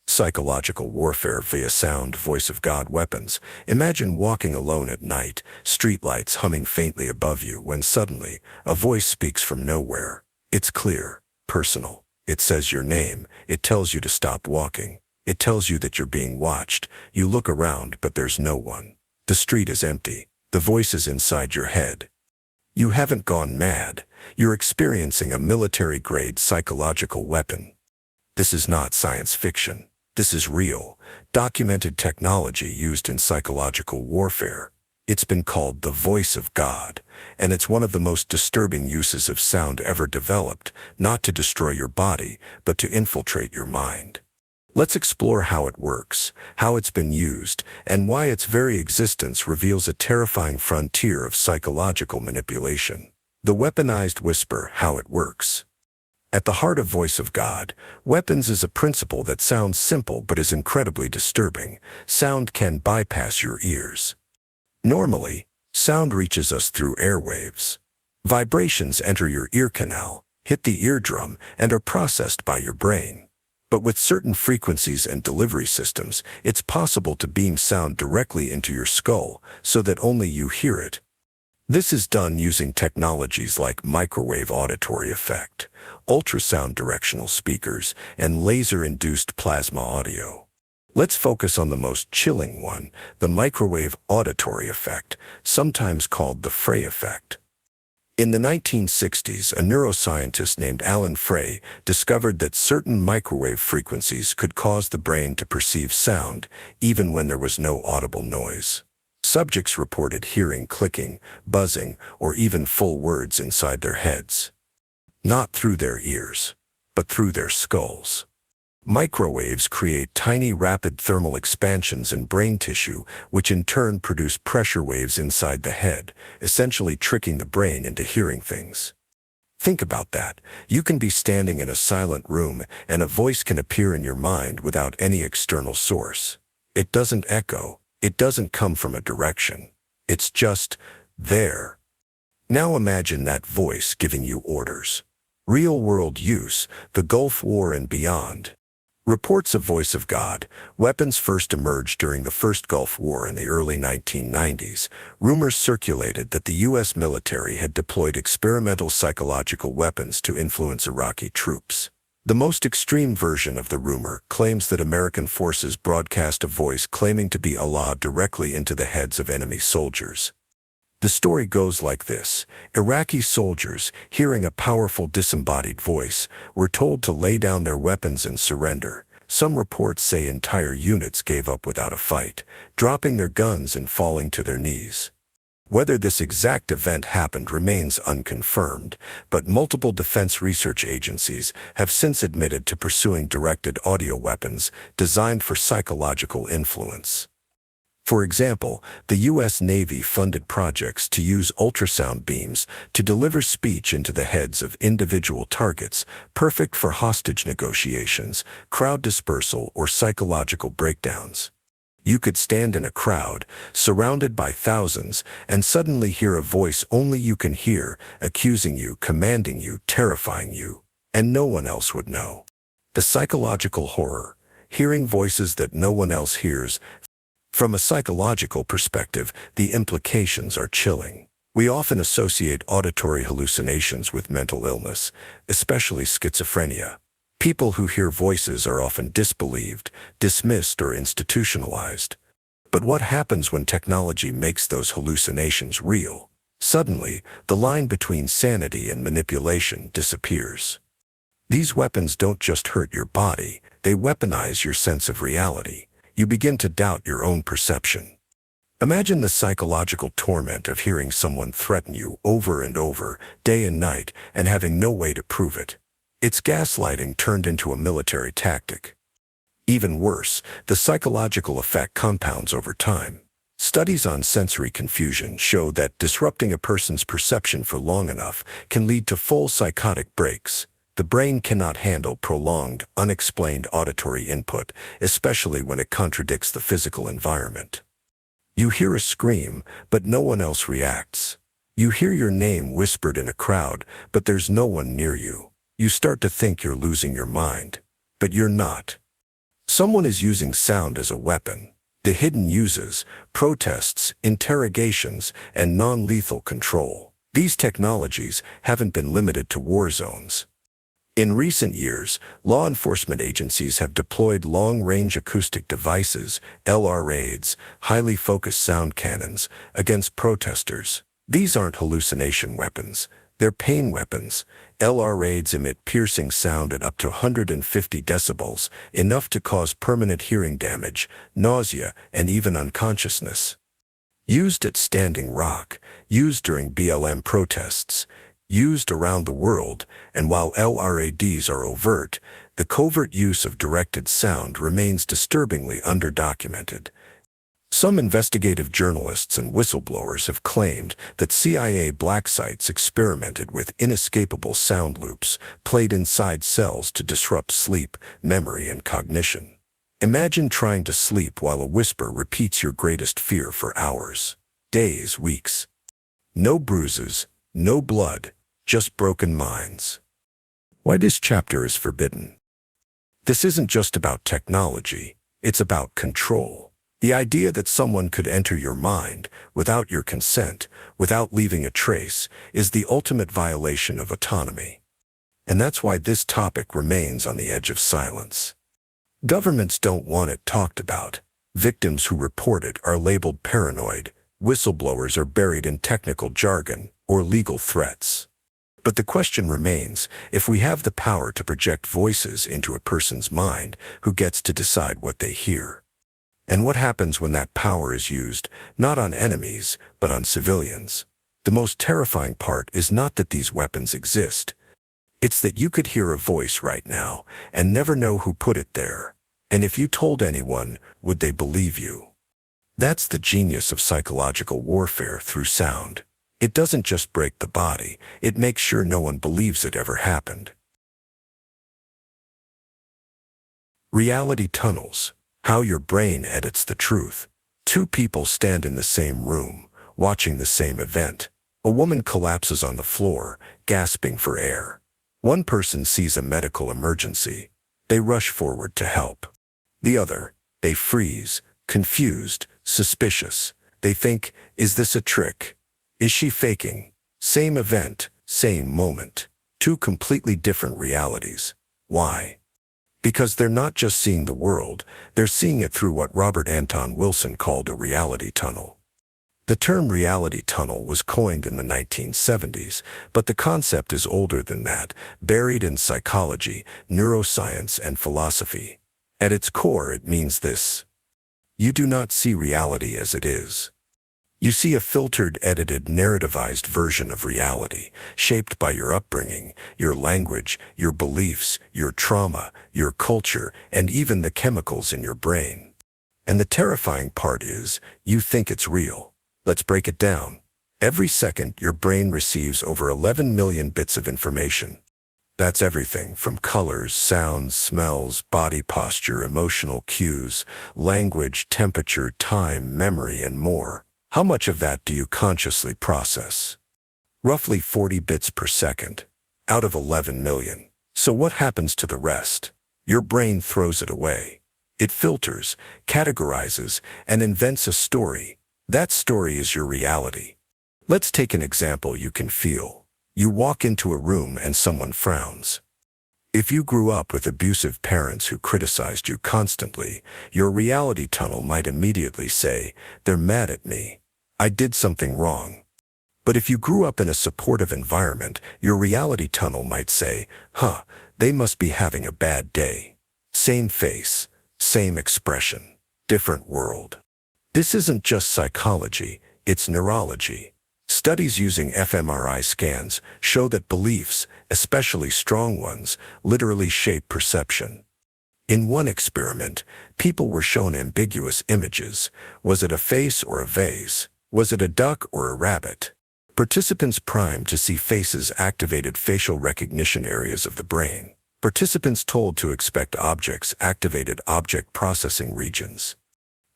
[SPEAKER 1] Psychological warfare via sound, voice of God weapons. Imagine walking alone at night, streetlights humming faintly above you, when suddenly a voice speaks from nowhere. It's clear, personal. It says your name. It tells you to stop walking. It tells you that you're being watched. You look around, but there's no one. The street is empty. The voice is inside your head. You haven't gone mad. You're experiencing a military-grade psychological weapon. This is not science fiction. This is real, documented technology used in psychological warfare. It's been called the voice of God, and it's one of the most disturbing uses of sound ever developed, not to destroy your body, but to infiltrate your mind. Let's explore how it works, how it's been used, and why its very existence reveals a terrifying frontier of psychological manipulation. The weaponized whisper: how it works. At the heart of Voice of God, weapons is a principle that sounds simple but is incredibly disturbing. Sound can bypass your ears. Normally, sound reaches us through airwaves. Vibrations enter your ear canal, hit the eardrum, and are processed by your brain. But with certain frequencies and delivery systems, it's possible to beam sound directly into your skull so that only you hear it. This is done using technologies like microwave auditory effect, ultrasound directional speakers, and laser-induced plasma audio. Let's focus on the most chilling one, the microwave auditory effect, sometimes called the Frey effect. In the 1960s, a neuroscientist named Alan Frey discovered that certain microwave frequencies could cause the brain to perceive sound, even when there was no audible noise. Subjects reported hearing clicking, buzzing, or even full words inside their heads. Not through their ears, but through their skulls. Microwaves create tiny rapid thermal expansions in brain tissue, which in turn produce pressure waves inside the head, essentially tricking the brain into hearing things. Think about that. You can be standing in a silent room and a voice can appear in your mind without any external source. It doesn't echo. It doesn't come from a direction. It's just there. Now imagine that voice giving you orders. Real-world use, the Gulf War and beyond. Reports of Voice of God, weapons first emerged during the First Gulf War in the early 1990s. Rumors circulated that the U.S. military had deployed experimental psychological weapons to influence Iraqi troops. The most extreme version of the rumor claims that American forces broadcast a voice claiming to be Allah directly into the heads of enemy soldiers. The story goes like this. Iraqi soldiers, hearing a powerful disembodied voice, were told to lay down their weapons and surrender. Some reports say entire units gave up without a fight, dropping their guns and falling to their knees. Whether this exact event happened remains unconfirmed, but multiple defense research agencies have since admitted to pursuing directed audio weapons designed for psychological influence. For example, the U.S. Navy funded projects to use ultrasound beams to deliver speech into the heads of individual targets, perfect for hostage negotiations, crowd dispersal, or psychological breakdowns. You could stand in a crowd, surrounded by thousands, and suddenly hear a voice only you can hear, accusing you, commanding you, terrifying you, and no one else would know. The psychological horror, hearing voices that no one else hears. From a psychological perspective, the implications are chilling. We often associate auditory hallucinations with mental illness, especially schizophrenia. People who hear voices are often disbelieved, dismissed, or institutionalized. But what happens when technology makes those hallucinations real? Suddenly, the line between sanity and manipulation disappears. These weapons don't just hurt your body, they weaponize your sense of reality. You begin to doubt your own perception. Imagine the psychological torment of hearing someone threaten you over and over, day and night, and having no way to prove it. It's gaslighting turned into a military tactic. Even worse, the psychological effect compounds over time. Studies on sensory confusion show that disrupting a person's perception for long enough can lead to full psychotic breaks. The brain cannot handle prolonged, unexplained auditory input, especially when it contradicts the physical environment. You hear a scream, but no one else reacts. You hear your name whispered in a crowd, but there's no one near you. You start to think you're losing your mind, but you're not. Someone is using sound as a weapon. The hidden uses, protests, interrogations, and non-lethal control. These technologies haven't been limited to war zones. In recent years, law enforcement agencies have deployed long-range acoustic devices, LRAs, highly focused sound cannons, against protesters. These aren't hallucination weapons. They're pain weapons. LRAs emit piercing sound at up to 150 decibels, enough to cause permanent hearing damage, nausea, and even unconsciousness. Used at Standing Rock, used during BLM protests, used around the world, and while LRADs are overt, the covert use of directed sound remains disturbingly underdocumented. Some investigative journalists and whistleblowers have claimed that CIA black sites experimented with inescapable sound loops played inside cells to disrupt sleep, memory, and cognition. Imagine trying to sleep while a whisper repeats your greatest fear for hours, days, weeks. No bruises, no blood, just broken minds. Why this chapter is forbidden. This isn't just about technology, it's about control. The idea that someone could enter your mind, without your consent, without leaving a trace, is the ultimate violation of autonomy. And that's why this topic remains on the edge of silence. Governments don't want it talked about. Victims who report it are labeled paranoid. Whistleblowers are buried in technical jargon or legal threats. But the question remains, if we have the power to project voices into a person's mind, who gets to decide what they hear? And what happens when that power is used, not on enemies, but on civilians? The most terrifying part is not that these weapons exist. It's that you could hear a voice right now and never know who put it there. And if you told anyone, would they believe you? That's the genius of psychological warfare through sound. It doesn't just break the body, it makes sure no one believes it ever happened. Reality tunnels. How your brain edits the truth. Two people stand in the same room, watching the same event. A woman collapses on the floor, gasping for air. One person sees a medical emergency. They rush forward to help. The other, they freeze, confused, suspicious. They think, is this a trick? Is she faking? Same event, same moment. Two completely different realities. Why? Because they're not just seeing the world, they're seeing it through what Robert Anton Wilson called a reality tunnel. The term reality tunnel was coined in the 1970s, but the concept is older than that, buried in psychology, neuroscience, and philosophy. At its core, it means this: you do not see reality as it is. You see a filtered, edited, narrativized version of reality, shaped by your upbringing, your language, your beliefs, your trauma, your culture, and even the chemicals in your brain. And the terrifying part is, you think it's real. Let's break it down. Every second, your brain receives over 11 million bits of information. That's everything from colors, sounds, smells, body posture, emotional cues, language, temperature, time, memory, and more. How much of that do you consciously process? Roughly 40 bits per second, out of 11 million. So what happens to the rest? Your brain throws it away. It filters, categorizes, and invents a story. That story is your reality. Let's take an example you can feel. You walk into a room and someone frowns. If you grew up with abusive parents who criticized you constantly, your reality tunnel might immediately say, "They're mad at me. I did something wrong." But if you grew up in a supportive environment, your reality tunnel might say, "They must be having a bad day." Same face, same expression, different world. This isn't just psychology, it's neurology. Studies using fMRI scans show that beliefs, especially strong ones, literally shape perception. In one experiment, people were shown ambiguous images. Was it a face or a vase? Was it a duck or a rabbit? Participants primed to see faces activated facial recognition areas of the brain. Participants told to expect objects activated object processing regions.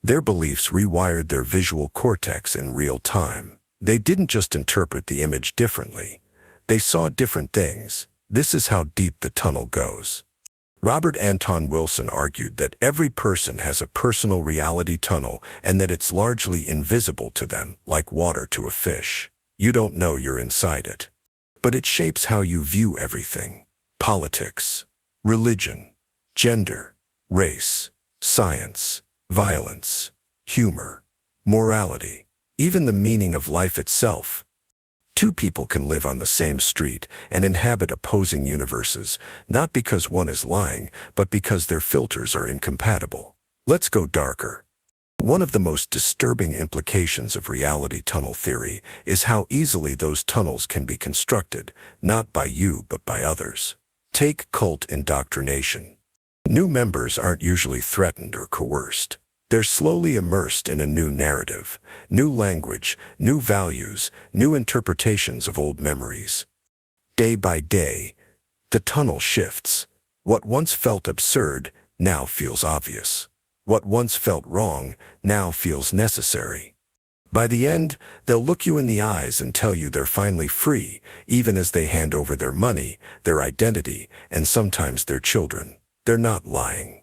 [SPEAKER 1] Their beliefs rewired their visual cortex in real time. They didn't just interpret the image differently. They saw different things. This is how deep the tunnel goes. Robert Anton Wilson argued that every person has a personal reality tunnel and that it's largely invisible to them, like water to a fish. You don't know you're inside it. But it shapes how you view everything. Politics, religion, gender, race, science, violence, humor, morality. Even the meaning of life itself. Two people can live on the same street and inhabit opposing universes, not because one is lying, but because their filters are incompatible. Let's go darker. One of the most disturbing implications of reality tunnel theory is how easily those tunnels can be constructed, not by you but by others. Take cult indoctrination. New members aren't usually threatened or coerced. They're slowly immersed in a new narrative, new language, new values, new interpretations of old memories. Day by day, the tunnel shifts. What once felt absurd now feels obvious. What once felt wrong now feels necessary. By the end, they'll look you in the eyes and tell you they're finally free, even as they hand over their money, their identity, and sometimes their children. They're not lying.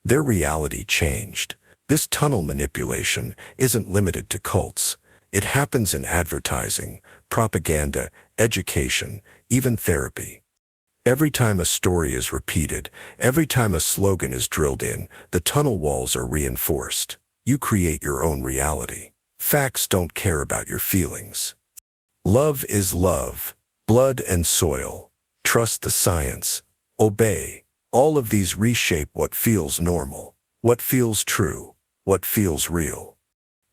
[SPEAKER 1] Their reality changed. This tunnel manipulation isn't limited to cults. It happens in advertising, propaganda, education, even therapy. Every time a story is repeated, every time a slogan is drilled in, the tunnel walls are reinforced. You create your own reality. Facts don't care about your feelings. Love is love, blood and soil. Trust the science. Obey. All of these reshape what feels normal, what feels true, what feels real.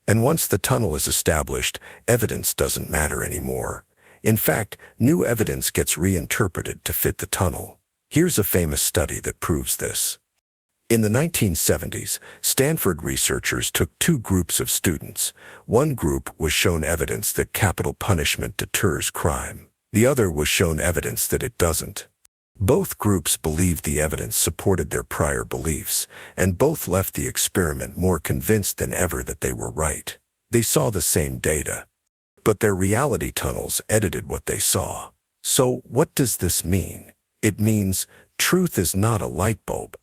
[SPEAKER 1] And once the tunnel is established, evidence doesn't matter anymore. In fact, new evidence gets reinterpreted to fit the tunnel. Here's a famous study that proves this. In the 1970s, Stanford researchers took two groups of students. One group was shown evidence that capital punishment deters crime. The other was shown evidence that it doesn't. Both groups believed the evidence supported their prior beliefs, and both left the experiment more convinced than ever that they were right. They saw the same data, but their reality tunnels edited what they saw. So what does this mean? It means truth is not a light bulb.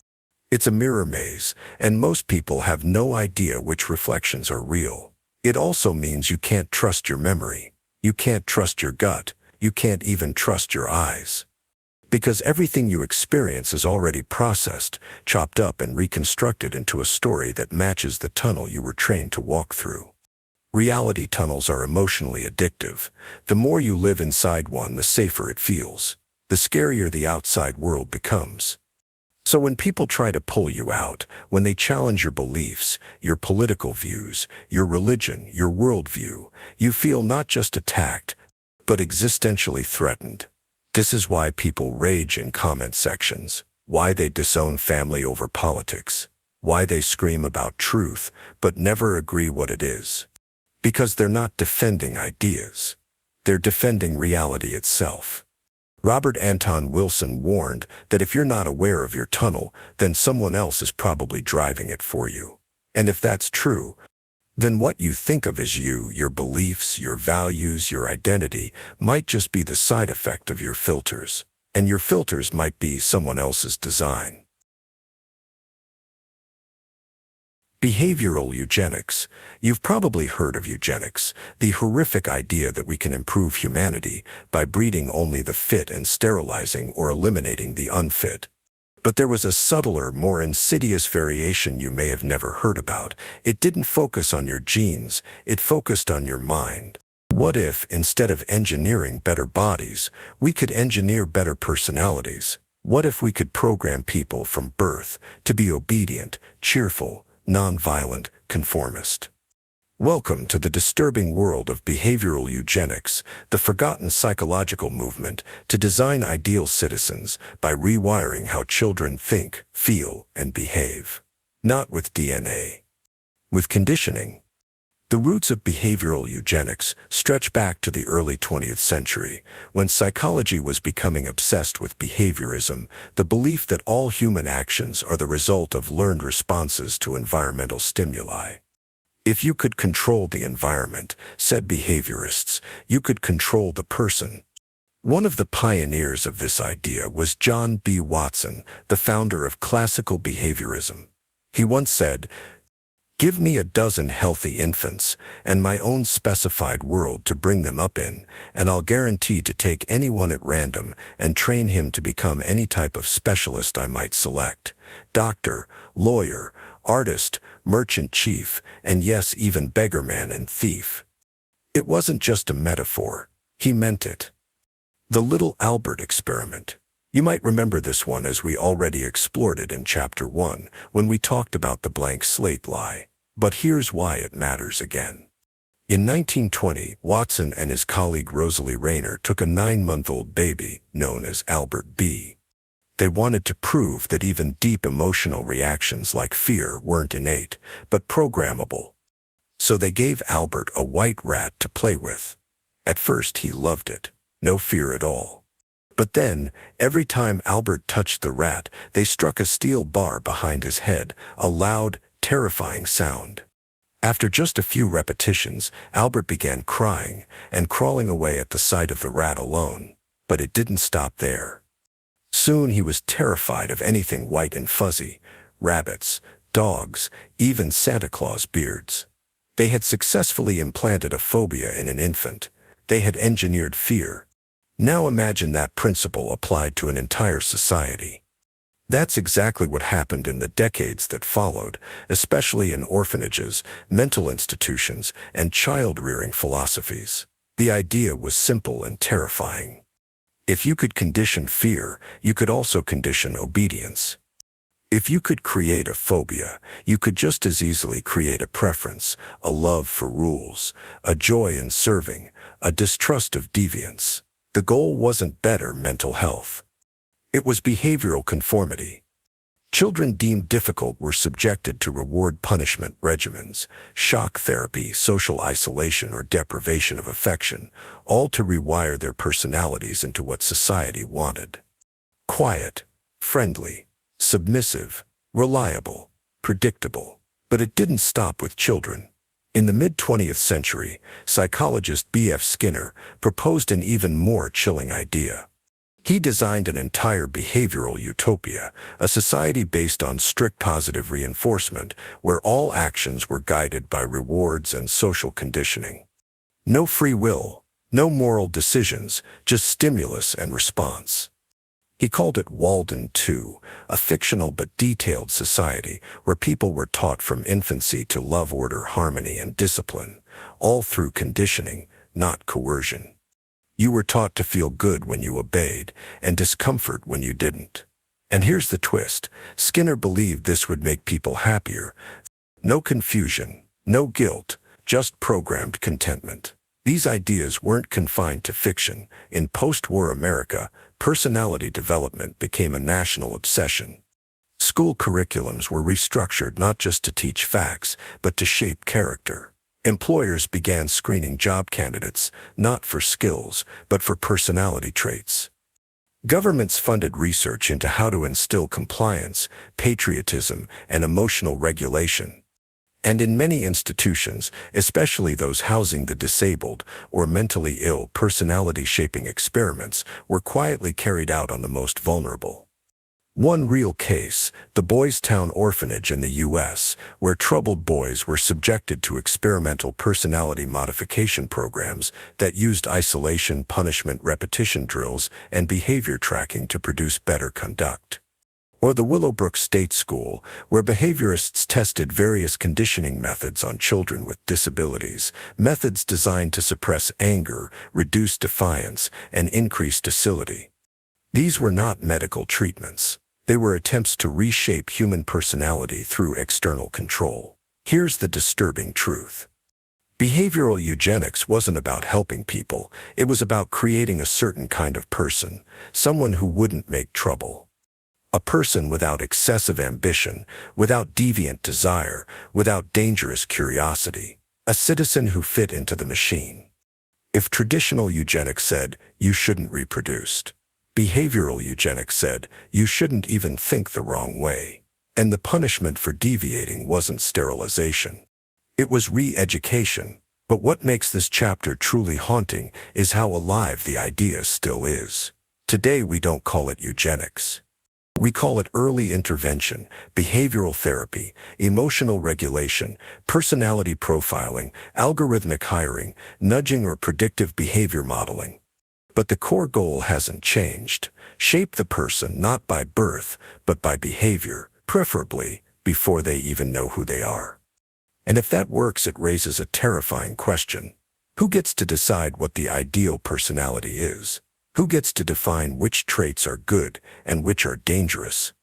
[SPEAKER 1] It's a mirror maze, and most people have no idea which reflections are real. It also means you can't trust your memory. You can't trust your gut. You can't even trust your eyes. Because everything you experience is already processed, chopped up, and reconstructed into a story that matches the tunnel you were trained to walk through. Reality tunnels are emotionally addictive. The more you live inside one, the safer it feels. The scarier the outside world becomes. So when people try to pull you out, when they challenge your beliefs, your political views, your religion, your worldview, you feel not just attacked, but existentially threatened. This is why people rage in comment sections, why they disown family over politics, why they scream about truth, but never agree what it is. Because they're not defending ideas. They're defending reality itself. Robert Anton Wilson warned that if you're not aware of your tunnel, then someone else is probably driving it for you. And if that's true, then what you think of as you, your beliefs, your values, your identity, might just be the side effect of your filters. And your filters might be someone else's design. Behavioral eugenics. You've probably heard of eugenics, the horrific idea that we can improve humanity by breeding only the fit and sterilizing or eliminating the unfit. But there was a subtler, more insidious variation you may have never heard about. It didn't focus on your genes, it focused on your mind. What if, instead of engineering better bodies, we could engineer better personalities? What if we could program people from birth to be obedient, cheerful, nonviolent, conformist? Welcome to the disturbing world of behavioral eugenics, the forgotten psychological movement to design ideal citizens by rewiring how children think, feel, and behave. Not with DNA. With conditioning. The roots of behavioral eugenics stretch back to the early 20th century, when psychology was becoming obsessed with behaviorism, the belief that all human actions are the result of learned responses to environmental stimuli. If you could control the environment, said behaviorists, you could control the person. One of the pioneers of this idea was John B. Watson, the founder of classical behaviorism. He once said, "Give me a dozen healthy infants and my own specified world to bring them up in, and I'll guarantee to take anyone at random and train him to become any type of specialist I might select. Doctor, lawyer, artist, merchant chief, and yes, even beggarman and thief." It wasn't just a metaphor. He meant it. The little Albert experiment. You might remember this one as we already explored it in Chapter 1 when we talked about the blank slate lie. But here's why it matters again. In 1920, Watson and his colleague Rosalie Rayner took a 9-month-old baby, known as Albert B. They wanted to prove that even deep emotional reactions like fear weren't innate, but programmable. So they gave Albert a white rat to play with. At first he loved it, no fear at all. But then, every time Albert touched the rat, they struck a steel bar behind his head, a loud, terrifying sound. After just a few repetitions, Albert began crying and crawling away at the sight of the rat alone. But it didn't stop there. Soon he was terrified of anything white and fuzzy, rabbits, dogs, even Santa Claus beards. They had successfully implanted a phobia in an infant. They had engineered fear. Now imagine that principle applied to an entire society. That's exactly what happened in the decades that followed, especially in orphanages, mental institutions, and child-rearing philosophies. The idea was simple and terrifying. If you could condition fear, you could also condition obedience. If you could create a phobia, you could just as easily create a preference, a love for rules, a joy in serving, a distrust of deviance. The goal wasn't better mental health. It was behavioral conformity. Children deemed difficult were subjected to reward-punishment regimens, shock therapy, social isolation, or deprivation of affection, all to rewire their personalities into what society wanted. Quiet, friendly, submissive, reliable, predictable. But it didn't stop with children. In the mid-20th century, psychologist B.F. Skinner proposed an even more chilling idea. He designed an entire behavioral utopia, a society based on strict positive reinforcement, where all actions were guided by rewards and social conditioning. No free will, no moral decisions, just stimulus and response. He called it Walden II, a fictional but detailed society where people were taught from infancy to love order, harmony, and discipline, all through conditioning, not coercion. You were taught to feel good when you obeyed, and discomfort when you didn't. And here's the twist. Skinner believed this would make people happier. No confusion, no guilt, just programmed contentment. These ideas weren't confined to fiction. In post-war America, personality development became a national obsession. School curriculums were restructured not just to teach facts, but to shape character. Employers began screening job candidates, not for skills, but for personality traits. Governments funded research into how to instill compliance, patriotism, and emotional regulation. And in many institutions, especially those housing the disabled or mentally ill, personality-shaping experiments were quietly carried out on the most vulnerable. One real case, the Boys Town Orphanage in the U.S., where troubled boys were subjected to experimental personality modification programs that used isolation, punishment, repetition drills, and behavior tracking to produce better conduct. Or the Willowbrook State School, where behaviorists tested various conditioning methods on children with disabilities, methods designed to suppress anger, reduce defiance, and increase docility. These were not medical treatments. They were attempts to reshape human personality through external control. Here's the disturbing truth. Behavioral eugenics wasn't about helping people. It was about creating a certain kind of person, someone who wouldn't make trouble. A person without excessive ambition, without deviant desire, without dangerous curiosity. A citizen who fit into the machine. If traditional eugenics said, you shouldn't reproduce, behavioral eugenics said, you shouldn't even think the wrong way. And the punishment for deviating wasn't sterilization. It was re-education. But what makes this chapter truly haunting is how alive the idea still is. Today we don't call it eugenics. We call it early intervention, behavioral therapy, emotional regulation, personality profiling, algorithmic hiring, nudging or predictive behavior modeling. But the core goal hasn't changed. Shape the person not by birth, but by behavior, preferably before they even know who they are. And if that works, it raises a terrifying question. Who gets to decide what the ideal personality is? Who gets to define which traits are good and which are dangerous?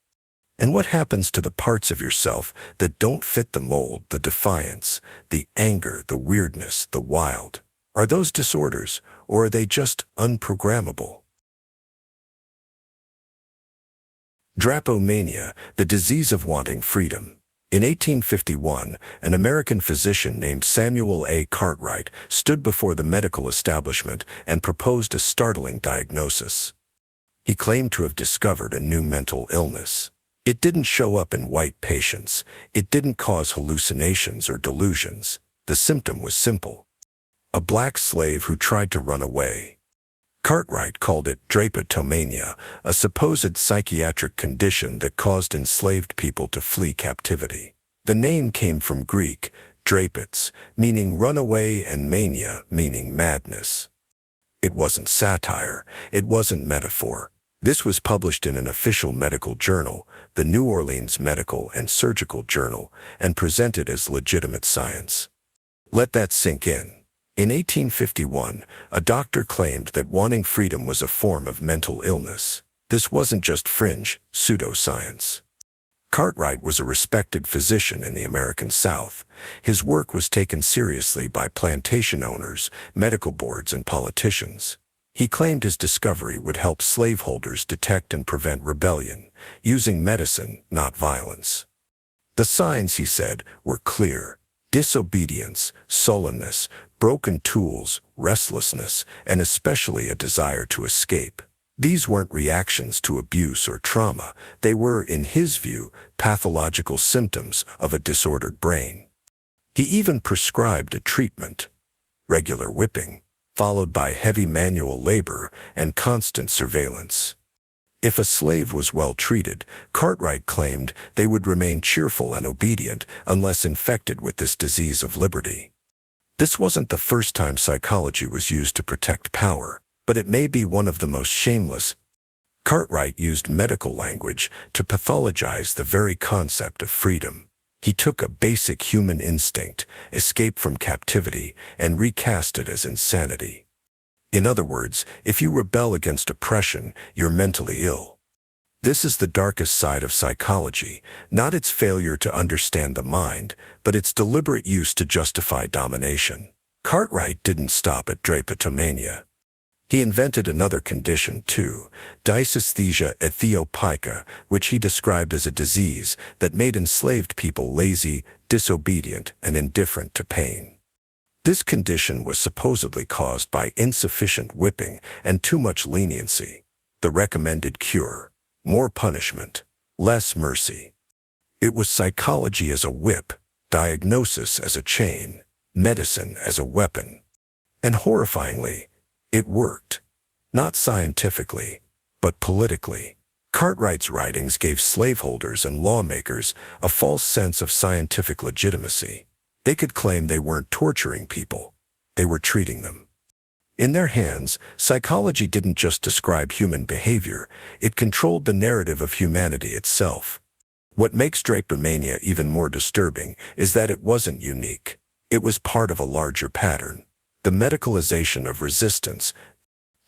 [SPEAKER 1] And what happens to the parts of yourself that don't fit the mold, the defiance, the anger, the weirdness, the wild? Are those disorders, or are they just unprogrammable? Drapetomania, the disease of wanting freedom. In 1851, an American physician named Samuel A. Cartwright stood before the medical establishment and proposed a startling diagnosis. He claimed to have discovered a new mental illness. It didn't show up in white patients. It didn't cause hallucinations or delusions. The symptom was simple. A black slave who tried to run away. Cartwright called it Drapetomania, a supposed psychiatric condition that caused enslaved people to flee captivity. The name came from Greek, drapets, meaning runaway, and mania, meaning madness. It wasn't satire. It wasn't metaphor. This was published in an official medical journal, the New Orleans Medical and Surgical Journal, and presented as legitimate science. Let that sink in. In 1851, a doctor claimed that wanting freedom was a form of mental illness. This wasn't just fringe, pseudoscience. Cartwright was a respected physician in the American South. His work was taken seriously by plantation owners, medical boards, and politicians. He claimed his discovery would help slaveholders detect and prevent rebellion, using medicine, not violence. The signs, he said, were clear: disobedience, sullenness, broken tools, restlessness, and especially a desire to escape. These weren't reactions to abuse or trauma. They were, in his view, pathological symptoms of a disordered brain. He even prescribed a treatment: regular whipping, followed by heavy manual labor and constant surveillance. If a slave was well treated, Cartwright claimed, they would remain cheerful and obedient unless infected with this disease of liberty. This wasn't the first time psychology was used to protect power, but it may be one of the most shameless. Cartwright used medical language to pathologize the very concept of freedom. He took a basic human instinct, escape from captivity, and recast it as insanity. In other words, if you rebel against oppression, you're mentally ill. This is the darkest side of psychology, not its failure to understand the mind, but its deliberate use to justify domination. Cartwright didn't stop at Drapetomania. He invented another condition too, dysesthesia ethiopica, which he described as a disease that made enslaved people lazy, disobedient, and indifferent to pain. This condition was supposedly caused by insufficient whipping and too much leniency. The recommended cure: more punishment, less mercy. It was psychology as a whip, diagnosis as a chain, medicine as a weapon. And horrifyingly, it worked. Not scientifically, but politically. Cartwright's writings gave slaveholders and lawmakers a false sense of scientific legitimacy. They could claim they weren't torturing people, they were treating them. In their hands, psychology didn't just describe human behavior, it controlled the narrative of humanity itself. What makes Drapetomania even more disturbing is that it wasn't unique. It was part of a larger pattern. The medicalization of resistance.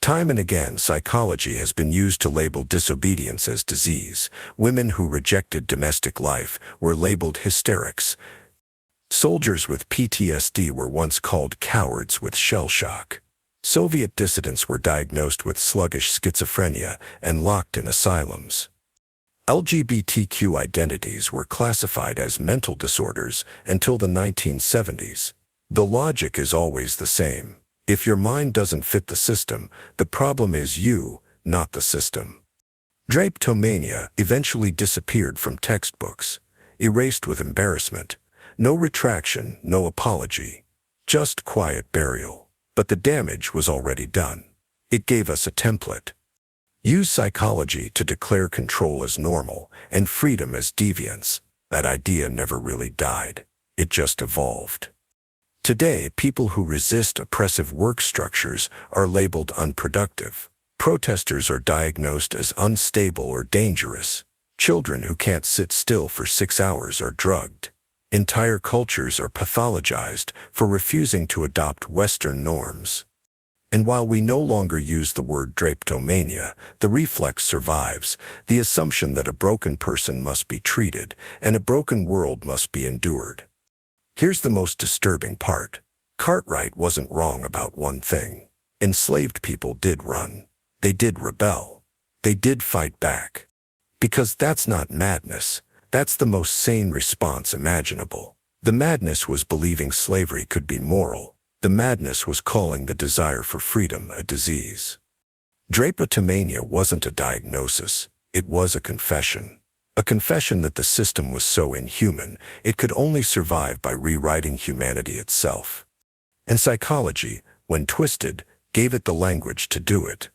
[SPEAKER 1] Time and again, psychology has been used to label disobedience as disease. Women who rejected domestic life were labeled hysterics. Soldiers with PTSD were once called cowards with shell shock. Soviet dissidents were diagnosed with sluggish schizophrenia and locked in asylums. LGBTQ identities were classified as mental disorders until the 1970s. The logic is always the same. If your mind doesn't fit the system, the problem is you, not the system. Drapetomania eventually disappeared from textbooks, erased with embarrassment. No retraction, no apology, just quiet burial. But the damage was already done. It gave us a template. Use psychology to declare control as normal and freedom as deviance. That idea never really died. It just evolved. Today, people who resist oppressive work structures are labeled unproductive. Protesters are diagnosed as unstable or dangerous. Children who can't sit still for 6 hours are drugged. Entire cultures are pathologized for refusing to adopt Western norms. And while we no longer use the word drapetomania, the reflex survives, the assumption that a broken person must be treated and a broken world must be endured. Here's the most disturbing part. Cartwright wasn't wrong about one thing. Enslaved people did run. They did rebel. They did fight back. Because that's not madness. That's the most sane response imaginable. The madness was believing slavery could be moral. The madness was calling the desire for freedom a disease. Drapetomania wasn't a diagnosis. It was a confession. A confession that the system was so inhuman, it could only survive by rewriting humanity itself. And psychology, when twisted, gave it the language to do it.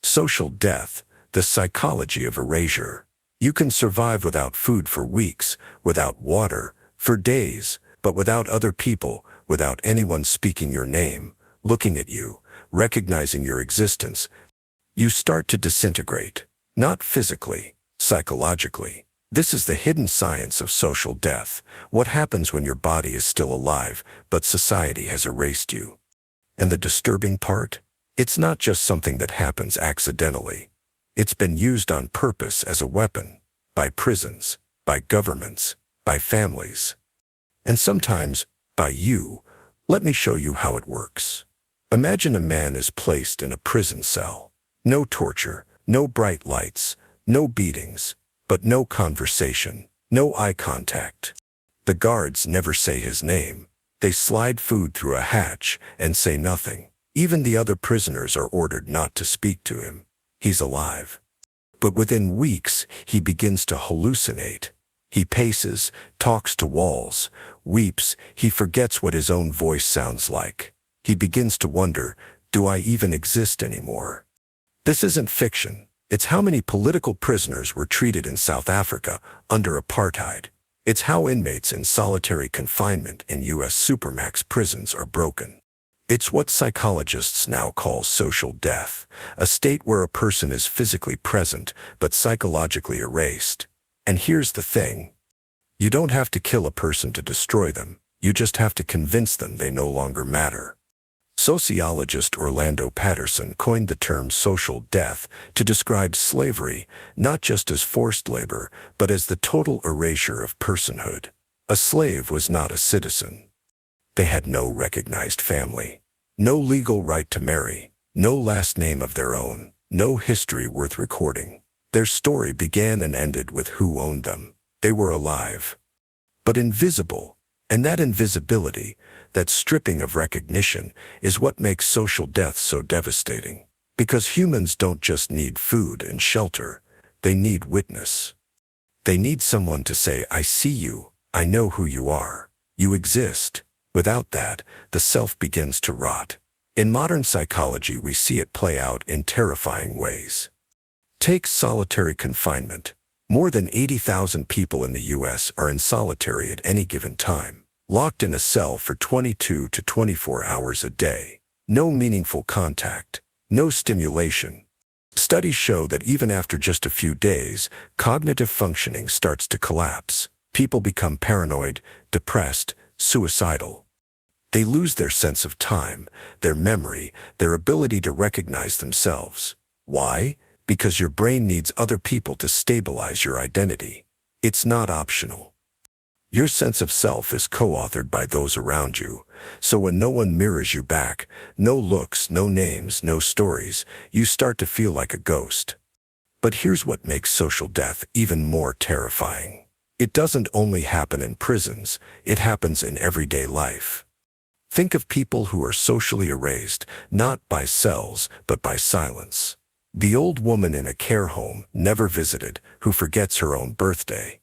[SPEAKER 1] Social death, the psychology of erasure. You can survive without food for weeks, without water, for days, but without other people, without anyone speaking your name, looking at you, recognizing your existence. You start to disintegrate, not physically, psychologically. This is the hidden science of social death, what happens when your body is still alive, but society has erased you. And the disturbing part? It's not just something that happens accidentally. It's been used on purpose as a weapon, by prisons, by governments, by families, and sometimes by you. Let me show you how it works. Imagine a man is placed in a prison cell. No torture, no bright lights, no beatings, but no conversation, no eye contact. The guards never say his name. They slide food through a hatch and say nothing. Even the other prisoners are ordered not to speak to him. He's alive. But within weeks, he begins to hallucinate. He paces, talks to walls, weeps, he forgets what his own voice sounds like. He begins to wonder, do I even exist anymore? This isn't fiction. It's how many political prisoners were treated in South Africa under apartheid. It's how inmates in solitary confinement in U.S. supermax prisons are broken. It's what psychologists now call social death, a state where a person is physically present but psychologically erased. And here's the thing. You don't have to kill a person to destroy them. You just have to convince them they no longer matter. Sociologist Orlando Patterson coined the term social death to describe slavery not just as forced labor, but as the total erasure of personhood. A slave was not a citizen. They had no recognized family, no legal right to marry, no last name of their own, no history worth recording. Their story began and ended with who owned them. They were alive, but invisible. And that invisibility, that stripping of recognition, is what makes social death so devastating. Because humans don't just need food and shelter, they need witness. They need someone to say, I see you, I know who you are, you exist. Without that, the self begins to rot. In modern psychology, we see it play out in terrifying ways. Take solitary confinement. More than 80,000 people in the U.S. are in solitary at any given time, locked in a cell for 22 to 24 hours a day. No meaningful contact, no stimulation. Studies show that even after just a few days, cognitive functioning starts to collapse. People become paranoid, depressed, suicidal. They lose their sense of time, their memory, their ability to recognize themselves. Why? Because your brain needs other people to stabilize your identity. It's not optional. Your sense of self is co-authored by those around you, so when no one mirrors you back, no looks, no names, no stories, you start to feel like a ghost. But here's what makes social death even more terrifying. It doesn't only happen in prisons, it happens in everyday life. Think of people who are socially erased, not by cells, but by silence. The old woman in a care home, never visited, who forgets her own birthday.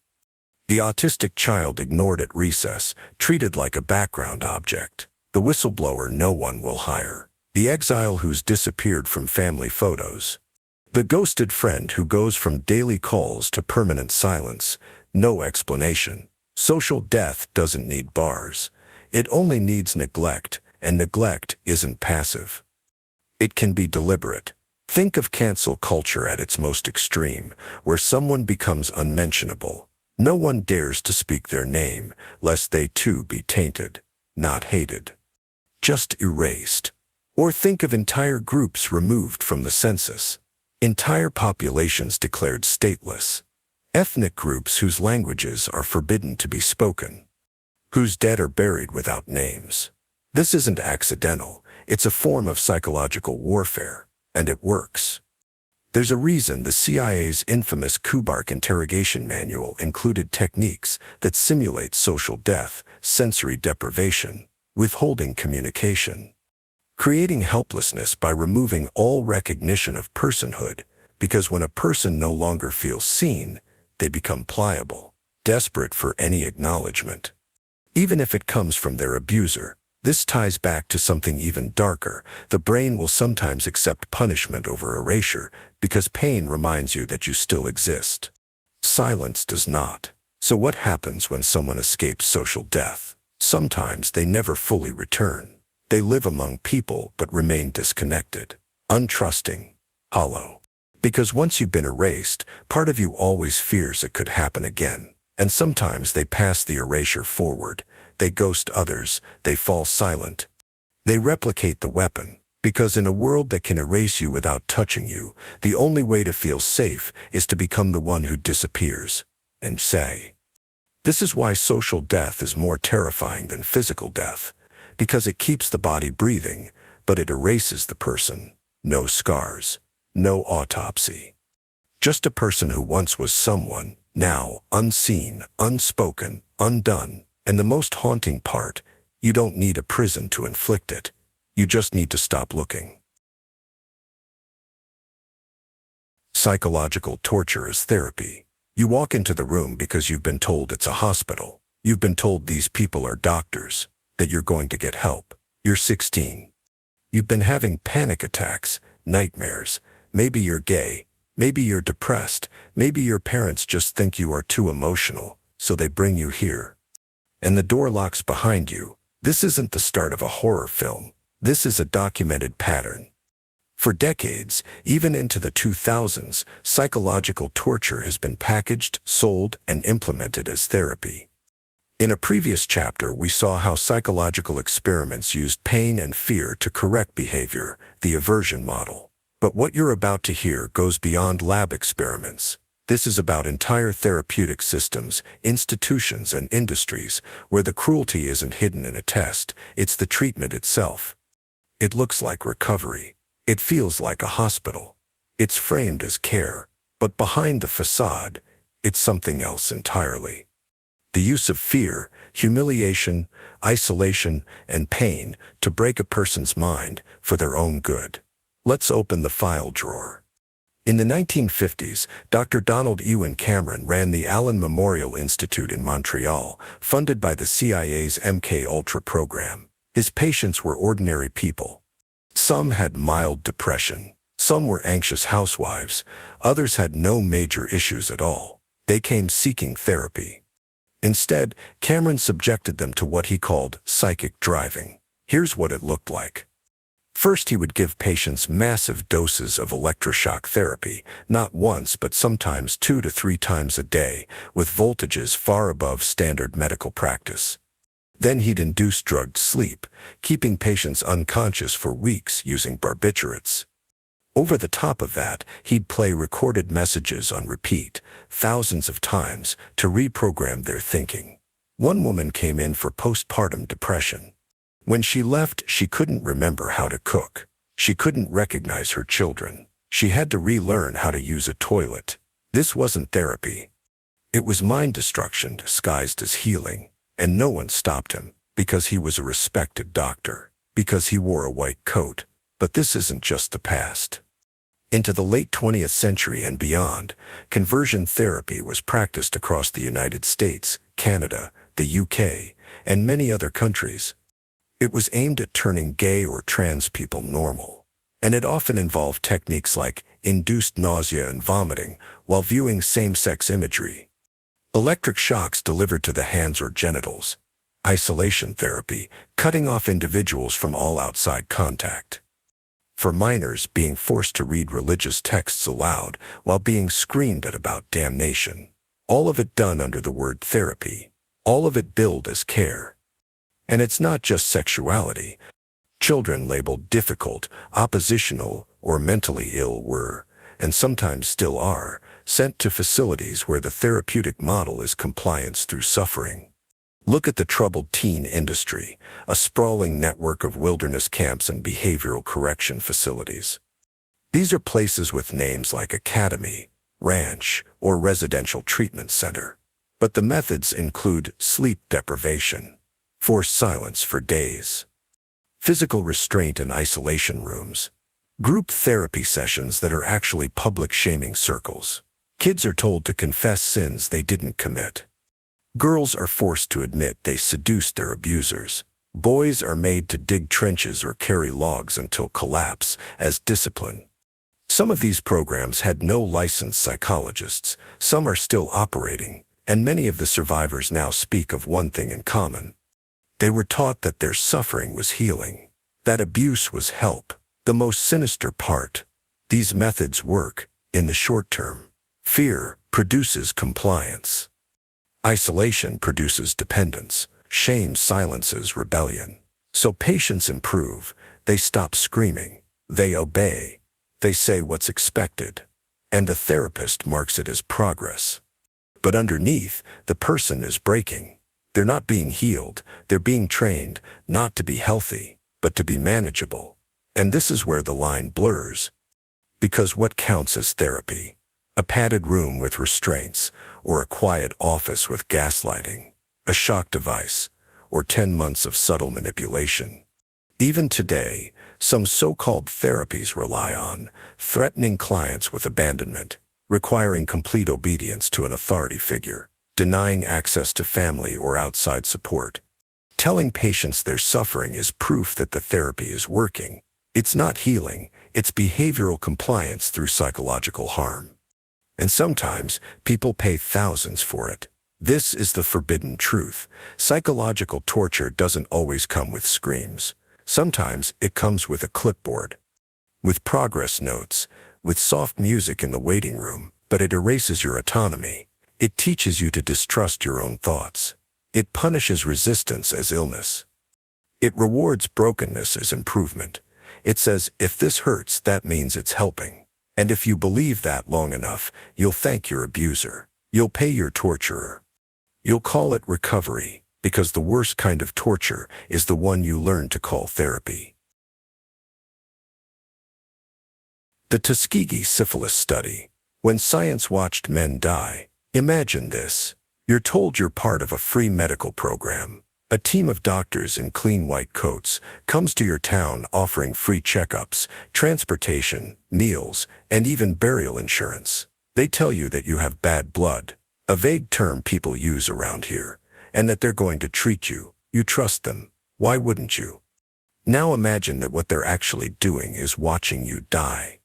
[SPEAKER 1] The autistic child ignored at recess, treated like a background object. The whistleblower no one will hire. The exile who's disappeared from family photos. The ghosted friend who goes from daily calls to permanent silence. No explanation. Social death doesn't need bars. It only needs neglect, and neglect isn't passive. It can be deliberate. Think of cancel culture at its most extreme, where someone becomes unmentionable. No one dares to speak their name, lest they too be tainted, not hated, just erased. Or think of entire groups removed from the census. Entire populations declared stateless. Ethnic groups whose languages are forbidden to be spoken. Whose dead are buried without names. This isn't accidental, it's a form of psychological warfare. And it works. There's a reason the CIA's infamous Kubark interrogation manual included techniques that simulate social death, sensory deprivation, withholding communication, creating helplessness by removing all recognition of personhood, because when a person no longer feels seen, they become pliable, desperate for any acknowledgement. Even if it comes from their abuser. This ties back to something even darker. The brain will sometimes accept punishment over erasure because pain reminds you that you still exist. Silence does not. So what happens when someone escapes social death? Sometimes they never fully return. They live among people but remain disconnected, untrusting, hollow. Because once you've been erased, part of you always fears it could happen again. And sometimes they pass the erasure forward. They ghost others, they fall silent. They replicate the weapon, because in a world that can erase you without touching you, the only way to feel safe is to become the one who disappears, and say. This is why social death is more terrifying than physical death, because it keeps the body breathing, but it erases the person. No scars, no autopsy. Just a person who once was someone, now unseen, unspoken, undone. And the most haunting part, you don't need a prison to inflict it. You just need to stop looking. Psychological torture is therapy. You walk into the room because you've been told it's a hospital. You've been told these people are doctors, that you're going to get help. You're 16. You've been having panic attacks, nightmares. Maybe you're gay. Maybe you're depressed. Maybe your parents just think you are too emotional, so they bring you here. And the door locks behind you. This isn't the start of a horror film. This is a documented pattern. For decades, even into the 2000s, psychological torture has been packaged, sold, and implemented as therapy. In a previous chapter, we saw how psychological experiments used pain and fear to correct behavior, the aversion model. But what you're about to hear goes beyond lab experiments. This is about entire therapeutic systems, institutions, and industries where the cruelty isn't hidden in a test, it's the treatment itself. It looks like recovery. It feels like a hospital. It's framed as care, but behind the facade, it's something else entirely. The use of fear, humiliation, isolation, and pain to break a person's mind for their own good. Let's open the file drawer. In the 1950s, Dr. Donald Ewan Cameron ran the Allen Memorial Institute in Montreal, funded by the CIA's MK-Ultra program. His patients were ordinary people. Some had mild depression. Some were anxious housewives. Others had no major issues at all. They came seeking therapy. Instead, Cameron subjected them to what he called psychic driving. Here's what it looked like. First, he would give patients massive doses of electroshock therapy, not once but sometimes 2 to 3 times a day, with voltages far above standard medical practice. Then he'd induce drugged sleep, keeping patients unconscious for weeks using barbiturates. Over the top of that, he'd play recorded messages on repeat, thousands of times, to reprogram their thinking. One woman came in for postpartum depression. When she left, she couldn't remember how to cook. She couldn't recognize her children. She had to relearn how to use a toilet. This wasn't therapy. It was mind destruction disguised as healing. And no one stopped him, because he was a respected doctor, because he wore a white coat. But this isn't just the past. Into the late 20th century and beyond, conversion therapy was practiced across the United States, Canada, the UK, and many other countries. It was aimed at turning gay or trans people normal, and it often involved techniques like induced nausea and vomiting while viewing same-sex imagery, electric shocks delivered to the hands or genitals, isolation therapy, cutting off individuals from all outside contact. For minors, being forced to read religious texts aloud while being screamed at about damnation. All of it done under the word therapy. All of it billed as care. And it's not just sexuality. Children labeled difficult, oppositional, or mentally ill were, and sometimes still are, sent to facilities where the therapeutic model is compliance through suffering. Look at the troubled teen industry, a sprawling network of wilderness camps and behavioral correction facilities. These are places with names like academy, ranch, or residential treatment center. But the methods include sleep deprivation, forced silence for days, physical restraint in isolation rooms, group therapy sessions that are actually public shaming circles. Kids are told to confess sins they didn't commit. Girls are forced to admit they seduced their abusers. Boys are made to dig trenches or carry logs until collapse as discipline. Some of these programs had no licensed psychologists. Some are still operating, and many of the survivors now speak of one thing in common. They were taught that their suffering was healing, that abuse was help. The most sinister part, these methods work in the short term. Fear produces compliance. Isolation produces dependence. Shame silences rebellion. So patients improve. They stop screaming. They obey. They say what's expected. And the therapist marks it as progress. But underneath, the person is breaking. They're not being healed. They're being trained not to be healthy, but to be manageable. And this is where the line blurs. Because what counts as therapy? A padded room with restraints, or a quiet office with gaslighting, a shock device, or 10 months of subtle manipulation. Even today, some so-called therapies rely on threatening clients with abandonment, requiring complete obedience to an authority figure, denying access to family or outside support, telling patients their suffering is proof that the therapy is working. It's not healing, it's behavioral compliance through psychological harm. And sometimes, people pay thousands for it. This is the forbidden truth. Psychological torture doesn't always come with screams. Sometimes it comes with a clipboard, with progress notes, with soft music in the waiting room, but it erases your autonomy. It teaches you to distrust your own thoughts. It punishes resistance as illness. It rewards brokenness as improvement. It says, if this hurts, that means it's helping. And if you believe that long enough, you'll thank your abuser. You'll pay your torturer. You'll call it recovery, because the worst kind of torture is the one you learn to call therapy. The Tuskegee syphilis study. When science watched men die. Imagine this. You're told you're part of a free medical program. A team of doctors in clean white coats comes to your town offering free checkups, transportation, meals, and even burial insurance. They tell you that you have bad blood, a vague term people use around here, and that they're going to treat you. You trust them. Why wouldn't you? Now imagine that what they're actually doing is watching you die.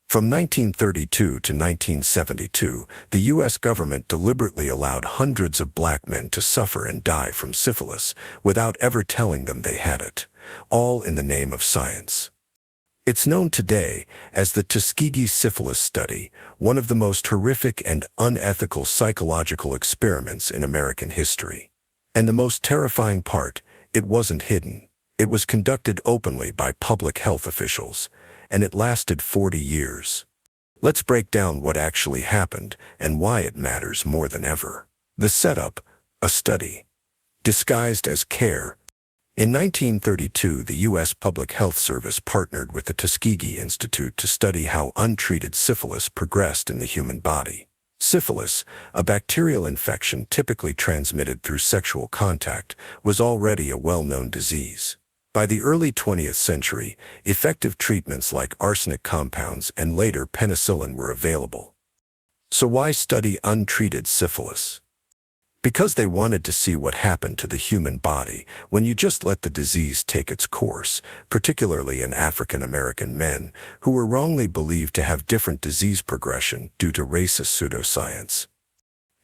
[SPEAKER 1] From 1932 to 1972, the U.S. government deliberately allowed hundreds of black men to suffer and die from syphilis without ever telling them they had it, all in the name of science. It's known today as the Tuskegee syphilis study, one of the most horrific and unethical psychological experiments in American history. And the most terrifying part, it wasn't hidden. It was conducted openly by public health officials, and it lasted 40 years. Let's break down what actually happened and why it matters more than ever. The setup, a study, disguised as care. In 1932, the U.S. Public Health Service partnered with the Tuskegee Institute to study how untreated syphilis progressed in the human body. Syphilis, a bacterial infection typically transmitted through sexual contact, was already a well-known disease. By the early 20th century, effective treatments like arsenic compounds and later penicillin were available. So why study untreated syphilis? Because they wanted to see what happened to the human body when you just let the disease take its course, particularly in African American men who were wrongly believed to have different disease progression due to racist pseudoscience.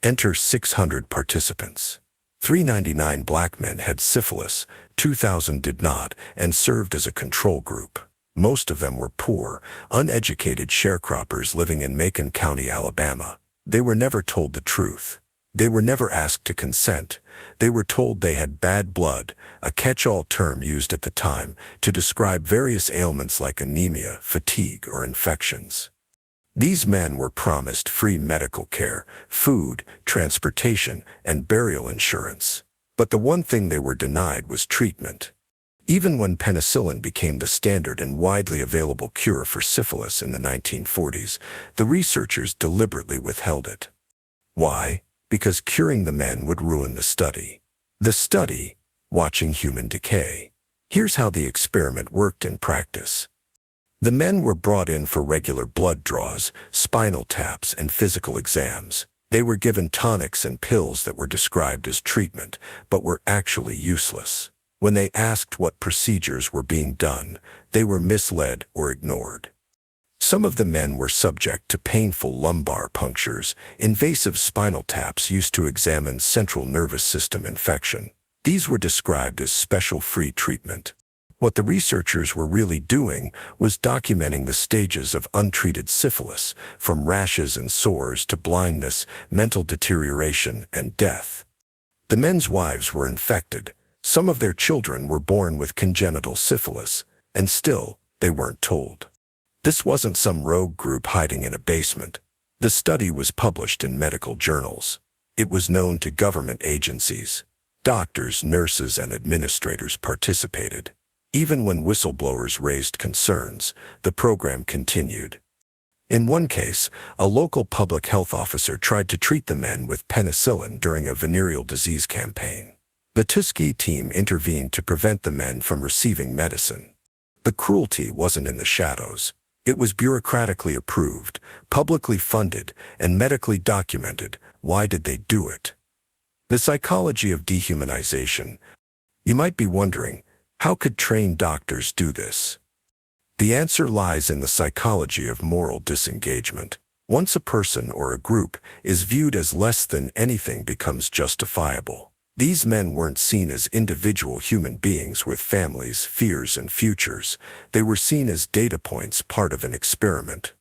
[SPEAKER 1] Enter 600 participants. 399 black men had syphilis, 2,000 did not, and served as a control group. Most of them were poor, uneducated sharecroppers living in Macon County, Alabama. They were never told the truth. They were never asked to consent. They were told they had bad blood, a catch-all term used at the time to describe various ailments like anemia, fatigue, or infections. These men were promised free medical care, food, transportation, and burial insurance. But the one thing they were denied was treatment. Even when penicillin became the standard and widely available cure for syphilis in the 1940s, the researchers deliberately withheld it. Why? Because curing the men would ruin the study. The study, watching human decay. Here's how the experiment worked in practice. The men were brought in for regular blood draws, spinal taps, and physical exams. They were given tonics and pills that were described as treatment, but were actually useless. When they asked what procedures were being done, they were misled or ignored. Some of the men were subject to painful lumbar punctures, invasive spinal taps used to examine central nervous system infection. These were described as special free treatment. What the researchers were really doing was documenting the stages of untreated syphilis, from rashes and sores to blindness, mental deterioration, and death. The men's wives were infected. Some of their children were born with congenital syphilis, and still, they weren't told. This wasn't some rogue group hiding in a basement. The study was published in medical journals. It was known to government agencies. Doctors, nurses, and administrators participated. Even when whistleblowers raised concerns, the program continued. In one case, a local public health officer tried to treat the men with penicillin during a venereal disease campaign. The Tuskegee team intervened to prevent the men from receiving medicine. The cruelty wasn't in the shadows. It was bureaucratically approved, publicly funded, and medically documented. Why did they do it? The psychology of dehumanization. You might be wondering, how could trained doctors do this? The answer lies in the psychology of moral disengagement. Once a person or a group is viewed as less than, anything becomes justifiable. These men weren't seen as individual human beings with families, fears, and futures. They were seen as data points, part of an experiment.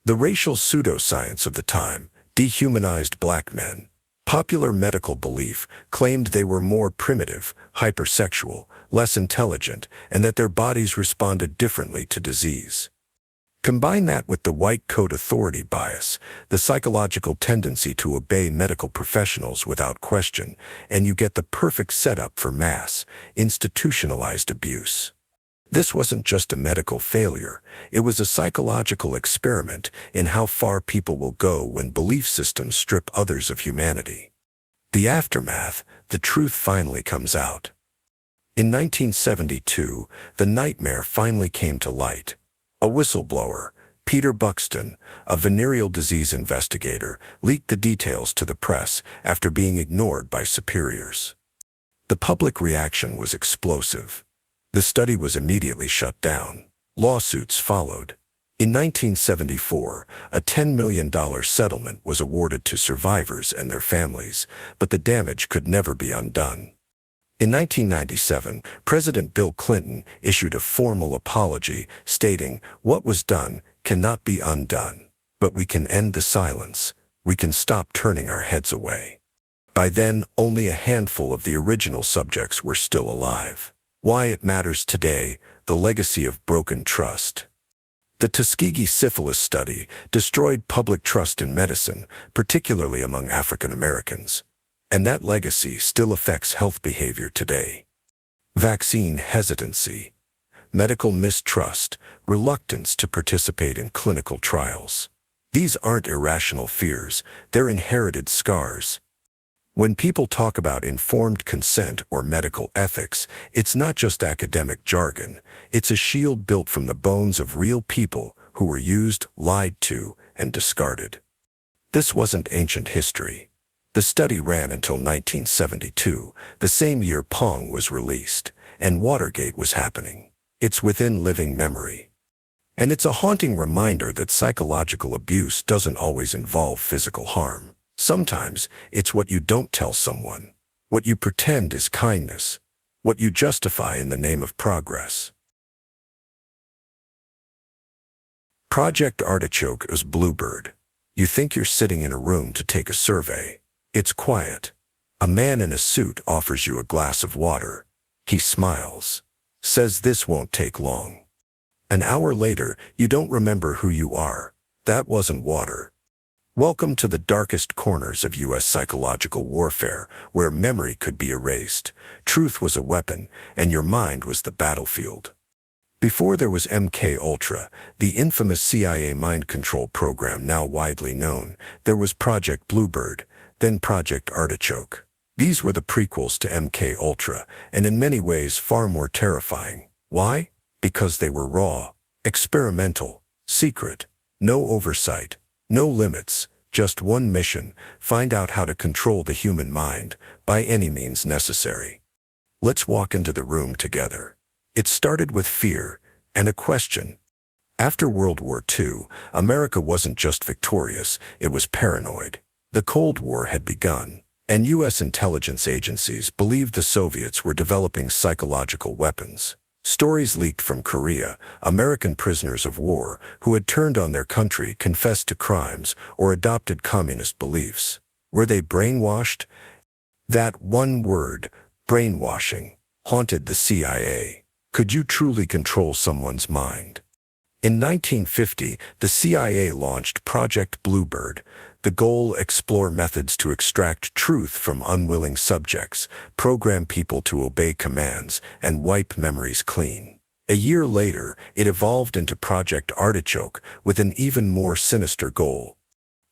[SPEAKER 1] The racial pseudoscience of the time dehumanized black men. Popular medical belief claimed they were more primitive, hypersexual, less intelligent, and that their bodies responded differently to disease. Combine that with the white coat authority bias, the psychological tendency to obey medical professionals without question, and you get the perfect setup for mass, institutionalized abuse. This wasn't just a medical failure, it was a psychological experiment in how far people will go when belief systems strip others of humanity. The aftermath, the truth finally comes out. In 1972, the nightmare finally came to light. A whistleblower, Peter Buxton, a venereal disease investigator, leaked the details to the press after being ignored by superiors. The public reaction was explosive. The study was immediately shut down. Lawsuits followed. In 1974, a $10 million settlement was awarded to survivors and their families, but the damage could never be undone. In 1997, President Bill Clinton issued a formal apology stating, "What was done cannot be undone, but we can end the silence. We can stop turning our heads away." By then, only a handful of the original subjects were still alive. Why it matters today, the legacy of broken trust. The Tuskegee syphilis study destroyed public trust in medicine, particularly among African Americans. And that legacy still affects health behavior today. Vaccine hesitancy, medical mistrust, reluctance to participate in clinical trials. These aren't irrational fears, they're inherited scars. When people talk about informed consent or medical ethics, it's not just academic jargon, it's a shield built from the bones of real people who were used, lied to, and discarded. This wasn't ancient history. The study ran until 1972, the same year Pong was released, and Watergate was happening. It's within living memory. And it's a haunting reminder that psychological abuse doesn't always involve physical harm. Sometimes it's what you don't tell someone, what you pretend is kindness, what you justify in the name of progress. Project Artichoke is Bluebird. You think you're sitting in a room to take a survey. It's quiet. A man in a suit offers you a glass of water. He smiles, says this won't take long. An hour later, you don't remember who you are. That wasn't water. Welcome to the darkest corners of U.S. psychological warfare, where memory could be erased, truth was a weapon, and your mind was the battlefield. Before there was MK-Ultra, the infamous CIA mind control program now widely known, there was Project Bluebird, then Project Artichoke. These were the prequels to MK-Ultra, and in many ways far more terrifying. Why? Because they were raw, experimental, secret, no oversight, no limits, just one mission, find out how to control the human mind, by any means necessary. Let's walk into the room together. It started with fear, and a question. After World War II, America wasn't just victorious, it was paranoid. The Cold War had begun, and U.S. intelligence agencies believed the Soviets were developing psychological weapons. Stories leaked from Korea, American prisoners of war who had turned on their country confessed to crimes or adopted communist beliefs. Were they brainwashed? That one word, brainwashing, haunted the CIA. Could you truly control someone's mind? In 1950, the CIA launched Project Bluebird. The goal: explore methods to extract truth from unwilling subjects, program people to obey commands, and wipe memories clean. A year later, it evolved into Project Artichoke with an even more sinister goal.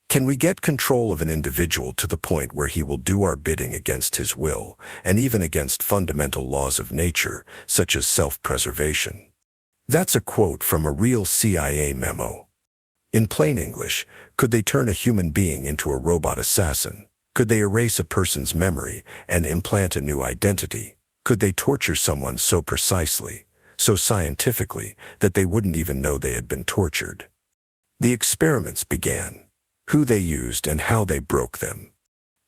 [SPEAKER 1] Can we get control of an individual to the point where he will do our bidding against his will, and even against fundamental laws of nature, such as self-preservation? That's a quote from a real CIA memo. In plain English, could they turn a human being into a robot assassin? Could they erase a person's memory and implant a new identity? Could they torture someone so precisely, so scientifically, that they wouldn't even know they had been tortured? The experiments began. Who they used and how they broke them.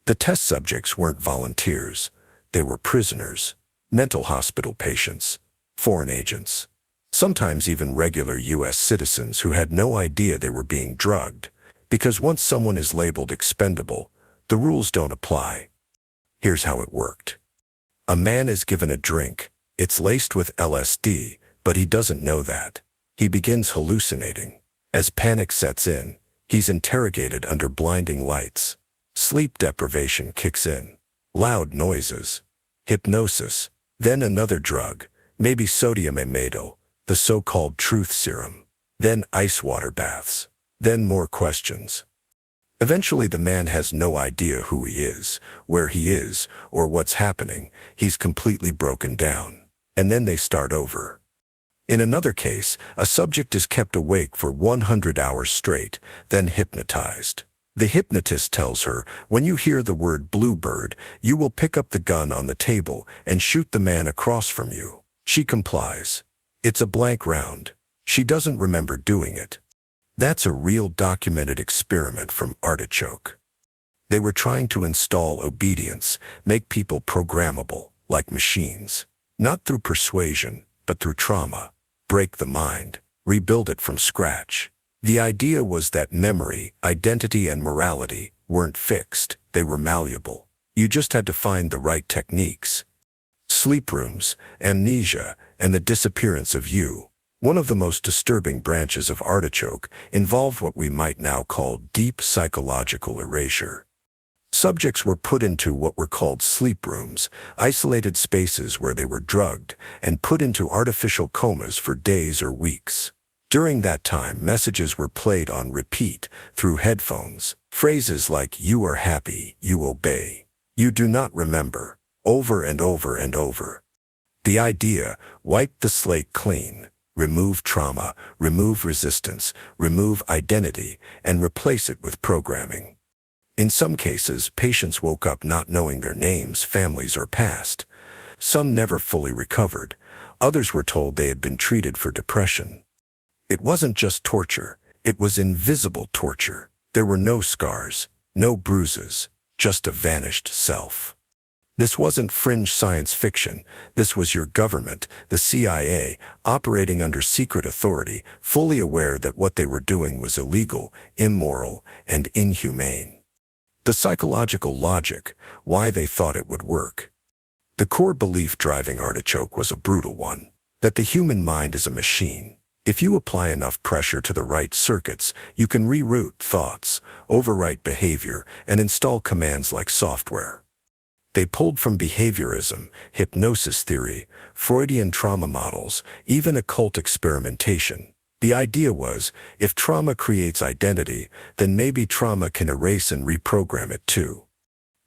[SPEAKER 1] The test subjects weren't volunteers. They were prisoners, mental hospital patients, foreign agents. Sometimes even regular U.S. citizens who had no idea they were being drugged, because once someone is labeled expendable, The rules don't apply. Here's how it worked. A man is given a drink. It's laced with LSD, but he doesn't know that. He begins hallucinating. As panic sets in, he's interrogated under blinding lights. Sleep deprivation kicks in. Loud noises. Hypnosis. Then another drug, maybe sodium amytal, the so-called truth serum. Then ice water baths. Then more questions. Eventually the man has no idea who he is, where he is, or what's happening. He's completely broken down. And then they start over. In another case, a subject is kept awake for 100 hours straight, then hypnotized. The hypnotist tells her, when you hear the word Bluebird, you will pick up the gun on the table and shoot the man across from you. She complies. It's a blank round. She doesn't remember doing it. That's a real documented experiment from Artichoke. They were trying to install obedience, make people programmable, like machines. Not through persuasion, but through trauma. Break the mind, rebuild it from scratch. The idea was that memory, identity, and morality weren't fixed, they were malleable. You just had to find the right techniques. Sleep rooms, amnesia, and the disappearance of you. One of the most disturbing branches of Artichoke involved what we might now call deep psychological erasure. Subjects were put into what were called sleep rooms, isolated spaces where they were drugged and put into artificial comas for days or weeks. During that time, messages were played on repeat through headphones. Phrases like, "You are happy, you obey. You do not remember," over and over and over. The idea, wipe the slate clean, remove trauma, remove resistance, remove identity, and replace it with programming. In some cases, patients woke up not knowing their names, families, or past. Some never fully recovered. Others were told they had been treated for depression. It wasn't just torture. It was invisible torture. There were no scars, no bruises, just a vanished self. This wasn't fringe science fiction. This was your government, the CIA, operating under secret authority, fully aware that what they were doing was illegal, immoral, and inhumane. The psychological logic, why they thought it would work. The core belief driving Artichoke was a brutal one, that the human mind is a machine. If you apply enough pressure to the right circuits, you can reroute thoughts, overwrite behavior, and install commands like software. They pulled from behaviorism, hypnosis theory, Freudian trauma models, even occult experimentation. The idea was, if trauma creates identity, then maybe trauma can erase and reprogram it too.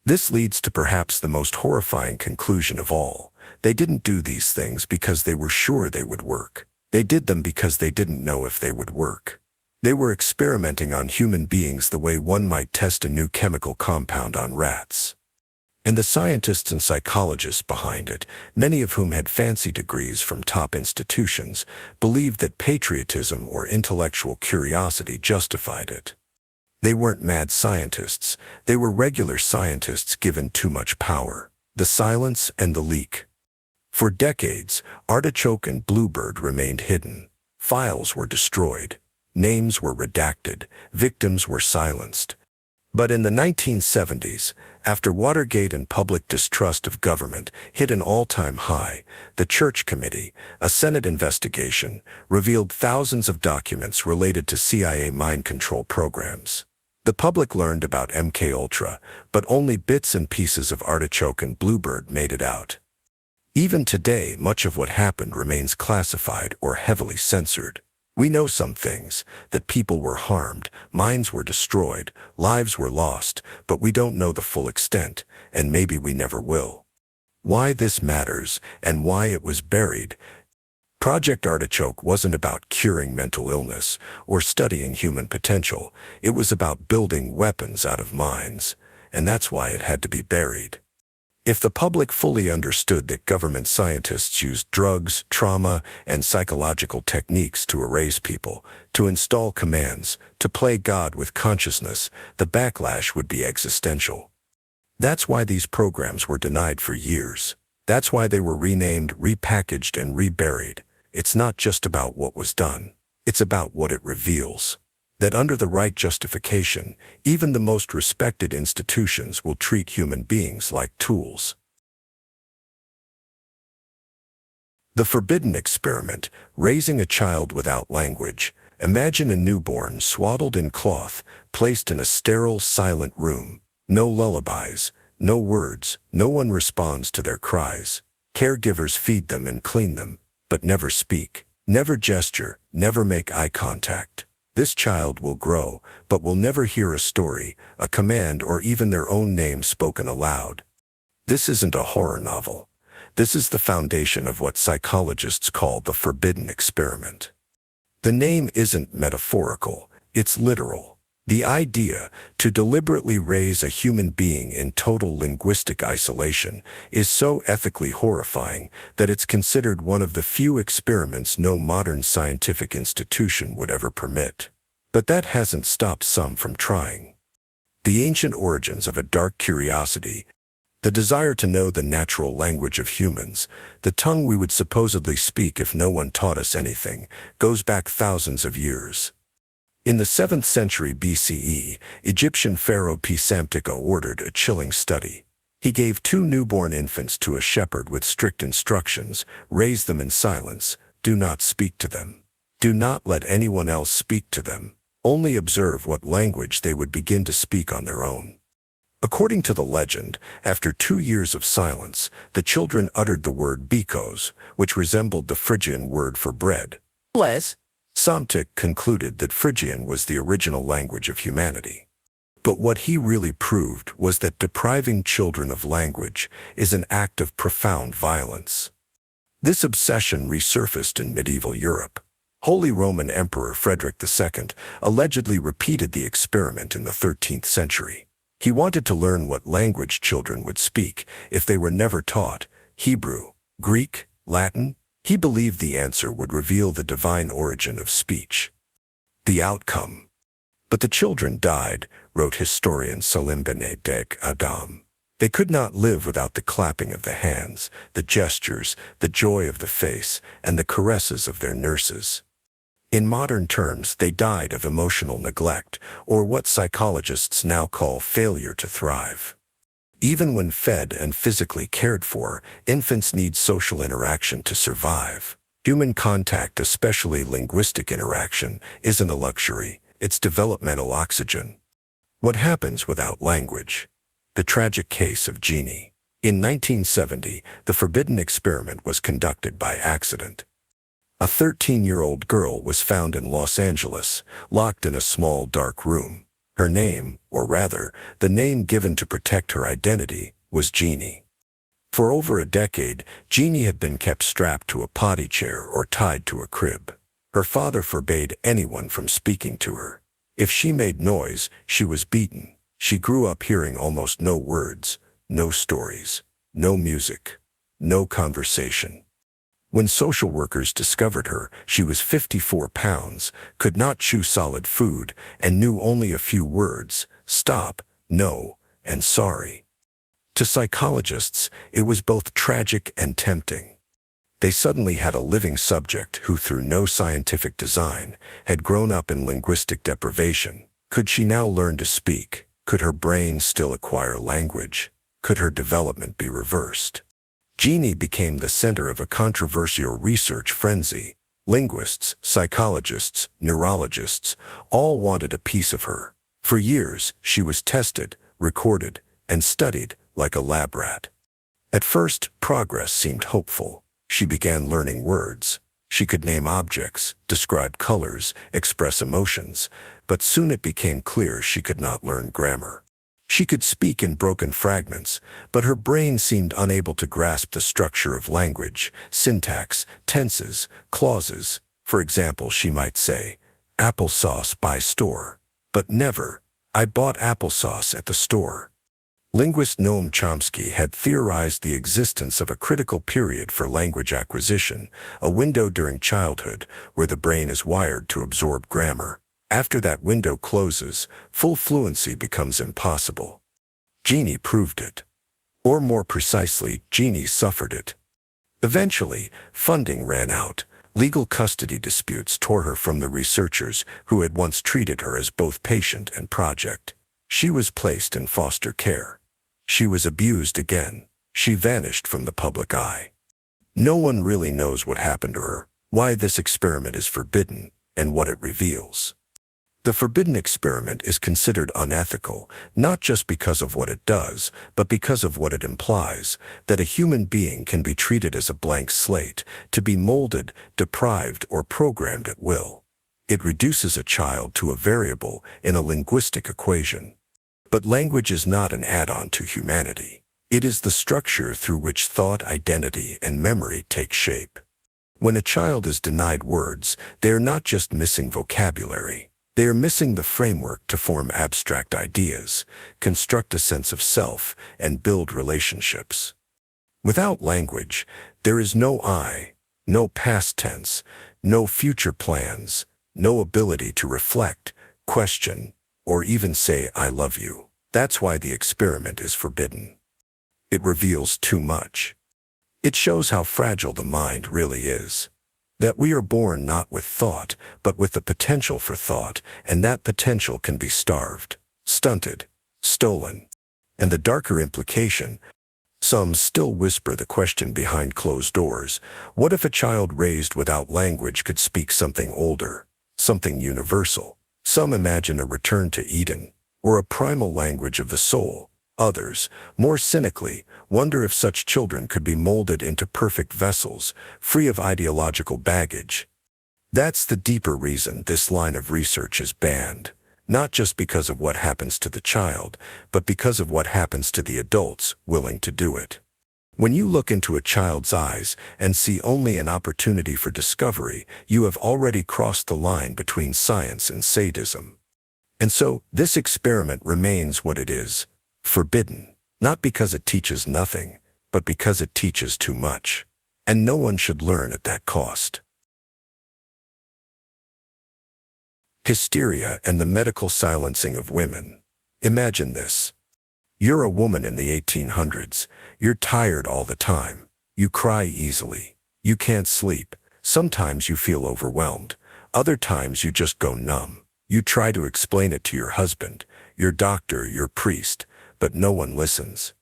[SPEAKER 1] This leads to perhaps the most horrifying conclusion of all. They didn't do these things because they were sure they would work. They did them because they didn't know if they would work. They were experimenting on human beings the way one might test a new chemical compound on rats. And the scientists and psychologists behind it, many of whom had fancy degrees from top institutions, believed that patriotism or intellectual curiosity justified it. They weren't mad scientists. They were regular scientists given too much power. The silence and the leak. For decades, Artichoke and Bluebird remained hidden. Files were destroyed. Names were redacted. Victims were silenced. But in the 1970s, after Watergate and public distrust of government hit an all-time high, the Church Committee, a Senate investigation, revealed thousands of documents related to CIA mind control programs. The public learned about MKUltra, but only bits and pieces of Artichoke and Bluebird made it out. Even today, much of what happened remains classified or heavily censored. We know some things, that people were harmed, minds were destroyed, lives were lost, but we don't know the full extent, and maybe we never will. Why this matters, and why it was buried. Project Artichoke wasn't about curing mental illness or studying human potential. It was about building weapons out of minds, and that's why it had to be buried. If the public fully understood that government scientists used drugs, trauma, and psychological techniques to erase people, to install commands, to play God with consciousness, the backlash would be existential. That's why these programs were denied for years. That's why they were renamed, repackaged, and reburied. It's not just about what was done. It's about what it reveals. that under the right justification, even the most respected institutions will treat human beings like tools. The forbidden experiment, raising a child without language. Imagine a newborn swaddled in cloth, placed in a sterile, silent room. No lullabies, no words, no one responds to their cries. Caregivers feed them and clean them, but never speak, never gesture, never make eye contact. This child will grow, but will never hear a story, a command, or even their own name spoken aloud. This isn't a horror novel. This is the foundation of what psychologists call the forbidden experiment. The name isn't metaphorical, it's literal. The idea, to deliberately raise a human being in total linguistic isolation, is so ethically horrifying that it's considered one of the few experiments no modern scientific institution would ever permit. But that hasn't stopped some from trying. The ancient origins of a dark curiosity, the desire to know the natural language of humans, the tongue we would supposedly speak if no one taught us anything, goes back thousands of years. In the 7th century BCE, Egyptian pharaoh Psamtik ordered a chilling study. He gave 2 newborn infants to a shepherd with strict instructions: raise them in silence, do not speak to them. Do not let anyone else speak to them. Only observe what language they would begin to speak on their own. According to the legend, after 2 years of silence, the children uttered the word bikos, which resembled the Phrygian word for bread. Psamtik concluded that Phrygian was the original language of humanity. But what he really proved was that depriving children of language is an act of profound violence. This obsession resurfaced in medieval Europe. Holy Roman Emperor Frederick II allegedly repeated the experiment in the 13th century. He wanted to learn what language children would speak if they were never taught: Hebrew, Greek, Latin. He believed the answer would reveal the divine origin of speech. The outcome. But the children died, wrote historian Salim Benedek Adam. They could not live without the clapping of the hands, the gestures, the joy of the face, and the caresses of their nurses. In modern terms, they died of emotional neglect, or what psychologists now call failure to thrive. Even when fed and physically cared for, infants need social interaction to survive. Human contact, especially linguistic interaction, isn't a luxury, it's developmental oxygen. What happens without language? The tragic case of Jeannie. In 1970, the forbidden experiment was conducted by accident. A 13-year-old girl was found in Los Angeles, locked in a small dark room. Her name, or rather, the name given to protect her identity, was Jeannie. For over a decade, Jeannie had been kept strapped to a potty chair or tied to a crib. Her father forbade anyone from speaking to her. If she made noise, she was beaten. She grew up hearing almost no words, no stories, no music, no conversation. When social workers discovered her, she was 54 pounds, could not chew solid food, and knew only a few words: stop, no, and sorry. To psychologists, it was both tragic and tempting. They suddenly had a living subject who, through no scientific design, had grown up in linguistic deprivation. Could she now learn to speak? Could her brain still acquire language? Could her development be reversed? Jeannie became the center of a controversial research frenzy. Linguists, psychologists, neurologists, all wanted a piece of her. For years, she was tested, recorded, and studied like a lab rat. At first, progress seemed hopeful. She began learning words. She could name objects, describe colors, express emotions, but soon it became clear she could not learn grammar. She could speak in broken fragments, but her brain seemed unable to grasp the structure of language, syntax, tenses, clauses. For example, she might say, "Applesauce by store," but never, "I bought applesauce at the store." Linguist Noam Chomsky had theorized the existence of a critical period for language acquisition, a window during childhood where the brain is wired to absorb grammar. After that window closes, full fluency becomes impossible. Jeannie proved it. Or more precisely, Jeannie suffered it. Eventually, funding ran out. Legal custody disputes tore her from the researchers who had once treated her as both patient and project. She was placed in foster care. She was abused again. She vanished from the public eye. No one really knows what happened to her, why this experiment is forbidden, and what it reveals. The forbidden experiment is considered unethical, not just because of what it does, but because of what it implies, that a human being can be treated as a blank slate, to be molded, deprived, or programmed at will. It reduces a child to a variable in a linguistic equation. But language is not an add-on to humanity. It is the structure through which thought, identity, and memory take shape. When a child is denied words, they are not just missing vocabulary. They are missing the framework to form abstract ideas, construct a sense of self, and build relationships. Without language, there is no I, no past tense, no future plans, no ability to reflect, question, or even say, "I love you." That's why the experiment is forbidden. It reveals too much. It shows how fragile the mind really is. That we are born not with thought, but with the potential for thought, and that potential can be starved, stunted, stolen. And the darker implication, some still whisper the question behind closed doors, what if a child raised without language could speak something older, something universal? Some imagine a return to Eden, or a primal language of the soul. Others, more cynically, wonder if such children could be molded into perfect vessels, free of ideological baggage. That's the deeper reason this line of research is banned, not just because of what happens to the child, but because of what happens to the adults willing to do it. When you look into a child's eyes and see only an opportunity for discovery, you have already crossed the line between science and sadism. And so, this experiment remains what it is. Forbidden, not because it teaches nothing, but because it teaches too much. And no one should learn at that cost. Hysteria and the medical silencing of women. Imagine this. You're a woman in the 1800s. You're tired all the time. You cry easily. You can't sleep. Sometimes you feel overwhelmed. Other times you just go numb. You try to explain it to your husband, your doctor, your priest, but no one listens.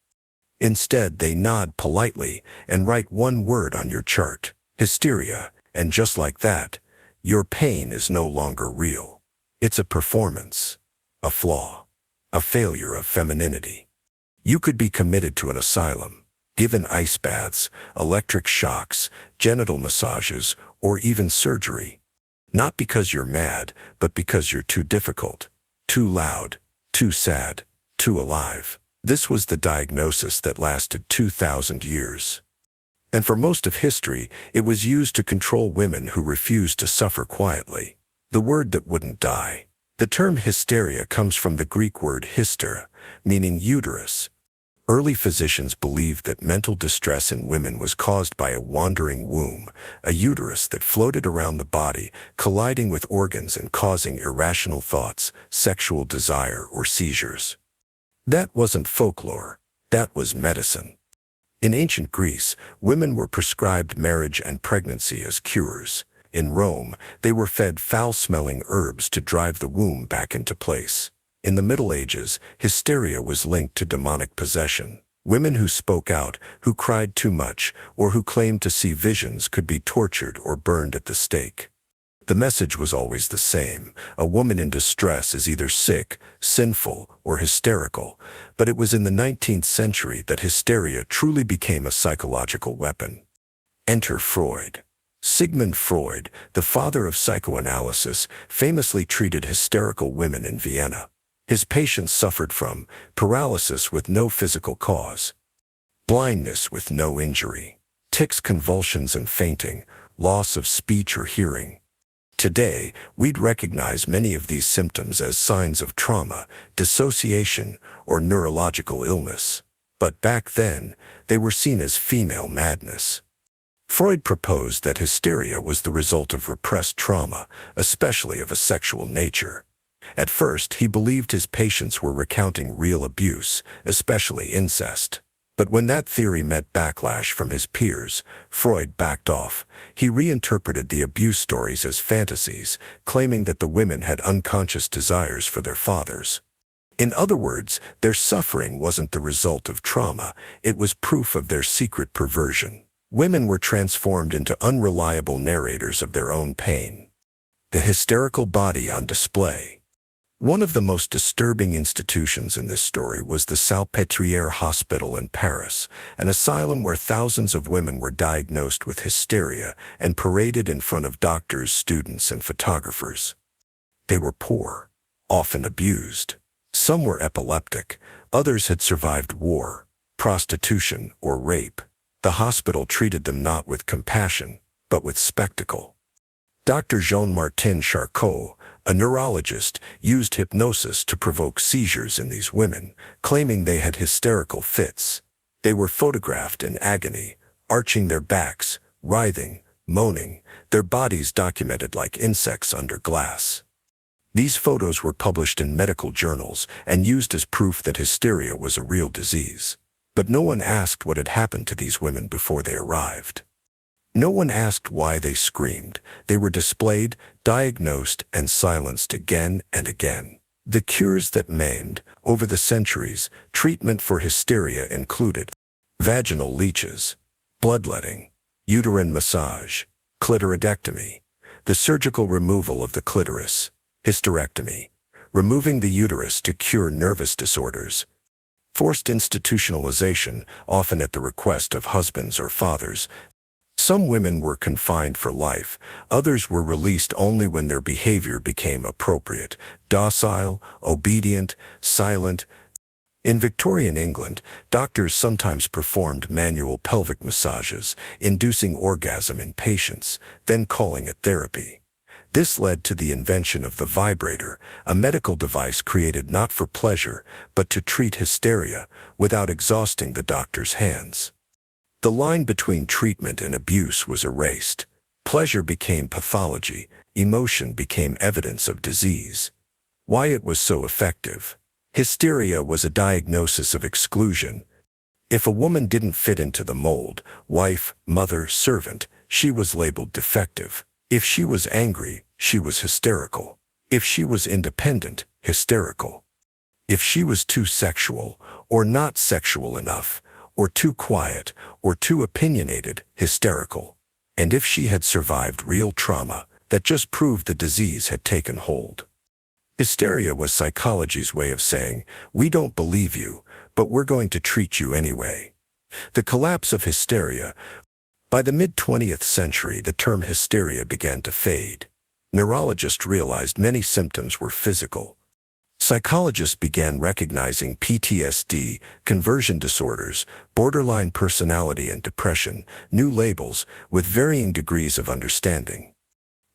[SPEAKER 1] Instead, they nod politely and write one word on your chart, hysteria, and just like that, your pain is no longer real. It's a performance, a flaw, a failure of femininity. You could be committed to an asylum, given ice baths, electric shocks, genital massages, or even surgery. Not because you're mad, but because you're too difficult, too loud, too sad, too alive. This was the diagnosis that lasted 2,000 years. And for most of history, it was used to control women who refused to suffer quietly. The word that wouldn't die. The term hysteria comes from the Greek word hystera, meaning uterus. Early physicians believed that mental distress in women was caused by a wandering womb, a uterus that floated around the body, colliding with organs and causing irrational thoughts, sexual desire, or seizures. That wasn't folklore. That was medicine. In ancient Greece, women were prescribed marriage and pregnancy as cures. In Rome, they were fed foul-smelling herbs to drive the womb back into place. In the Middle Ages, hysteria was linked to demonic possession. Women who spoke out, who cried too much, or who claimed to see visions could be tortured or burned at the stake. The message was always the same. A woman in distress is either sick, sinful, or hysterical. But it was in the 19th century that hysteria truly became a psychological weapon. Enter Freud. Sigmund Freud, the father of psychoanalysis, famously treated hysterical women in Vienna. His patients suffered from paralysis with no physical cause, blindness with no injury, tics, convulsions and fainting, loss of speech or hearing. Today, we'd recognize many of these symptoms as signs of trauma, dissociation, or neurological illness. But back then, they were seen as female madness. Freud proposed that hysteria was the result of repressed trauma, especially of a sexual nature. At first, he believed his patients were recounting real abuse, especially incest. But when that theory met backlash from his peers, Freud backed off. He reinterpreted the abuse stories as fantasies, claiming that the women had unconscious desires for their fathers. In other words, their suffering wasn't the result of trauma, it was proof of their secret perversion. Women were transformed into unreliable narrators of their own pain. The hysterical body on display. One of the most disturbing institutions in this story was the Salpêtrière Hospital in Paris, an asylum where thousands of women were diagnosed with hysteria and paraded in front of doctors, students, and photographers. They were poor, often abused. Some were epileptic, others had survived war, prostitution, or rape. The hospital treated them not with compassion, but with spectacle. Dr. Jean-Martin Charcot, a neurologist, used hypnosis to provoke seizures in these women, claiming they had hysterical fits. They were photographed in agony, arching their backs, writhing, moaning, their bodies documented like insects under glass. These photos were published in medical journals and used as proof that hysteria was a real disease. But no one asked what had happened to these women before they arrived. No one asked why they screamed. They were displayed, diagnosed, and silenced again and again. The cures that maimed, over the centuries, treatment for hysteria included vaginal leeches, bloodletting, uterine massage, clitoridectomy, the surgical removal of the clitoris, hysterectomy, removing the uterus to cure nervous disorders, forced institutionalization, often at the request of husbands or fathers. Some women were confined for life, others were released only when their behavior became appropriate, docile, obedient, silent. In Victorian England, doctors sometimes performed manual pelvic massages, inducing orgasm in patients, then calling it therapy. This led to the invention of the vibrator, a medical device created not for pleasure, but to treat hysteria, without exhausting the doctor's hands. The line between treatment and abuse was erased. Pleasure became pathology, emotion became evidence of disease. Why it was so effective? Hysteria was a diagnosis of exclusion. If a woman didn't fit into the mold, wife, mother, servant, she was labeled defective. If she was angry, she was hysterical. If she was independent, hysterical. If she was too sexual, or not sexual enough, or too quiet, or too opinionated, hysterical. And if she had survived real trauma, that just proved the disease had taken hold. Hysteria was psychology's way of saying, we don't believe you, but we're going to treat you anyway. The collapse of hysteria. By the mid-20th century, the term hysteria began to fade. Neurologists realized many symptoms were physical. Psychologists began recognizing PTSD, conversion disorders, borderline personality and depression, new labels, with varying degrees of understanding.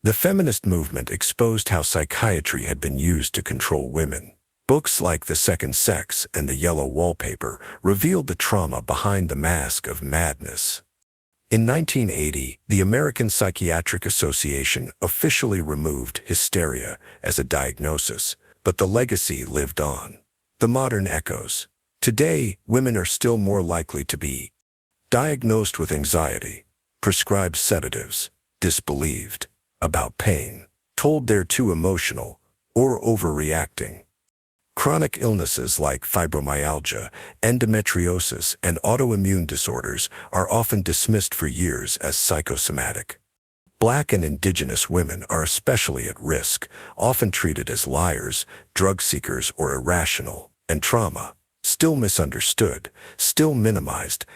[SPEAKER 1] The feminist movement exposed how psychiatry had been used to control women. Books like The Second Sex and The Yellow Wallpaper revealed the trauma behind the mask of madness. In 1980, the American Psychiatric Association officially removed hysteria as a diagnosis, but the legacy lived on. The modern echoes. Today, women are still more likely to be diagnosed with anxiety, prescribed sedatives, disbelieved about pain, told they're too emotional, or overreacting. Chronic illnesses like fibromyalgia, endometriosis, and autoimmune disorders are often dismissed for years as psychosomatic. Black and indigenous women are especially at risk, often treated as liars, drug seekers, or irrational, and trauma, still misunderstood, still minimized,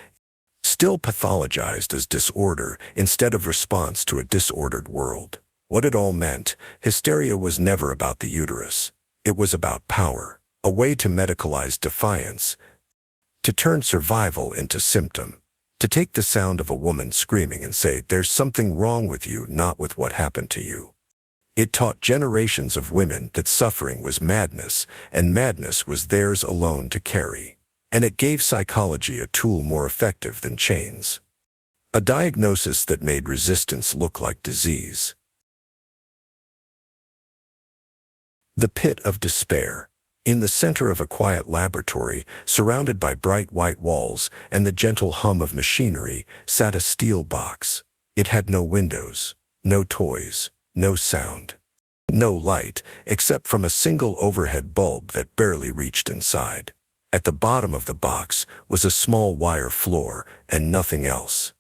[SPEAKER 1] still pathologized as disorder instead of response to a disordered world. What it all meant, hysteria was never about the uterus. It was about power, a way to medicalize defiance, to turn survival into symptom. To take the sound of a woman screaming and say, there's something wrong with you, not with what happened to you. It taught generations of women that suffering was madness, and madness was theirs alone to carry. And it gave psychology a tool more effective than chains. A diagnosis that made resistance look like disease. The pit of despair. In the center of a quiet laboratory, surrounded by bright white walls and the gentle hum of machinery, sat a steel box. It had no windows, no toys, no sound, no light, except from a single overhead bulb that barely reached inside. At the bottom of the box was a small wire floor and nothing else.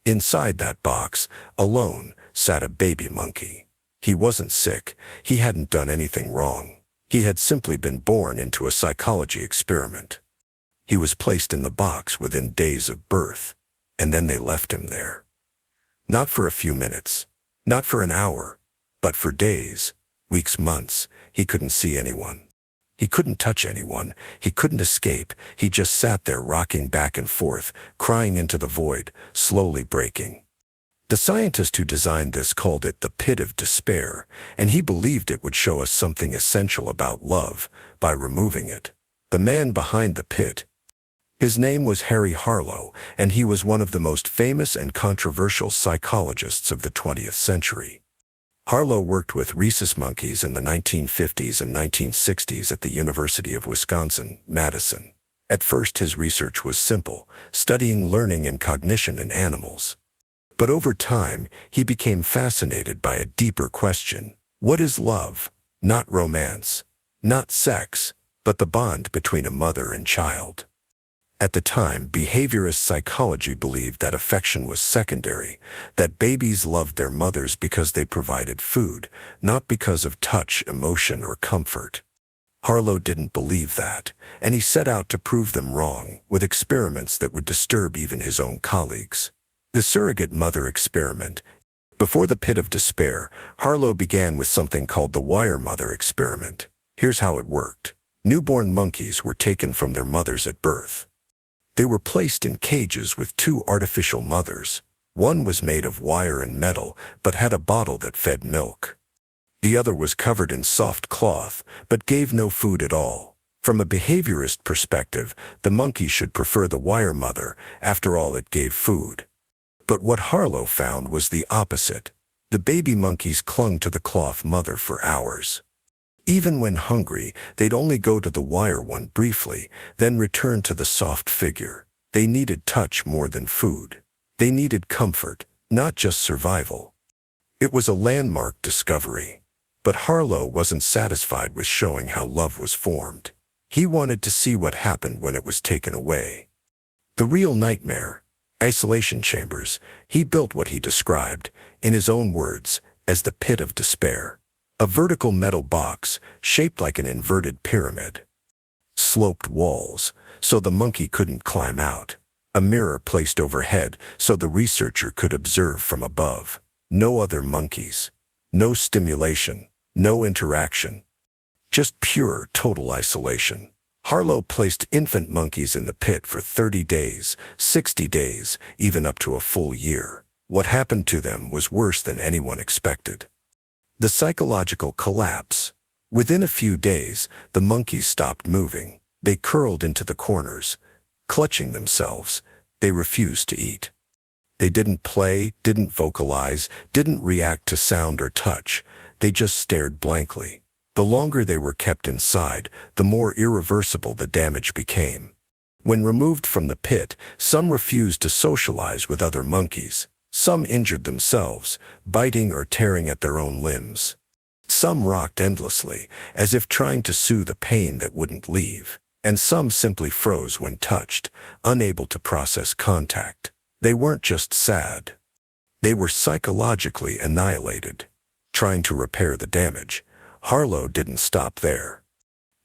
[SPEAKER 1] Inside that box, alone, sat a baby monkey. He wasn't sick. He hadn't done anything wrong. He had simply been born into a psychology experiment. He was placed in the box within days of birth, and then they left him there. Not for a few minutes, not for an hour, but for days, weeks, months. He couldn't see anyone. He couldn't touch anyone. He couldn't escape. He just sat there rocking back and forth, crying into the void, slowly breaking. The scientist who designed this called it the pit of despair, and he believed it would show us something essential about love by removing it. The man behind the pit. His name was Harry Harlow, and he was one of the most famous and controversial psychologists of the 20th century. Harlow worked with rhesus monkeys in the 1950s and 1960s at the University of Wisconsin-Madison. At first his research was simple, studying learning and cognition in animals. But over time, he became fascinated by a deeper question. What is love? Not romance, not sex, but the bond between a mother and child. At the time, behaviorist psychology believed that affection was secondary, that babies loved their mothers because they provided food, not because of touch, emotion, or comfort. Harlow didn't believe that, and he set out to prove them wrong with experiments that would disturb even his own colleagues. The surrogate mother experiment. Before the pit of despair, Harlow began with something called the wire mother experiment. Here's how it worked. Newborn monkeys were taken from their mothers at birth. They were placed in cages with two artificial mothers. One was made of wire and metal, but had a bottle that fed milk. The other was covered in soft cloth, but gave no food at all. From a behaviorist perspective, the monkey should prefer the wire mother. After all, it gave food. But what Harlow found was the opposite. The baby monkeys clung to the cloth mother for hours. Even when hungry, they'd only go to the wire one briefly, then return to the soft figure. They needed touch more than food. They needed comfort, not just survival. It was a landmark discovery. But Harlow wasn't satisfied with showing how love was formed. He wanted to see what happened when it was taken away. The real nightmare. Isolation chambers. He built what he described, in his own words, as the pit of despair. A vertical metal box, shaped like an inverted pyramid. Sloped walls, so the monkey couldn't climb out. A mirror placed overhead, so the researcher could observe from above. No other monkeys. No stimulation. No interaction. Just pure, total isolation. Harlow placed infant monkeys in the pit for 30 days, 60 days, even up to a full year. What happened to them was worse than anyone expected. The psychological collapse. Within a few days, the monkeys stopped moving. They curled into the corners, clutching themselves. They refused to eat. They didn't play, didn't vocalize, didn't react to sound or touch. They just stared blankly. The longer they were kept inside, the more irreversible the damage became. When removed from the pit, some refused to socialize with other monkeys. Some injured themselves, biting or tearing at their own limbs. Some rocked endlessly, as if trying to soothe the pain that wouldn't leave. And some simply froze when touched, unable to process contact. They weren't just sad. They were psychologically annihilated. Trying to repair the damage, Harlow didn't stop there.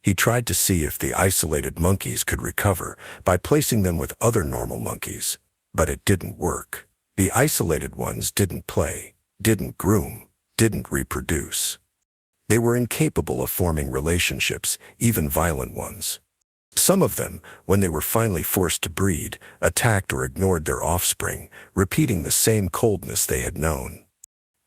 [SPEAKER 1] He tried to see if the isolated monkeys could recover by placing them with other normal monkeys, but it didn't work. The isolated ones didn't play, didn't groom, didn't reproduce. They were incapable of forming relationships, even violent ones. Some of them, when they were finally forced to breed, attacked or ignored their offspring, repeating the same coldness they had known.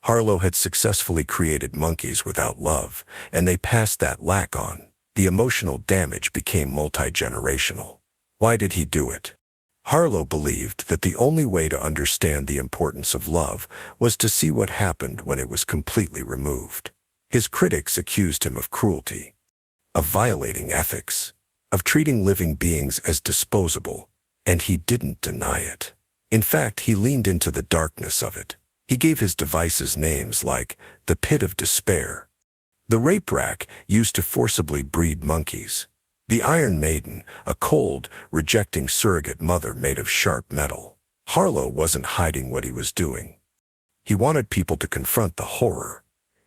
[SPEAKER 1] Harlow had successfully created monkeys without love, and they passed that lack on. The emotional damage became multi-generational. Why did he do it? Harlow believed that the only way to understand the importance of love was to see what happened when it was completely removed. His critics accused him of cruelty. of violating ethics, of treating living beings as disposable, and he didn't deny it. In fact, he leaned into the darkness of it. He gave his devices names like the Pit of Despair, the Rape Rack used to forcibly breed monkeys, the Iron Maiden, a cold, rejecting surrogate mother made of sharp metal. Harlow wasn't hiding what he was doing. He wanted people to confront the horror.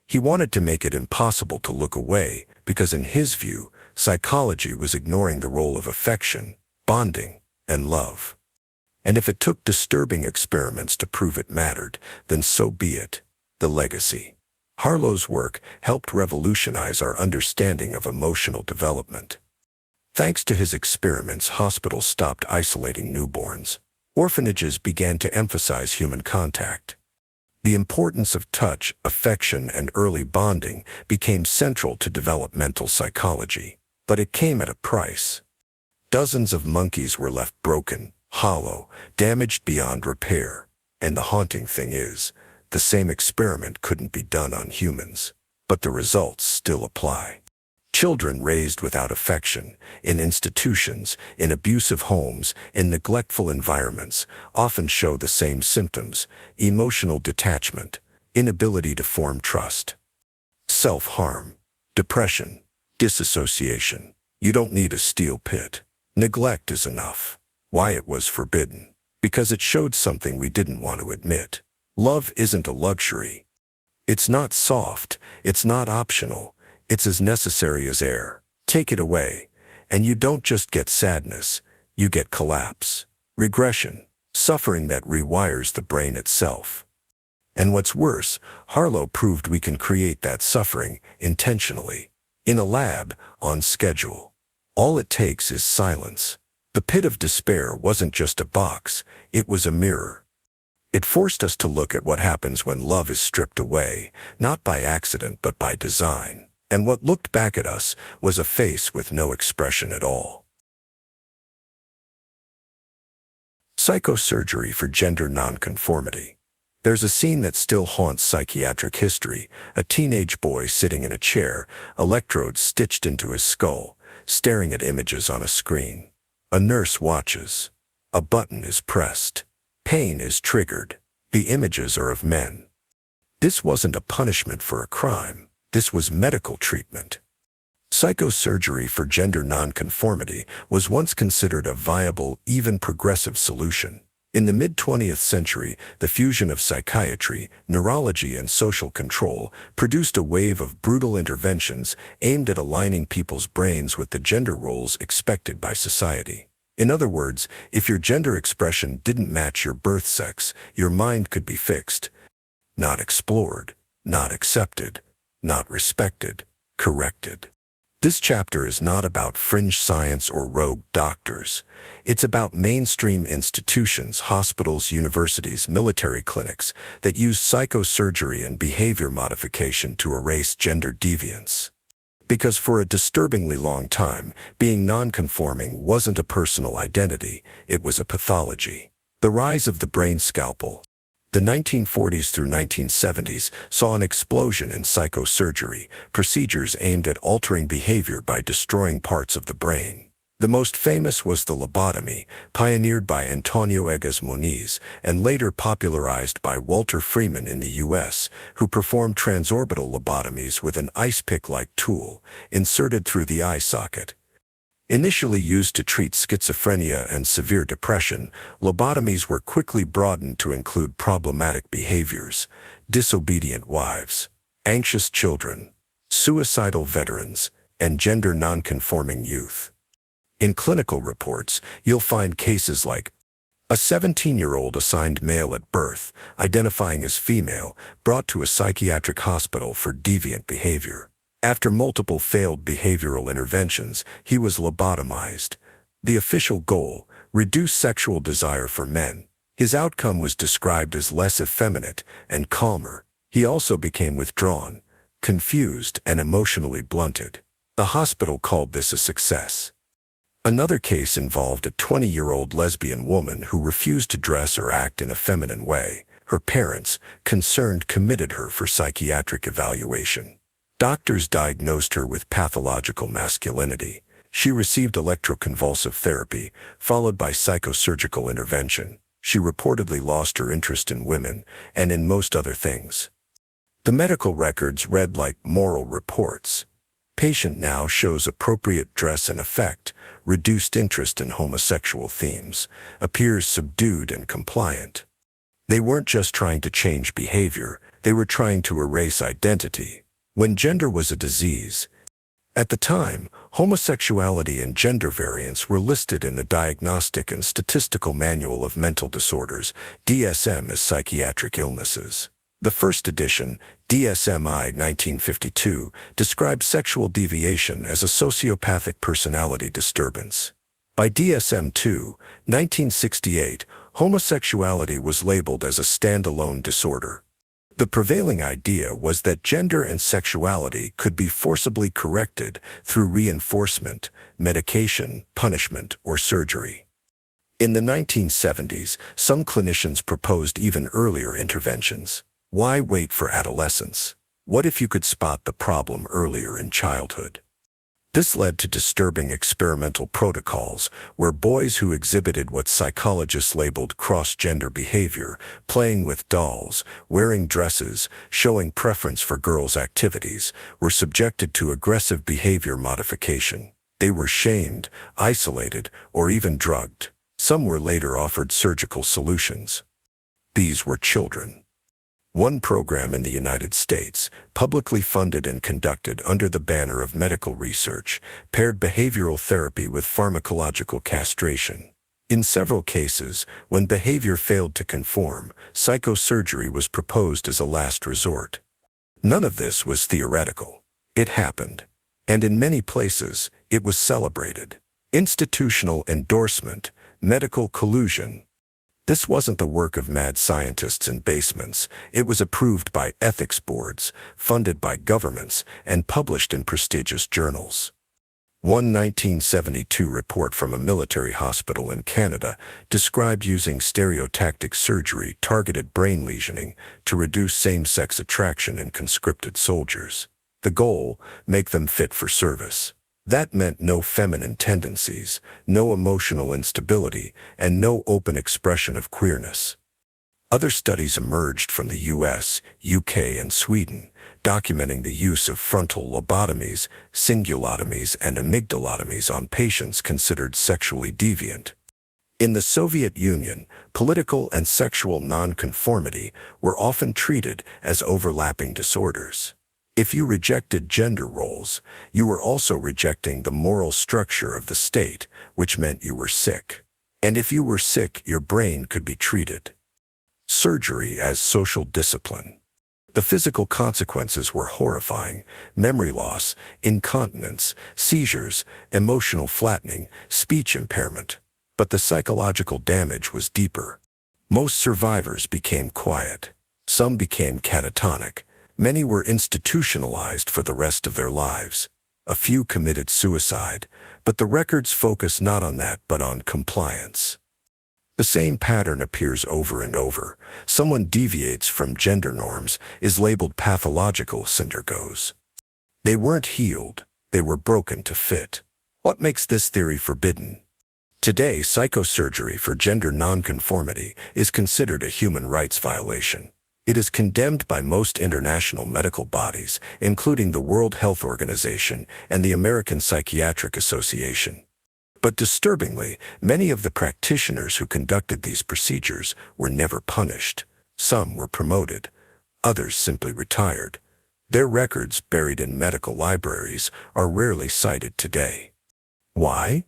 [SPEAKER 1] He wanted to make it impossible to look away because in his view, psychology was ignoring the role of affection, bonding, and love. And if it took disturbing experiments to prove it mattered, then so be it. The legacy. Harlow's work helped revolutionize our understanding of emotional development. Thanks to his experiments, hospitals stopped isolating newborns. Orphanages began to emphasize human contact. The importance of touch, affection, and early bonding became central to developmental psychology. But it came at a price. Dozens of monkeys were left broken, hollow, damaged beyond repair. And the haunting thing is, the same experiment couldn't be done on humans. But the results still apply. Children raised without affection, in institutions, in abusive homes, in neglectful environments, often show the same symptoms: emotional detachment, inability to form trust, self-harm, depression, disassociation. You don't need a steel pit. Neglect is enough. Why it was forbidden? Because it showed something we didn't want to admit. Love isn't a luxury. It's not soft, it's not optional. It's as necessary as air. Take it away, and you don't just get sadness, you get collapse, regression, suffering that rewires the brain itself. And what's worse, Harlow proved we can create that suffering intentionally, in a lab, on schedule. All it takes is silence. The Pit of Despair wasn't just a box, it was a mirror. It forced us to look at what happens when love is stripped away, not by accident but by design. And what looked back at us was a face with no expression at all. Psychosurgery for gender nonconformity. There's a scene that still haunts psychiatric history: a teenage boy sitting in a chair, electrodes stitched into his skull, staring at images on a screen. A nurse watches. A button is pressed. Pain is triggered. The images are of men. This wasn't a punishment for a crime. This was medical treatment. Psychosurgery for gender nonconformity was once considered a viable, even progressive solution. In the mid-20th century, the fusion of psychiatry, neurology, and social control produced a wave of brutal interventions aimed at aligning people's brains with the gender roles expected by society. In other words, if your gender expression didn't match your birth sex, your mind could be fixed. Not explored, not accepted, not respected, corrected. This chapter is not about fringe science or rogue doctors. It's about mainstream institutions, hospitals, universities, military clinics that use psychosurgery and behavior modification to erase gender deviance. Because for a disturbingly long time, being nonconforming wasn't a personal identity, it was a pathology. The rise of the brain scalpel. The 1940s through 1970s saw an explosion in psychosurgery, procedures aimed at altering behavior by destroying parts of the brain. The most famous was the lobotomy, pioneered by Antonio Egas Moniz and later popularized by Walter Freeman in the U.S., who performed transorbital lobotomies with an ice pick-like tool inserted through the eye socket. Initially used to treat schizophrenia and severe depression, lobotomies were quickly broadened to include problematic behaviors: disobedient wives, anxious children, suicidal veterans, and gender nonconforming youth. In clinical reports, you'll find cases like a 17-year-old assigned male at birth, identifying as female, brought to a psychiatric hospital for deviant behavior. After multiple failed behavioral interventions, he was lobotomized. The official goal: reduce sexual desire for men. His outcome was described as less effeminate and calmer. He also became withdrawn, confused, and emotionally blunted. The hospital called this a success. Another case involved a 20-year-old lesbian woman who refused to dress or act in a feminine way. Her parents, concerned, committed her for psychiatric evaluation. Doctors diagnosed her with pathological masculinity. She received electroconvulsive therapy, followed by psychosurgical intervention. She reportedly lost her interest in women and in most other things. The medical records read like moral reports. Patient now shows appropriate dress and affect, reduced interest in homosexual themes, appears subdued and compliant. They weren't just trying to change behavior, they were trying to erase identity. When gender was a disease, at the time, homosexuality and gender variance were listed in the Diagnostic and Statistical Manual of Mental Disorders, DSM, as psychiatric illnesses. The first edition, DSM-I 1952, described sexual deviation as a sociopathic personality disturbance. By DSM-II, 1968, homosexuality was labeled as a standalone disorder. The prevailing idea was that gender and sexuality could be forcibly corrected through reinforcement, medication, punishment, or surgery. In the 1970s, some clinicians proposed even earlier interventions. Why wait for adolescence? What if you could spot the problem earlier in childhood? This led to disturbing experimental protocols where boys who exhibited what psychologists labeled cross-gender behavior, playing with dolls, wearing dresses, showing preference for girls' activities, were subjected to aggressive behavior modification. They were shamed, isolated, or even drugged. Some were later offered surgical solutions. These were children. One program in the United States, publicly funded and conducted under the banner of medical research, paired behavioral therapy with pharmacological castration. In several cases, when behavior failed to conform, psychosurgery was proposed as a last resort. None of this was theoretical. It happened. And in many places, it was celebrated. Institutional endorsement, medical collusion. This wasn't the work of mad scientists in basements. It was approved by ethics boards, funded by governments, and published in prestigious journals. One 1972 report from a military hospital in Canada described using stereotactic surgery targeted brain lesioning to reduce same-sex attraction in conscripted soldiers. The goal, make them fit for service. That meant no feminine tendencies, no emotional instability, and no open expression of queerness. Other studies emerged from the US, UK, and Sweden, documenting the use of frontal lobotomies, cingulotomies, and amygdalotomies on patients considered sexually deviant. In the Soviet Union, political and sexual nonconformity were often treated as overlapping disorders. If you rejected gender roles, you were also rejecting the moral structure of the state, which meant you were sick. And if you were sick, your brain could be treated. Surgery as social discipline. The physical consequences were horrifying: memory loss, incontinence, seizures, emotional flattening, speech impairment. But the psychological damage was deeper. Most survivors became quiet. Some became catatonic. Many were institutionalized for the rest of their lives. A few committed suicide, but the records focus not on that but on compliance. The same pattern appears over and over. Someone deviates from gender norms, is labeled pathological, and goes. They weren't healed, they were broken to fit. What makes this theory forbidden? Today, psychosurgery for gender nonconformity is considered a human rights violation. It is condemned by most international medical bodies, including the World Health Organization and the American Psychiatric Association. But disturbingly, many of the practitioners who conducted these procedures were never punished. Some were promoted. Others simply retired. Their records, buried in medical libraries, are rarely cited today. Why?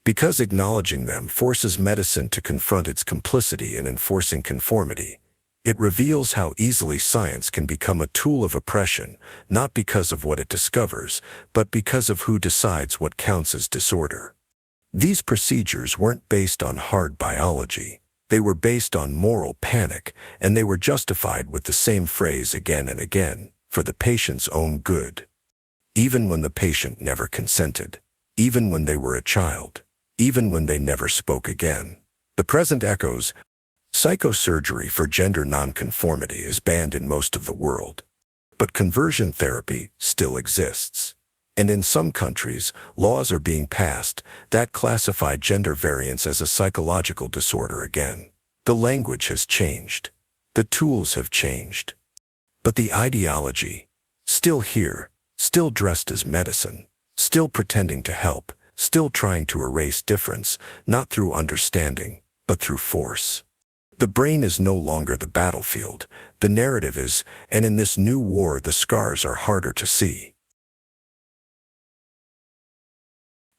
[SPEAKER 1] Because acknowledging them forces medicine to confront its complicity in enforcing conformity. It reveals how easily science can become a tool of oppression, not because of what it discovers, but because of who decides what counts as disorder. These procedures weren't based on hard biology. They were based on moral panic, and they were justified with the same phrase again and again, for the patient's own good. Even when the patient never consented. Even when they were a child. Even when they never spoke again. The present echoes. Psychosurgery for gender nonconformity is banned in most of the world. But conversion therapy still exists. And in some countries, laws are being passed that classify gender variance as a psychological disorder again. The language has changed. The tools have changed. But the ideology, still here, still dressed as medicine, still pretending to help, still trying to erase difference, not through understanding, but through force. The brain is no longer the battlefield. The narrative is, and in this new war the scars are harder to see.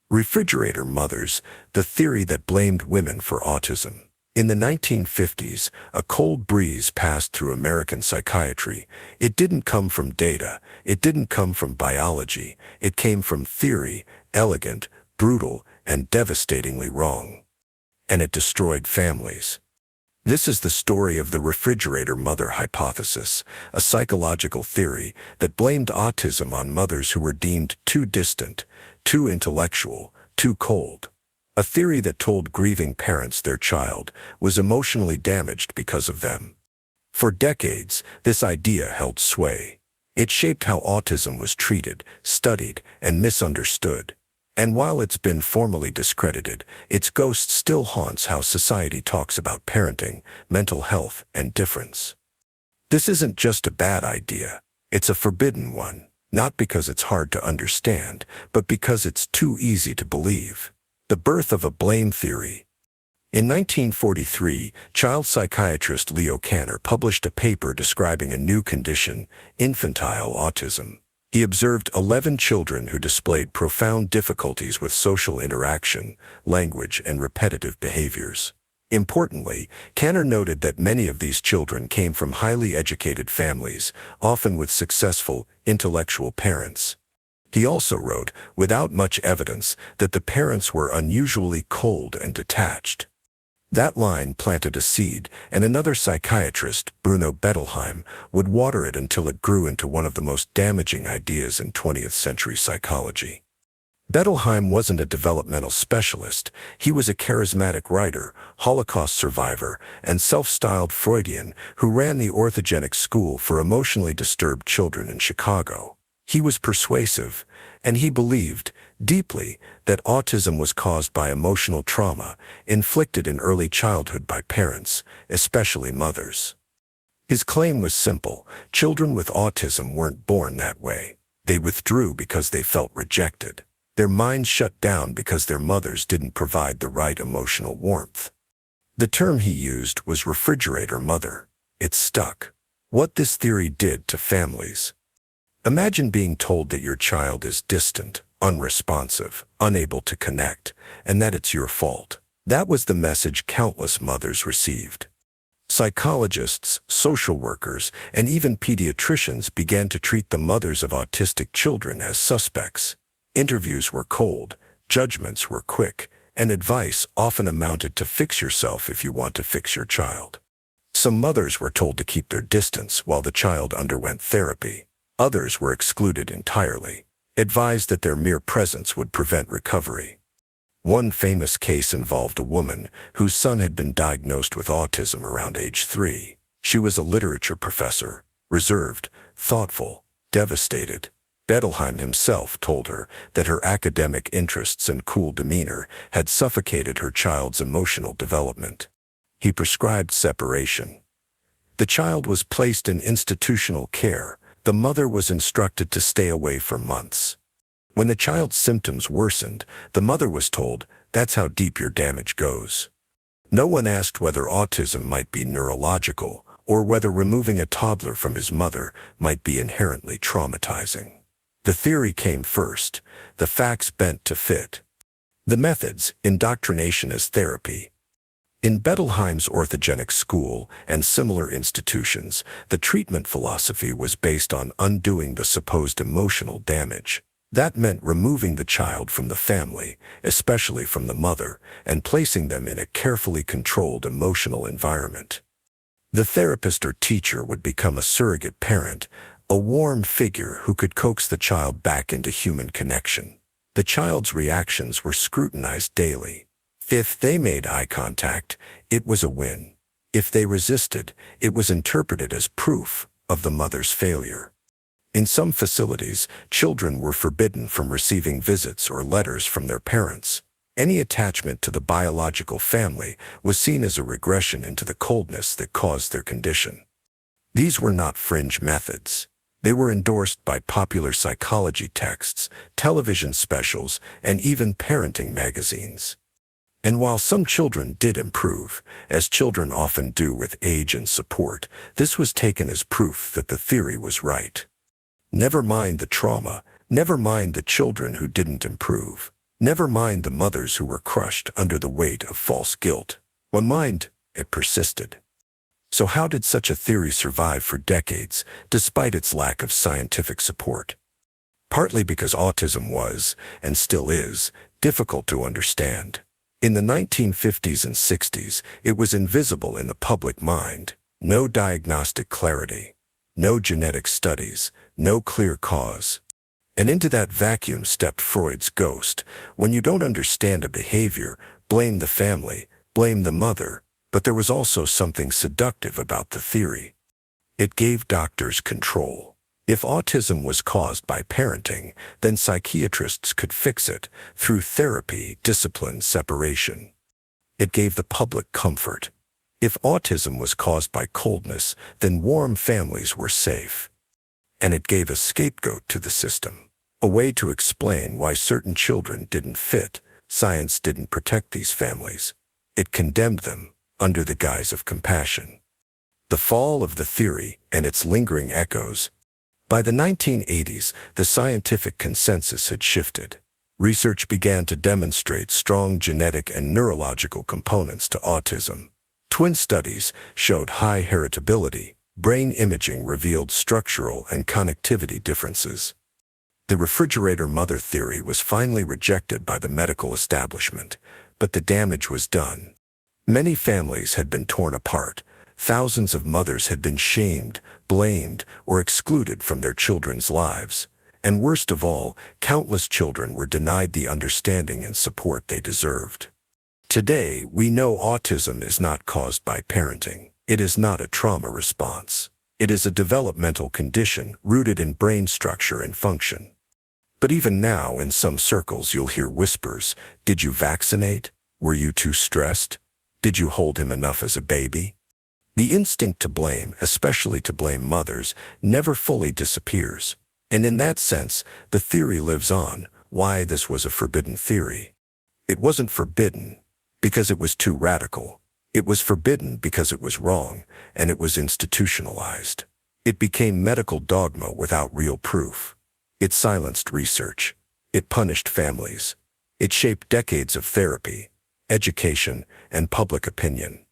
[SPEAKER 1] Refrigerator mothers, the theory that blamed women for autism. In the 1950s, a cold breeze passed through American psychiatry. It didn't come from data. It didn't come from biology. It came from theory, elegant, brutal, and devastatingly wrong. And it destroyed families. This is the story of the refrigerator mother hypothesis, a psychological theory that blamed autism on mothers who were deemed too distant, too intellectual, too cold. A theory that told grieving parents their child was emotionally damaged because of them. For decades, this idea held sway. It shaped how autism was treated, studied, and misunderstood. And while it's been formally discredited, its ghost still haunts how society talks about parenting, mental health, and difference. This isn't just a bad idea. It's a forbidden one, not because it's hard to understand, but because it's too easy to believe. The birth of a blame theory. In 1943, child psychiatrist Leo Kanner published a paper describing a new condition, infantile autism. He observed 11 children who displayed profound difficulties with social interaction, language, and repetitive behaviors. Importantly, Kanner noted that many of these children came from highly educated families, often with successful, intellectual parents. He also wrote, without much evidence, that the parents were unusually cold and detached. That line planted a seed, and another psychiatrist, Bruno Bettelheim, would water it until it grew into one of the most damaging ideas in 20th century psychology. Bettelheim wasn't a developmental specialist. He was a charismatic writer, Holocaust survivor, and self-styled Freudian who ran the orthogenic school for emotionally disturbed children in Chicago. He was persuasive, and he believed, deeply, that autism was caused by emotional trauma inflicted in early childhood by parents, especially mothers. His claim was simple: children with autism weren't born that way. They withdrew because they felt rejected. Their minds shut down because their mothers didn't provide the right emotional warmth. The term he used was refrigerator mother. It stuck. What this theory did to families. Imagine being told that your child is distant, unresponsive, unable to connect, and that it's your fault. That was the message countless mothers received. Psychologists, social workers, and even pediatricians began to treat the mothers of autistic children as suspects. Interviews were cold, judgments were quick, and advice often amounted to fix yourself if you want to fix your child. Some mothers were told to keep their distance while the child underwent therapy. Others were excluded entirely, advised that their mere presence would prevent recovery. One famous case involved a woman whose son had been diagnosed with autism around age 3. She was a literature professor, reserved, thoughtful, devastated. Bettelheim himself told her that her academic interests and cool demeanor had suffocated her child's emotional development. He prescribed separation. The child was placed in institutional care. The mother was instructed to stay away for months. When the child's symptoms worsened, the mother was told, "That's how deep your damage goes." No one asked whether autism might be neurological, or whether removing a toddler from his mother might be inherently traumatizing. The theory came first, the facts bent to fit. The methods, indoctrination as therapy. In Bettelheim's orthogenic school and similar institutions, the treatment philosophy was based on undoing the supposed emotional damage. That meant removing the child from the family, especially from the mother, and placing them in a carefully controlled emotional environment. The therapist or teacher would become a surrogate parent, a warm figure who could coax the child back into human connection. The child's reactions were scrutinized daily. If they made eye contact, it was a win. If they resisted, it was interpreted as proof of the mother's failure. In some facilities, children were forbidden from receiving visits or letters from their parents. Any attachment to the biological family was seen as a regression into the coldness that caused their condition. These were not fringe methods. They were endorsed by popular psychology texts, television specials, and even parenting magazines. And while some children did improve, as children often do with age and support, this was taken as proof that the theory was right. Never mind the trauma, never mind the children who didn't improve, never mind the mothers who were crushed under the weight of false guilt. One mind, it persisted. So how did such a theory survive for decades, despite its lack of scientific support? Partly because autism was, and still is, difficult to understand. In the 1950s and 60s, it was invisible in the public mind. No diagnostic clarity, no genetic studies, no clear cause. And into that vacuum stepped Freud's ghost. When you don't understand a behavior, blame the family, blame the mother. But there was also something seductive about the theory. It gave doctors control. If autism was caused by parenting, then psychiatrists could fix it through therapy, discipline, separation. It gave the public comfort. If autism was caused by coldness, then warm families were safe. And it gave a scapegoat to the system, a way to explain why certain children didn't fit. Science didn't protect these families. It condemned them under the guise of compassion. The fall of the theory and its lingering echoes. By the 1980s, the scientific consensus had shifted. Research began to demonstrate strong genetic and neurological components to autism. Twin studies showed high heritability. Brain imaging revealed structural and connectivity differences. The refrigerator mother theory was finally rejected by the medical establishment, but the damage was done. Many families had been torn apart. Thousands of mothers had been shamed, blamed, or excluded from their children's lives. And worst of all, countless children were denied the understanding and support they deserved. Today, we know autism is not caused by parenting. It is not a trauma response. It is a developmental condition rooted in brain structure and function. But even now, in some circles, you'll hear whispers. Did you vaccinate? Were you too stressed? Did you hold him enough as a baby? The instinct to blame, especially to blame mothers, never fully disappears. And in that sense, the theory lives on. Why this was a forbidden theory? It wasn't forbidden because it was too radical. It was forbidden because it was wrong, and it was institutionalized. It became medical dogma without real proof. It silenced research. It punished families. It shaped decades of therapy, education, and public opinion.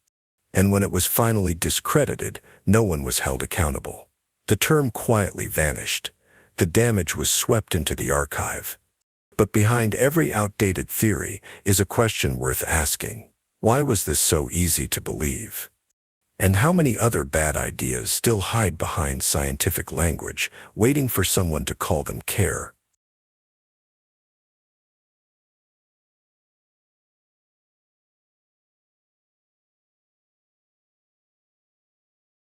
[SPEAKER 1] And when it was finally discredited, no one was held accountable. The term quietly vanished. The damage was swept into the archive. But behind every outdated theory is a question worth asking. Why was this so easy to believe? And how many other bad ideas still hide behind scientific language, waiting for someone to call them care?